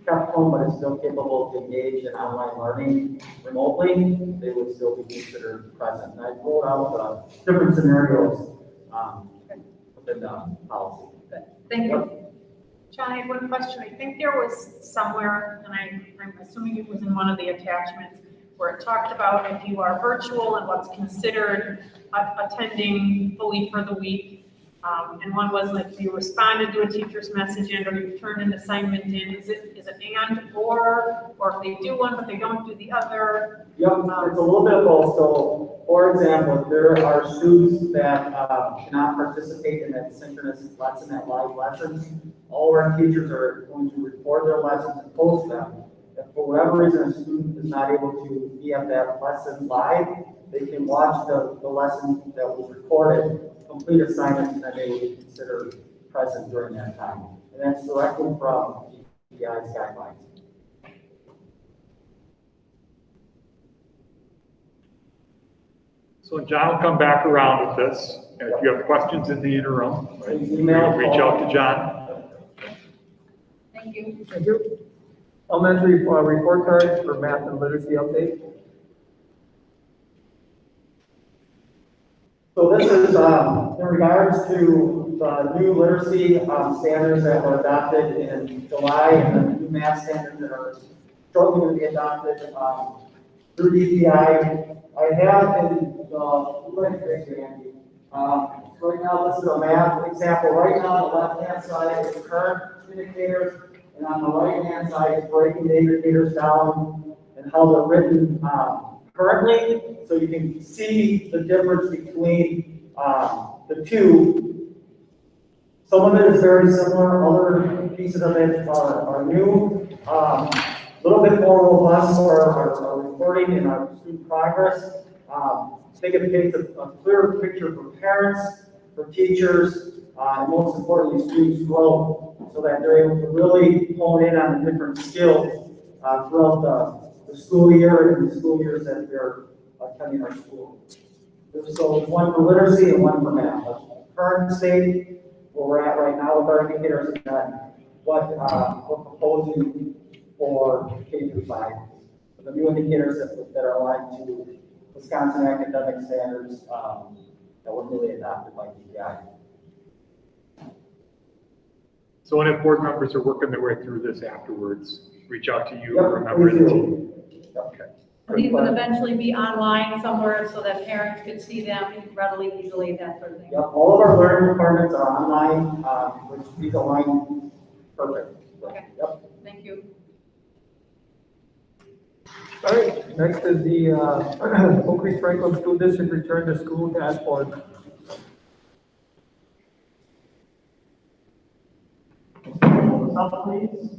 kept home but is still capable to engage in online learning remotely, they would still be considered present. And I've rolled out different scenarios within the policy. Thank you. John, I have one question. I think there was somewhere, and I'm assuming it was in one of the attachments, where it talked about if you are virtual and what's considered attending fully for the week. And one was like if you responded to a teacher's message and or you turned an assignment in, is it and or if they do one but they don't do the other? Yep, it's a little bit of both. So, for example, there are students that cannot participate in that synchronous lesson, that live lessons. All our teachers are going to record their lessons and post them. If for whatever reason a student is not able to be at that lesson live, they can watch the lesson that was recorded, complete assignments that they would consider present during that time. And that's directly from DPI's guidelines. So John will come back around with this. And if you have questions in the interim, right, reach out to John. Thank you. Thank you. Elementary report card for math and literacy update. So this is in regards to the new literacy standards that were adopted in July and the new math standards that are shortly going to be adopted through DPI. I have in right now, this is a math example. Right now, on the left-hand side is current indicators, and on the right-hand side is breaking the indicators down and how they're written currently, so you can see the difference between the two. Some of it is very similar, other pieces of it are new. A little bit more robust for our reporting and our student progress. I think it paints a clearer picture for parents, for teachers, and most importantly, students' growth, so that they're able to really hone in on the different skills throughout the school year and the school years that they're attending our school. So there's one for literacy and one for math. The current state, where we're at right now with our indicators, and then what we're proposing for K through 5. The new indicators that are aligned to Wisconsin academic standards that were newly adopted by DPI. So when board members are working their way through this afterwards, reach out to you Yep, or a member of the please team. Okay. These would eventually be online somewhere so that parents could see them readily, easily, that sort of thing. Yep, all of our learning requirements are online, which these align perfect. Okay. Yep. Thank you. All right, next is the Oak Creek Franklin School District Return to School Dashboard. Up, please.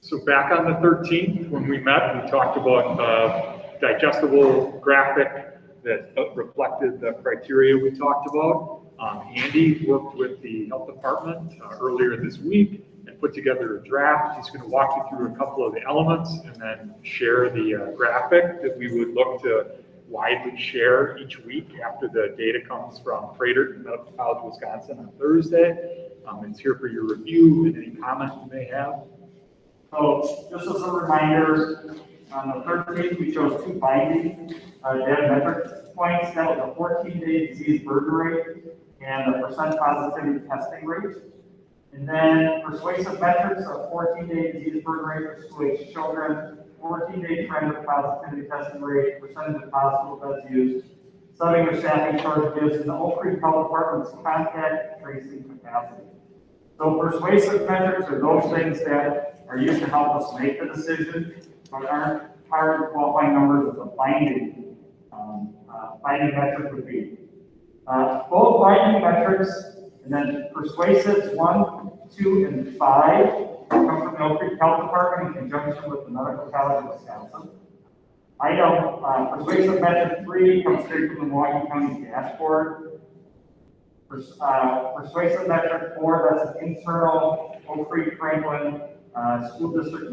So back on the 13th, when we met, we talked about a digestible graphic that reflected the criteria we talked about. Andy worked with the health department earlier this week and put together a draft. He's going to walk you through a couple of the elements and then share the graphic that we would look to widely share each week after the data comes from Frederick Medical College, Wisconsin on Thursday. It's here for your review and any comment you may have. So just as a reminder, on the 13th, we chose 2 binding data metric points. That was a 14-day disease burden rate and a percent positivity testing rate. And then persuasive metrics of 14-day disease burden rate for school-age children, 14-day trend of positivity testing rate, percentage of hospital beds used, studying of staffing shortages, and the Oak Creek Health Department's contact tracing capacity. So persuasive metrics are those things that are used to help us make the decision, but aren't hard qualifying numbers as a binding metric would be. Both binding metrics, and then persuasive 1, 2, and 5 come from the Oak Creek Health Department in conjunction with the Medical College of Wisconsin. Persuasive metric 3 comes straight from the Milwaukee County dashboard. Persuasive metric 4, that's an internal Oak Creek Franklin school district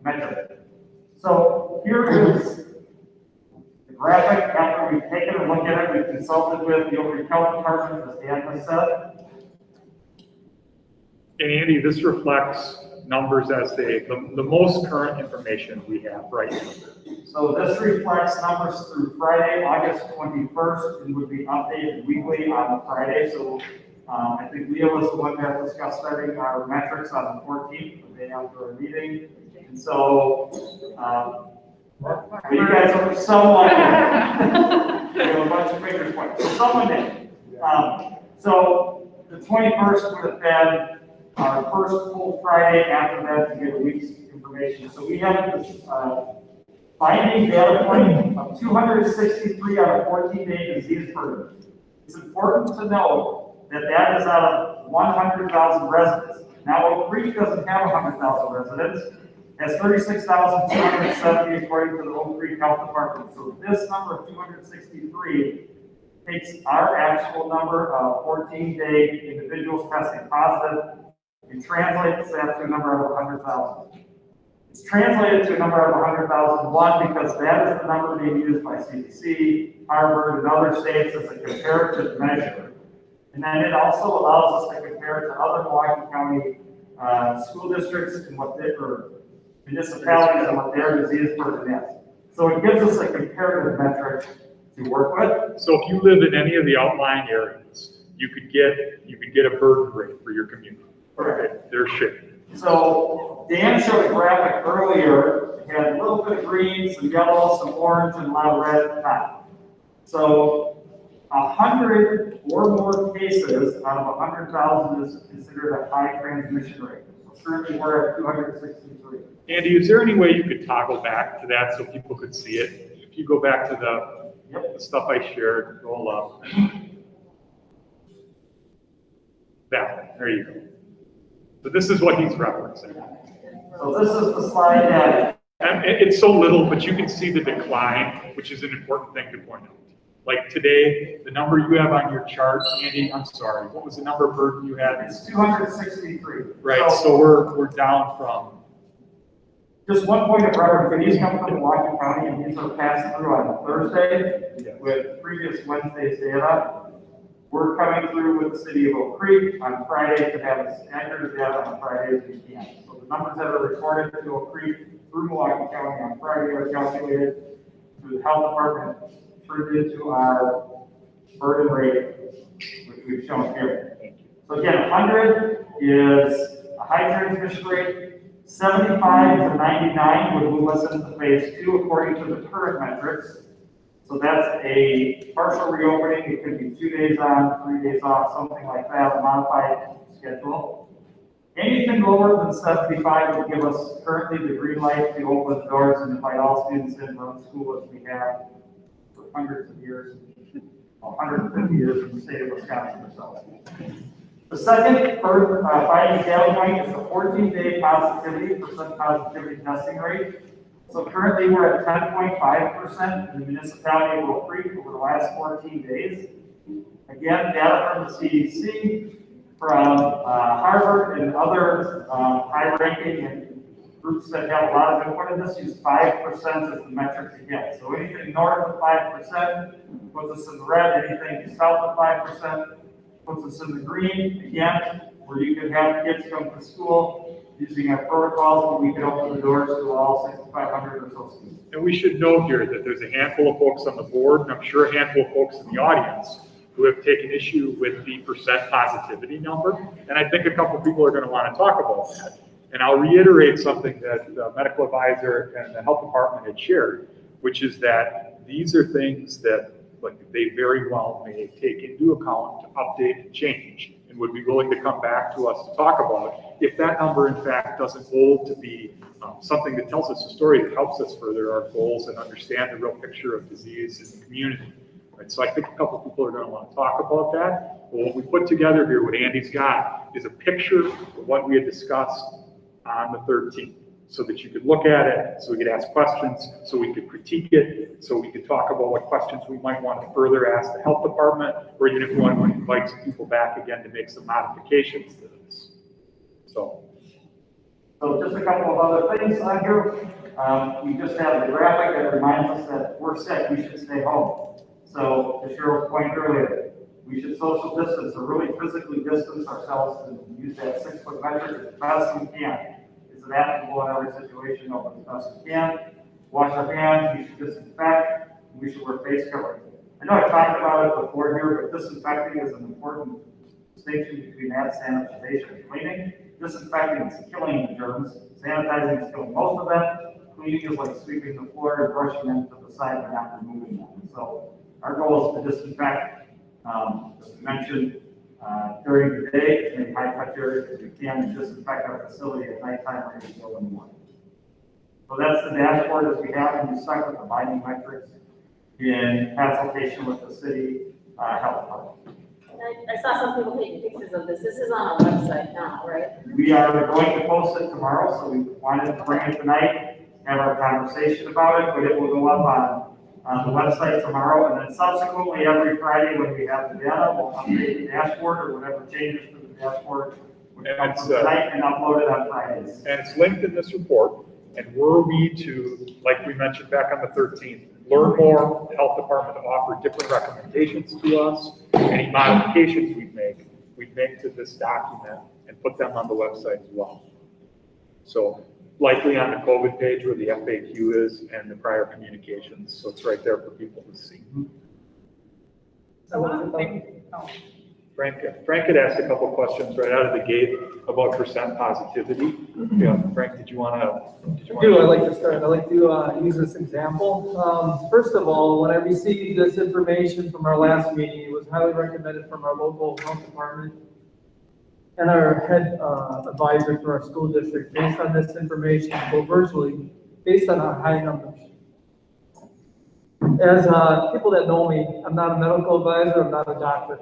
metric. So here is the graphic. After we've taken a look at it, we've consulted with the Oak Creek Health Department, as Dan has said. And Andy, this reflects numbers as the most current information we have right now. So this reflects numbers through Friday, August 21st, and would be updated weekly on the Friday. So I think Leo was the one that discussed starting our metrics on the 14th, the day after our meeting. And so Well, you guys are someone. We have a bunch of fingers pointing. So someone did. So the 21st would have been our first full Friday after that to get a week's information. So we have this finding data point of 263 out of 14-day disease burden. It's important to know that that is out of 100,000 residents. Now, Oak Creek doesn't have 100,000 residents. It has 36,270 according to the Oak Creek Health Department. So this number of 263 takes our actual number of 14-day individuals testing positive and translates that to a number of 100,000. It's translated to a number of 100,001 because that is the number being used by CDC, Harvard, and other states as a comparative measure. And then it also allows us to compare it to other Milwaukee County school districts and what they, or municipalities and what their disease burden is. So it gives us a comparative metric to work with. So if you live in any of the outlying areas, you could get a burden rate for your community. Correct. They're shared. So Dan showed a graphic earlier. It had a little bit of green, some yellow, some orange, and a lot of red at the top. So 100 or more cases out of 100,000 is considered a high transmission rate. So currently we're at 263. Andy, is there any way you could toggle back to that so people could see it? If you go back to the stuff I shared, roll up. That one, there you go. So this is what he's referencing. So this is the slide that. And it's so little, but you can see the decline, which is an important thing to point out. Like today, the number you have on your chart, Andy, I'm sorry, what was the number of burden you had? It's 263. Right, so we're down from. Just one point of reference, these come from Milwaukee County and these are passed through on Thursday with previous Wednesday's data. We're coming through with the city of Oak Creek on Friday to have as accurate data on Friday as we can. So the numbers that are reported to Oak Creek through Milwaukee County on Friday are calculated through the health department, turned into our burden rate, which we've shown here. So again, 100 is a high transmission rate. 75 to 99 would move us into phase 2 according to the current metrics. So that's a partial reopening. It could be 2 days on, 3 days off, something like that, a modified schedule. Anything lower than 75 would give us currently the green light to open the doors and invite all students in run school as we have for hundreds of years, 150 years in the state of Wisconsin ourselves. The second finding data point is the 14-day percent positivity testing rate. So currently we're at 10.5% in the municipality of Oak Creek over the last 14 days. Again, data from the CDC, from Harvard and other high-ranking and groups that have a lot of input in this use 5% as the metric to get. So anything north of 5% puts us in the red, anything south of 5% puts us in the green. Again, where you can have kids come to school using our protocols, but we can open the doors to all 6,500 or so students. And we should note here that there's a handful of folks on the board, and I'm sure a handful of folks in the audience who have taken issue with the percent positivity number. And I think a couple of people are going to want to talk about that. And I'll reiterate something that the medical advisor and the health department had shared, which is that these are things that they very well may take into account to update and change, and would be willing to come back to us to talk about if that number in fact doesn't hold to be something that tells us a story that helps us further our goals and understand the real picture of disease in the community. Right? So I think a couple of people are going to want to talk about that. But what we put together here, what Andy's got, is a picture of what we had discussed on the 13th. So that you could look at it, so we could ask questions, so we could critique it, so we could talk about what questions we might want to further ask the health department, or even if we want to invite some people back again to make some modifications to this. So just a couple of other things on here. We just have the graphic that reminds us that if we're sick, we should stay home. So to Cheryl's point earlier, we should social distance or really physically distance ourselves and use that 6-foot metric as best we can. It's adaptable in every situation, but as best we can. Wash our hands, we should disinfect, we should wear face coverings. I know I talked about it before here, but disinfecting is an important distinction between that sanitization and cleaning. Disinfecting is killing the germs, sanitizing is killing most of them, cleaning is like sweeping the floor, brushing them to the side, and not removing them. So our goal is to disinfect, as we mentioned, during the day, as many high touch areas as we can, and disinfect our facility at nighttime or even in the morning. So that's the dashboard as we have, and we start with the binding metrics in consultation with the city health department. I saw some people taking pictures of this. This is on our website now, right? We are going to post it tomorrow, so we wanted to bring it tonight, have our conversation about it, but it will go up on the website tomorrow, and then subsequently every Friday when we have the data, we'll update the dashboard or whatever changes to the dashboard. We'll come from tonight and upload it on Fridays. And it's linked in this report, and were we to, like we mentioned back on the 13th, learn more, the health department to offer different recommendations to us, any modifications we'd make to this document and put them on the website as well. So likely on the COVID page where the FAQ is and the prior communications, so it's right there for people to see. So one of the things, Frank had asked a couple questions right out of the gate about percent positivity. Yeah, Frank, did you want to? I'd like to start. I'd like to use this example. First of all, when I received this information from our last meeting, it was highly recommended from our local health department and our head advisor for our school district, based on this information, go virtually, based on our high numbers. As people that know me, I'm not a medical advisor, I'm not a doctor.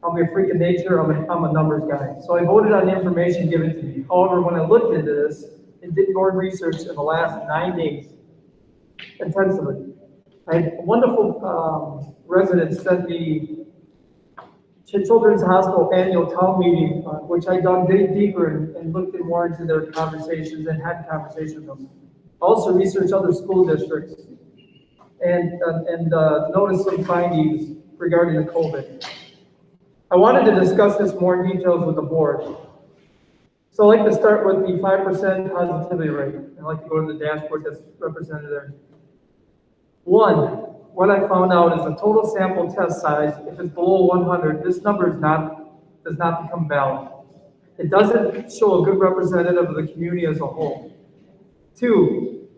I'm a freak of nature, I'm a numbers guy. So I voted on the information given to me. However, when I looked into this and did more research in the last 9 days, intensively, I had a wonderful resident sent me Children's Hospital annual town meeting, which I dug deeper and looked more into their conversations and had conversations with them. Also researched other school districts and noticed some findings regarding the COVID. I wanted to discuss this more in details with the board. So I'd like to start with the 5% positivity rate. I'd like to go to the dashboard that's represented there. One, what I found out is the total sample test size, if it's below 100, this number does not become valid. It doesn't show a good representative of the community as a whole. Two,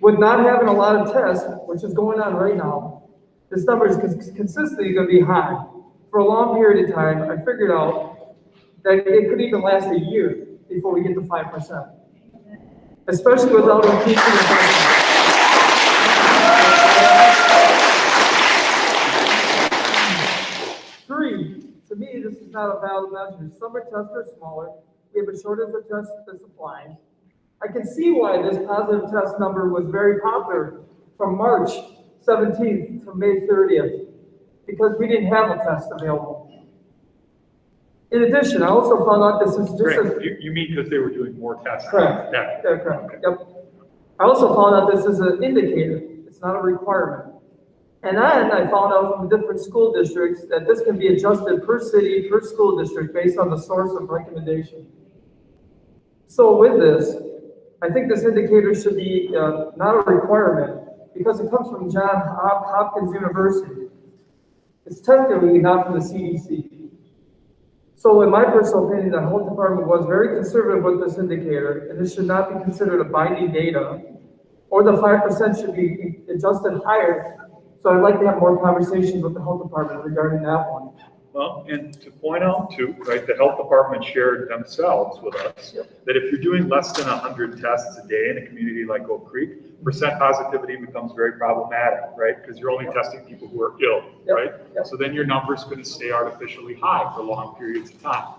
with not having a lot of tests, which is going on right now, this number is consistently going to be high. For a long period of time, I figured out that it could even last a year before we get to 5%, especially without increasing the. Three, to me, this is not a valid measure. Summer tests are smaller. We have a shortage of tests to supplies. I can see why this positive test number was very popular from March 17th to May 30th, because we didn't have a test available. In addition, I also found out this is just you mean because they were doing more tests? Correct. Yeah. Correct. Yep. I also found out this is an indicator. It's not a requirement. And then I found out from different school districts that this can be adjusted per city, per school district, based on the source of recommendation. So with this, I think this indicator should be not a requirement, because it comes from Johns Hopkins University. It's technically not from the CDC. So in my personal opinion, the health department was very conservative with this indicator, and this should not be considered a binding data, or the 5% should be adjusted higher. So I'd like to have more conversations with the health department regarding that one. Well, and to point out too, right, the health department shared themselves with us that if you're doing less than 100 tests a day in a community like Oak Creek, percent positivity becomes very problematic, right? Because you're only testing people who are ill, right? So then your number's going to stay artificially high for long periods of time.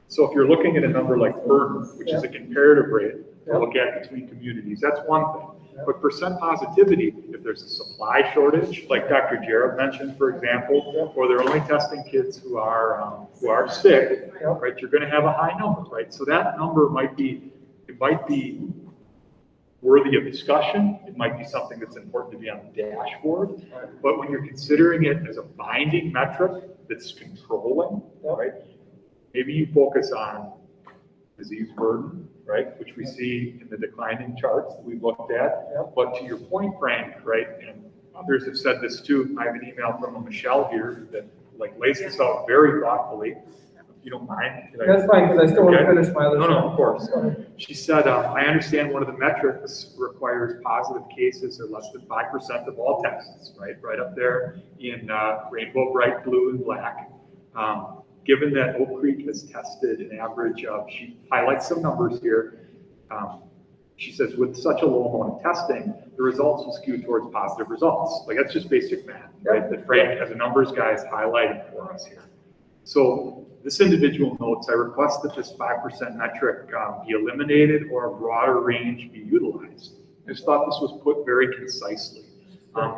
So if you're looking at a number like burden, which is a comparative rate to look at between communities, that's one thing. But percent positivity, if there's a supply shortage, like Dr. Jarrett mentioned, for example, or they're only testing kids who are sick, right? You're going to have a high number, right? So that number might be worthy of discussion. It might be something that's important to be on the dashboard. But when you're considering it as a binding metric that's controlling, right? Maybe you focus on disease burden, right, which we see in the declining charts that we've looked at. But to your point, Frank, right, and others have said this too. I have an email from a Michelle here that lays this out very thoughtfully. you don't mind? Did That's fine, because I still want to Okay. finish my other. No, sentence. of course. She said, I understand one of the metrics requires positive cases or less than 5% of all tests, right up there in rainbow, bright blue and black. Given that Oak Creek has tested an average of, she highlights some numbers here. She says, with such a low amount of testing, the results will skew towards positive results. Like, that's just basic math, right? That Frank, as a numbers guy, is highlighting for us here. So this individual notes, I request that this 5% metric be eliminated or a broader range be utilized. I just thought this was put very concisely,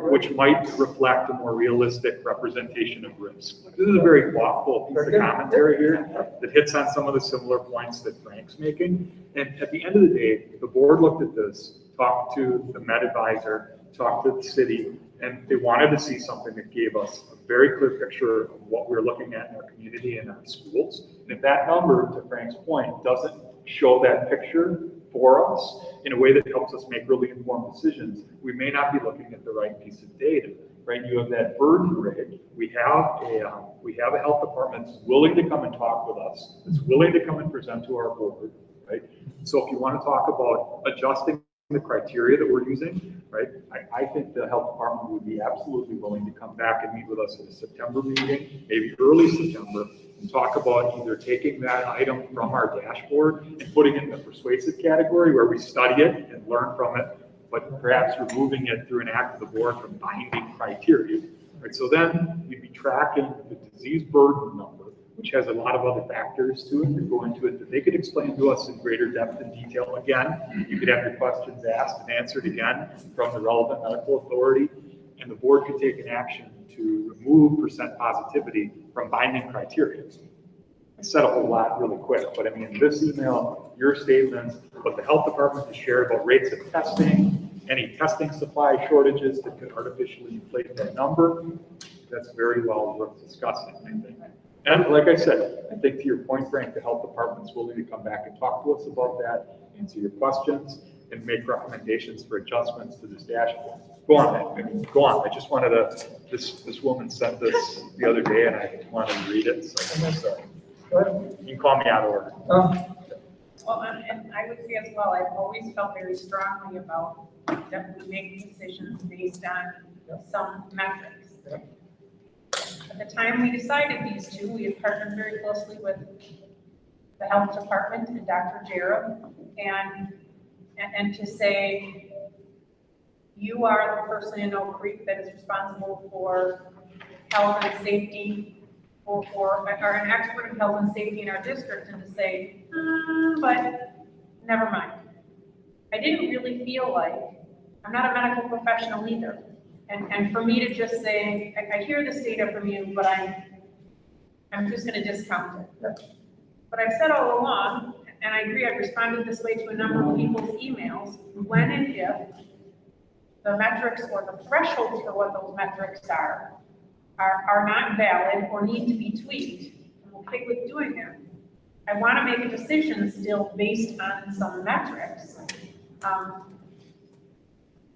which might reflect a more realistic representation of risk. This is a very thoughtful piece of commentary here that hits on some of the similar points that Frank's making. And at the end of the day, the board looked at this, talked to the Med advisor, talked to the city, and they wanted to see something that gave us a very clear picture of what we're looking at in our community and our schools. And if that number, to Frank's point, doesn't show that picture for us in a way that helps us make really informed decisions, we may not be looking at the right piece of data, right? You have that burden rate. We have a health department that's willing to come and talk with us, that's willing to come and present to our board, right? So if you want to talk about adjusting the criteria that we're using, right? I think the health department would be absolutely willing to come back and meet with us at a September meeting, maybe early September, and talk about either taking that item from our dashboard and putting it in the persuasive category where we study it and learn from it, but perhaps removing it through an act of the board from binding criteria, right? So then you'd be tracking the disease burden number, which has a lot of other factors to it that go into it that they could explain to us in greater depth and detail. Again, you could have your questions asked and answered again from the relevant medical authority, and the board could take an action to remove percent positivity from binding criteria. I said a whole lot really quick, but I mean, this email, your statements, what the health department has shared about rates of testing, any testing supply shortages that could artificially inflate that number, that's very well worth discussing, I think. And like I said, I think to your point, Frank, the health department's willing to come back and talk to us about that, answer your questions, and make recommendations for adjustments to this dashboard. Go on, go on. I just wanted to, this woman sent this the other day and I wanted to read it, so I'm sorry. You can call me out of order. Well, and I would say as well, I've always felt very strongly about definitely making decisions based on some metrics. At the time we decided these two, we had partnered very closely with the health department and Dr. Jareb, and to say, you are the person in Oak Creek that is responsible for health and safety, or an expert in health and safety in our district, and to say, but never mind. I didn't really feel like, I'm not a medical professional either. And for me to just say, I hear this data from you, but I'm just gonna discount it. But I've said all along, and I agree, I've responded this way to a number of people's emails, when and if the metrics or the thresholds for what those metrics are not valid or need to be tweaked, I'm okay with doing that. I wanna make a decision still based on some metrics.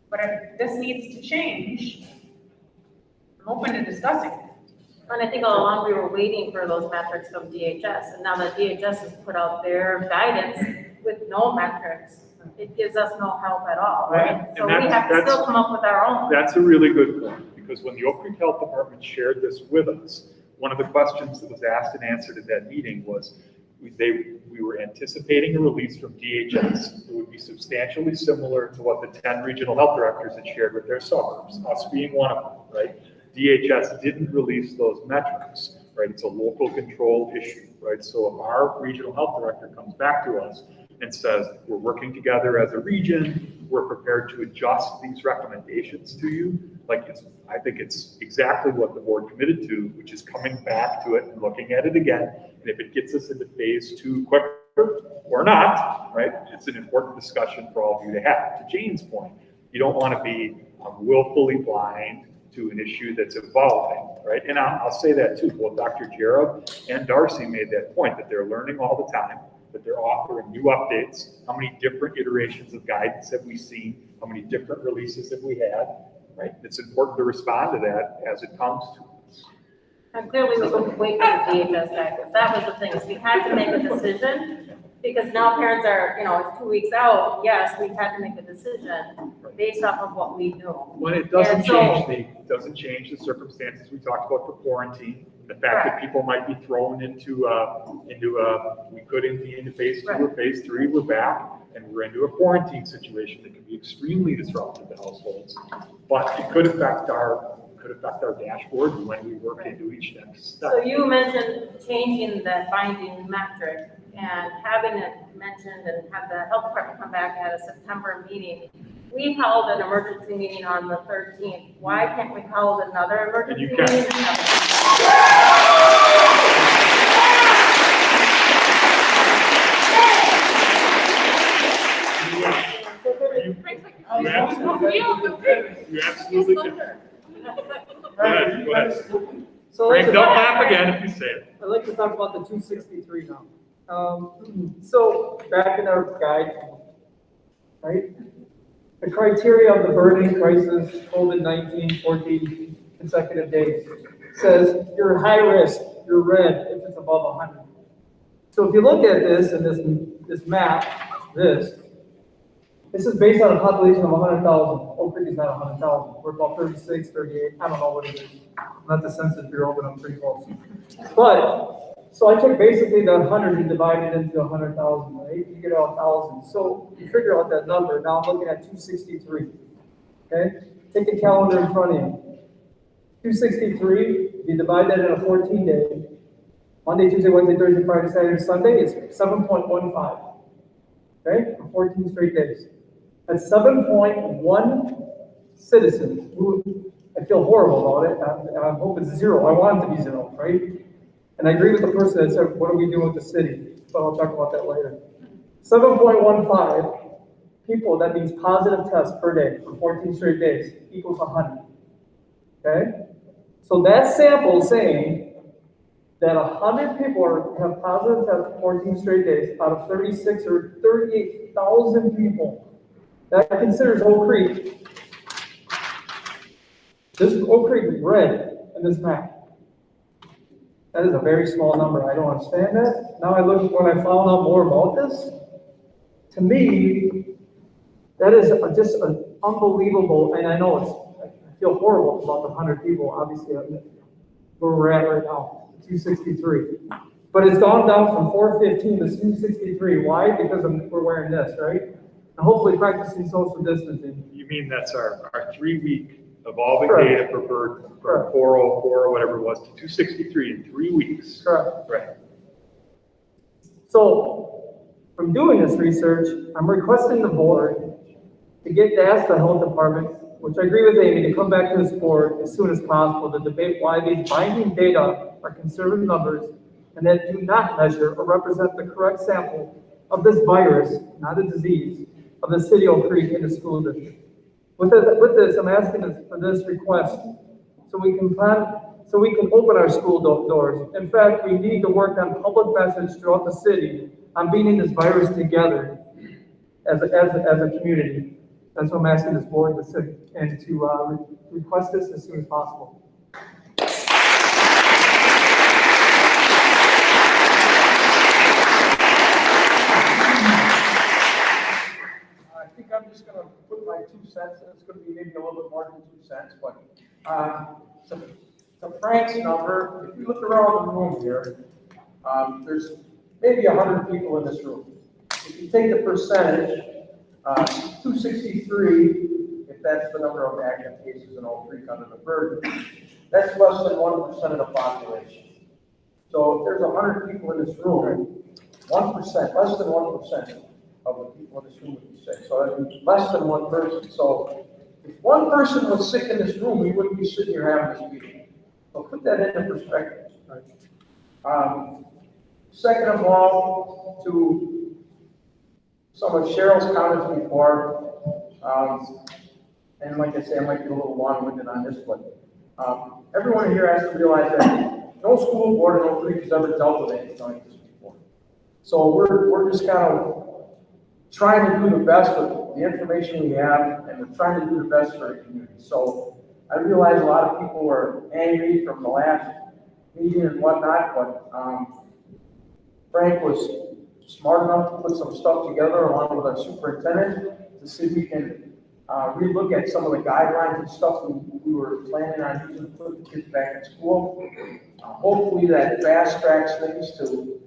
But if this needs to change, I'm open to discussing it. And I think all along we were waiting for those metrics from DHS, and now that DHS has put out their guidance with no metrics, it gives us no help at all, right? So we have to still come up with our own. That's a really good point, because when the Oak Creek Health Department shared this with us, one of the questions that was asked and answered at that meeting was, we were anticipating a release from DHS that would be substantially similar to what the 10 regional health directors had shared with their suburbs, us being one of them, right? DHS didn't release those metrics, right? It's a local control issue, right? So if our regional health director comes back to us and says, we're working together as a region, we're prepared to adjust these recommendations to you, I think it's exactly what the board committed to, which is coming back to it and looking at it again. And if it gets us into phase 2 quicker or not, right, it's an important discussion for all of you to have. To Jane's point, you don't want to be willfully blind to an issue that's evolving, right? And I'll say that too. Both Dr. Jareb and Darcy made that point, that they're learning all the time, that they're offering new updates. How many different iterations of guidance have we seen? How many different releases have we had, right? It's important to respond to that as it comes to us. And clearly we wouldn't wait for the DHS guidance. That was the thing, is we had to make a decision, because now parents are, it's 2 weeks out. Yes, we had to make a decision based off of what we knew. Well, it doesn't And so- change the circumstances we talked about for quarantine. The fact that people might be thrown into we couldn't be into phase 2 or phase 3, we're back, and we're into a quarantine situation that can be extremely disruptive to households. But it could affect our dashboard when we work into each next step. So you mentioned changing the binding metric and having it mentioned and have the health department come back at a September meeting. We held an emergency meeting on the 13th. Why can't we hold another emergency And you can. meeting? You absolutely can. Go ahead, go ahead. So Frank, don't laugh again if you say it. I'd like to talk about the 263 now. So back in our guide, right? The criteria of the burning crisis, COVID-19, 14 consecutive days, says you're high risk, you're red if it's above 100. So if you look at this and this map, this is based on a population of 100,000. Oak Creek is not 100,000. We're about 36, 38. I don't know what it is. I'm not the Census Bureau, but I'm pretty close. But, so I took basically the 100 and divided it into 100,000, right? You get 1,000. So you figure out that number. Now I'm looking at 263. Okay? Take a calendar in front of you. 263, you divide that in a 14-day. Monday, Tuesday, Wednesday, Thursday, Friday, Saturday, Sunday, it's 7.15. Okay? For 14 straight days. That's 7.1 citizens who, I feel horrible about it. I hope it's zero. I want it to be zero, right? And I agree with the person that said, what are we doing with the city? But I'll talk about that later. 7.15 people, that means positive tests per day for 14 straight days equals 100. Okay? So that sample is saying that 100 people have positive tests for 14 straight days out of 36 or 38,000 people. That considers Oak Creek. This is Oak Creek is red in this map. That is a very small number. I don't understand that. Now when I found out more about this, to me, that is just an unbelievable, and I know I feel horrible about the 100 people, obviously, where we're at right now, 263. But it's gone down from 415 to 263. Why? Because we're wearing this, right? And hopefully practicing social distancing. You mean that's our 3-week evolving Correct. data for bird, from 404 or whatever it was to 263 in 3 weeks. Correct. Right. So, from doing this research, I'm requesting the board to ask the health department, which I agree with Amy, to come back to this board as soon as possible to debate why these binding data are conservative numbers and that do not measure or represent the correct sample of this virus, not a disease, of the city of Oak Creek in the school district. With this, I'm asking for this request so we can open our school doors. In fact, we need to work on public message throughout the city on beating this virus together as a community. That's what I'm asking this board to request this as soon as possible. I think I'm just gonna put my 2 cents, and it's gonna be maybe a little bit more than 2 cents, but, to Frank's number, if you look around the room here, there's maybe 100 people in this room. If you take the percentage, 263, if that's the number of active cases in Oak Creek under the burden, that's less than 1% of the population. So if there's 100 people in this room, 1%, less than 1% of the people in this room would be sick. So that means less than one person. So if one person was sick in this room, we wouldn't be sitting here having this meeting. So put that into perspective. Second of all, to some of Cheryl's comments before, and like I say, I might be a little long-winded on this one. Everyone here has to realize that no school board in Oak Creek has ever dealt with anything like this before. So we're just kind of trying to do the best with the information we have, and we're trying to do the best for the community. So I realize a lot of people were angry from the last meeting and whatnot, but, Frank was smart enough to put some stuff together along with our superintendent to see if we can, relook at some of the guidelines and stuff we were planning on using to put the kids back in school. Hopefully that fast tracks things to,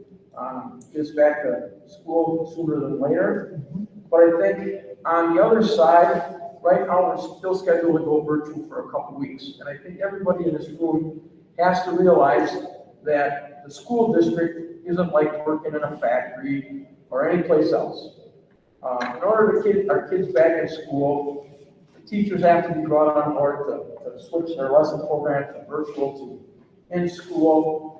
get us back to school sooner than later. But I think on the other side, right now, we're still scheduled to go virtual for a couple weeks. And I think everybody in this room has to realize that the school district isn't like working in a factory or any place else. In order to get our kids back in school, the teachers have to be brought on board to switch their lesson program from virtual to in school.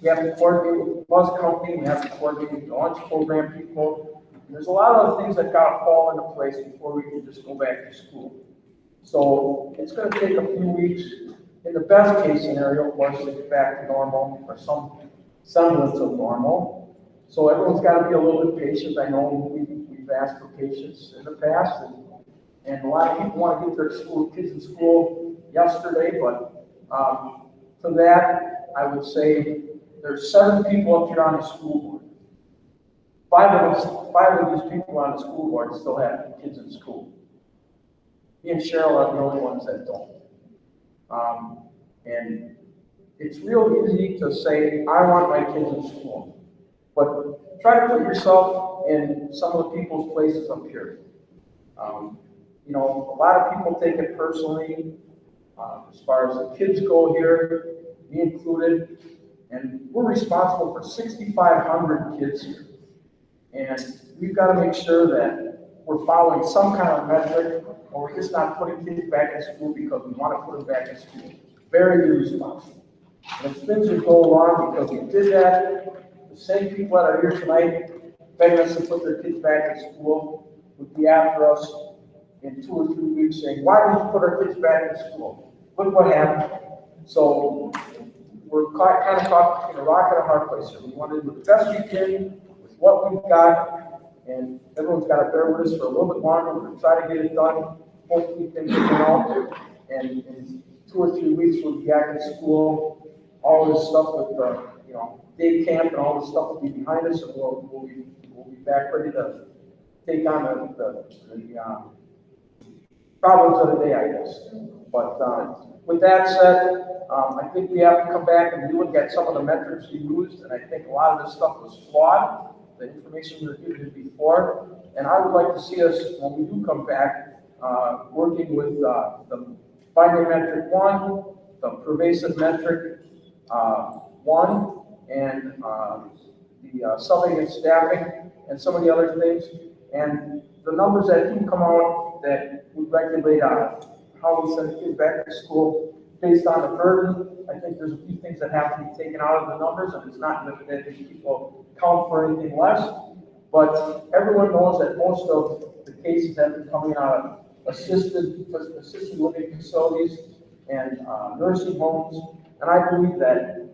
We have to coordinate with the bus company, we have to coordinate with the lunch program people. There's a lot of things that gotta fall into place before we can just go back to school. So it's gonna take a few weeks. In the best case scenario, of course, to get back to normal or some semblance of normal. So everyone's gotta be a little bit patient. I know we've asked for patience in the past, and a lot of people want to get their kids in school yesterday, but for that, I would say there's 7 people up here on the school board. 5 of these people on the school board still have kids in school. Me and Cheryl are the only ones that don't. And it's real easy to say, I want my kids in school. But try to put yourself in some of the people's places up here. You know, a lot of people take it personally, as far as the kids go here, me included, and we're responsible for 6,500 kids here. And we've got to make sure that we're following some kind of metric, or we're just not putting kids back in school because we want to put them back in school. Very irresponsible. And if things would go wrong because we did that, the same people that are here tonight begging us to put their kids back in school would be after us in 2 or 3 weeks saying, why didn't you put our kids back in school? Look what happened. So we're kind of caught between a rock and a hard place here. We want to do the best we can with what we've got, and everyone's got to bear with us for a little bit longer. We're going to try to get it done. Hopefully things will turn out, and in 2 or 3 weeks we'll be back in school. All this stuff with the day camp and all this stuff will be behind us, and we'll be back ready to take on the problems of the day, I guess. But with that said, I think we have to come back and look at some of the metrics we used, and I think a lot of this stuff was flawed, the information we were given before, and I would like to see us, when we do come back, working with the finding metric 1, the pervasive metric 1, and the subbing and staffing, and some of the other things, and the numbers that do come out that would regulate how we send kids back to school based on the burden. I think there's a few things that have to be taken out of the numbers, and it's not that these people count for anything less, but everyone knows that most of the cases have been coming out of assisted living facilities and nursing homes, and I believe that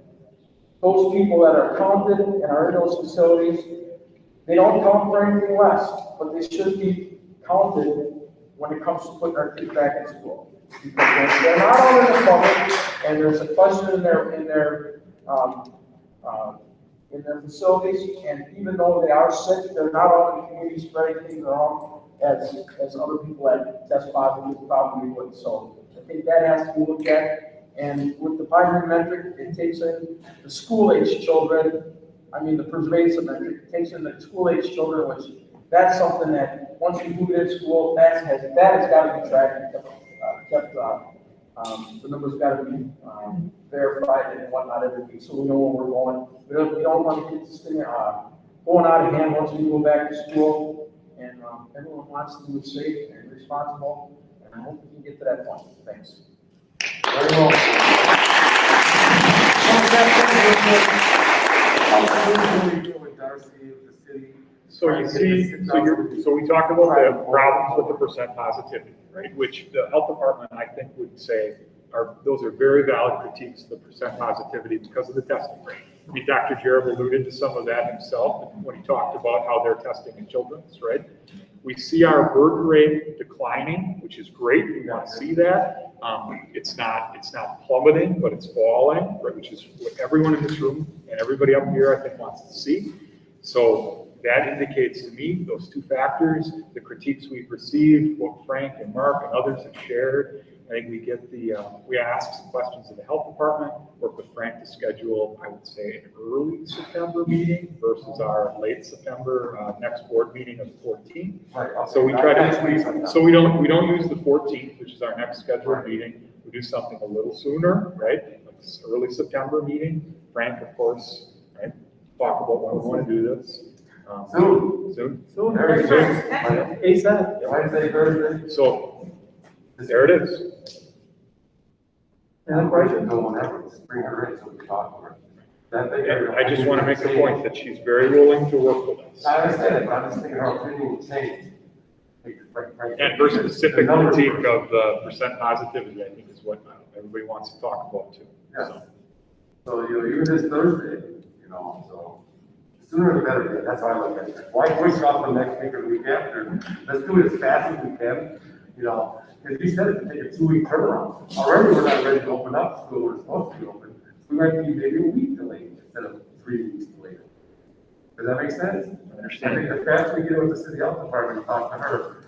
those people that are counted and are in those facilities, they don't count for anything less, but they should be counted when it comes to putting our kids back in school. Because they're not all in the public, and there's a question in their facilities, and even though they are sick, they're not all in the community spreading things around as other people that test positive probably would. So I think that has to be looked at. And with the binary metric, it takes in the school-age children, the pervasive metric, it takes in the school-age children, which that's something that once you move it in school, that has got to be tracked and kept the numbers got to be verified and whatnot every week, so we know where we're going. We don't want to get this thing going out of hand once we go back to school, and everyone wants to do it safe and responsible, and I hope we can get to that point. Thanks. Very well. So you see, so we talked about the problems with the percent positivity, right? Which the health department, I think, would say those are very valid critiques, the percent positivity, because of the testing rate. I mean, Dr. Jareb alluded to some of that himself when he talked about how they're testing in children's, right? We see our burden rate declining, which is great. We want to see that. It's not plummeting, but it's falling, right, which is what everyone in this room and everybody up here, I think, wants to see. So that indicates to me those two factors, the critiques we've received, what Frank and Mark and others have shared. I think we ask some questions of the health department, work with Frank to schedule, I would say, an early September meeting versus our late September next board meeting of the 14th. Right. So we try to, so we don't use the 14th, which is our next scheduled meeting. We do something a little sooner, right? Like this early September meeting. Frank, of course, right? Talk about when we want to do this. Soon. Very soon. ASAP. Wednesday, Thursday. So there it is. And question, no one ever, just bring her in so we can talk to her. And I just want to make the point that she's very willing to work with us. I understand it, but I'm just thinking her opinion will change. And her specific critique of the percent positivity, I think, is what everybody wants to talk about too. Yes. So, even this Thursday, so sooner the better, that's how I look at it. Why push off the next week or the week after? Let's do it as fast as we can, because you said it to take a 2-week turnaround. Already we're not ready to open up school, we're supposed to be open. We might be maybe a week delayed instead of 3 weeks delayed. Does that make sense? I understand. I think the faster we get with the city health department and talk to her,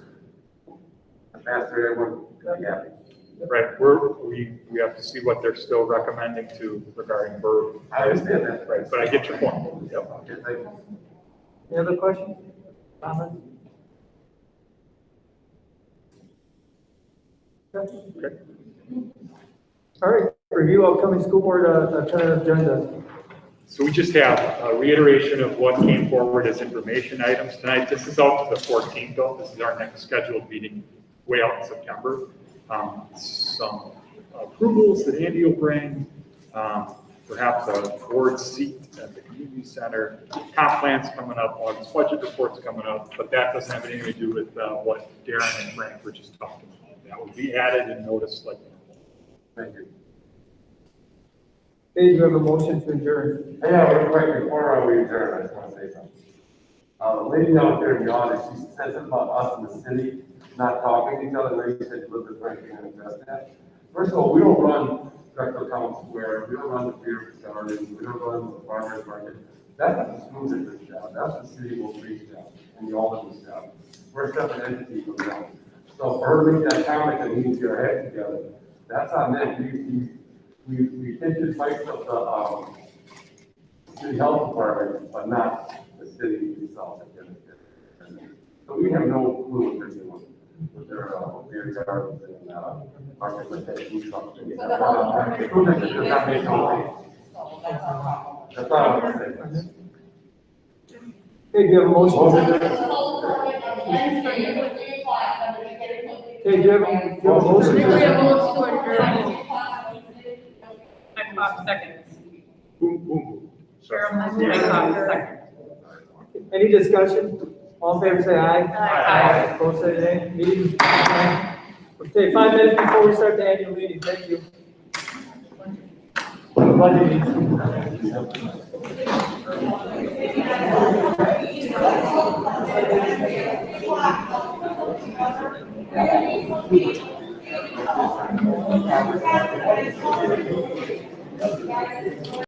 the faster everyone will be happy. Right, we have to see what they're still recommending regarding burden. I understand that. Right, but I get your point. Yep. Okay, thank you. Any other questions? Comments? Okay. All right, review upcoming school board tentative agenda. So we just have a reiteration of what came forward as information items tonight. This is out to the 14th, though. This is our next scheduled meeting way out in September. Some approvals that Andy will bring, perhaps a board seat at the community center, comp plans coming up, August budget reports coming up, but that doesn't have anything to do with what Darren and Frank were just talking about. That will be added and noticed like normal. Thank you. Dave, you have a motion to adjourn. Yeah, real quick, before we adjourn, I just want to say something. The lady out there in the audience, she said something about us in the city not talking to each other. Lady said Elizabeth Frank can address that. First of all, we don't run Drexel Town Square, we don't run the beer garden, we don't run the farmers market. That's the school district's job, that's the city of Street's job, and the Alderman's job. We're a separate entity from them. So for her to make that comment that we need to get our head together, that's on them. We take the advice of the city health department, but not the city itself. So we have no clue what they're doing with their beer gardens and market with that food truck. Food truck does not make no sense. That's all I'm gonna say. Hey, do you have a motion? Hey, do you have a motion? Seconds. Boom, boom, boom. Cheryl, second. Any discussion? All in favor, say aye. Aye. Opposed, say nay. Meeting. Okay, 5 minutes before we start the annual meeting. Thank you.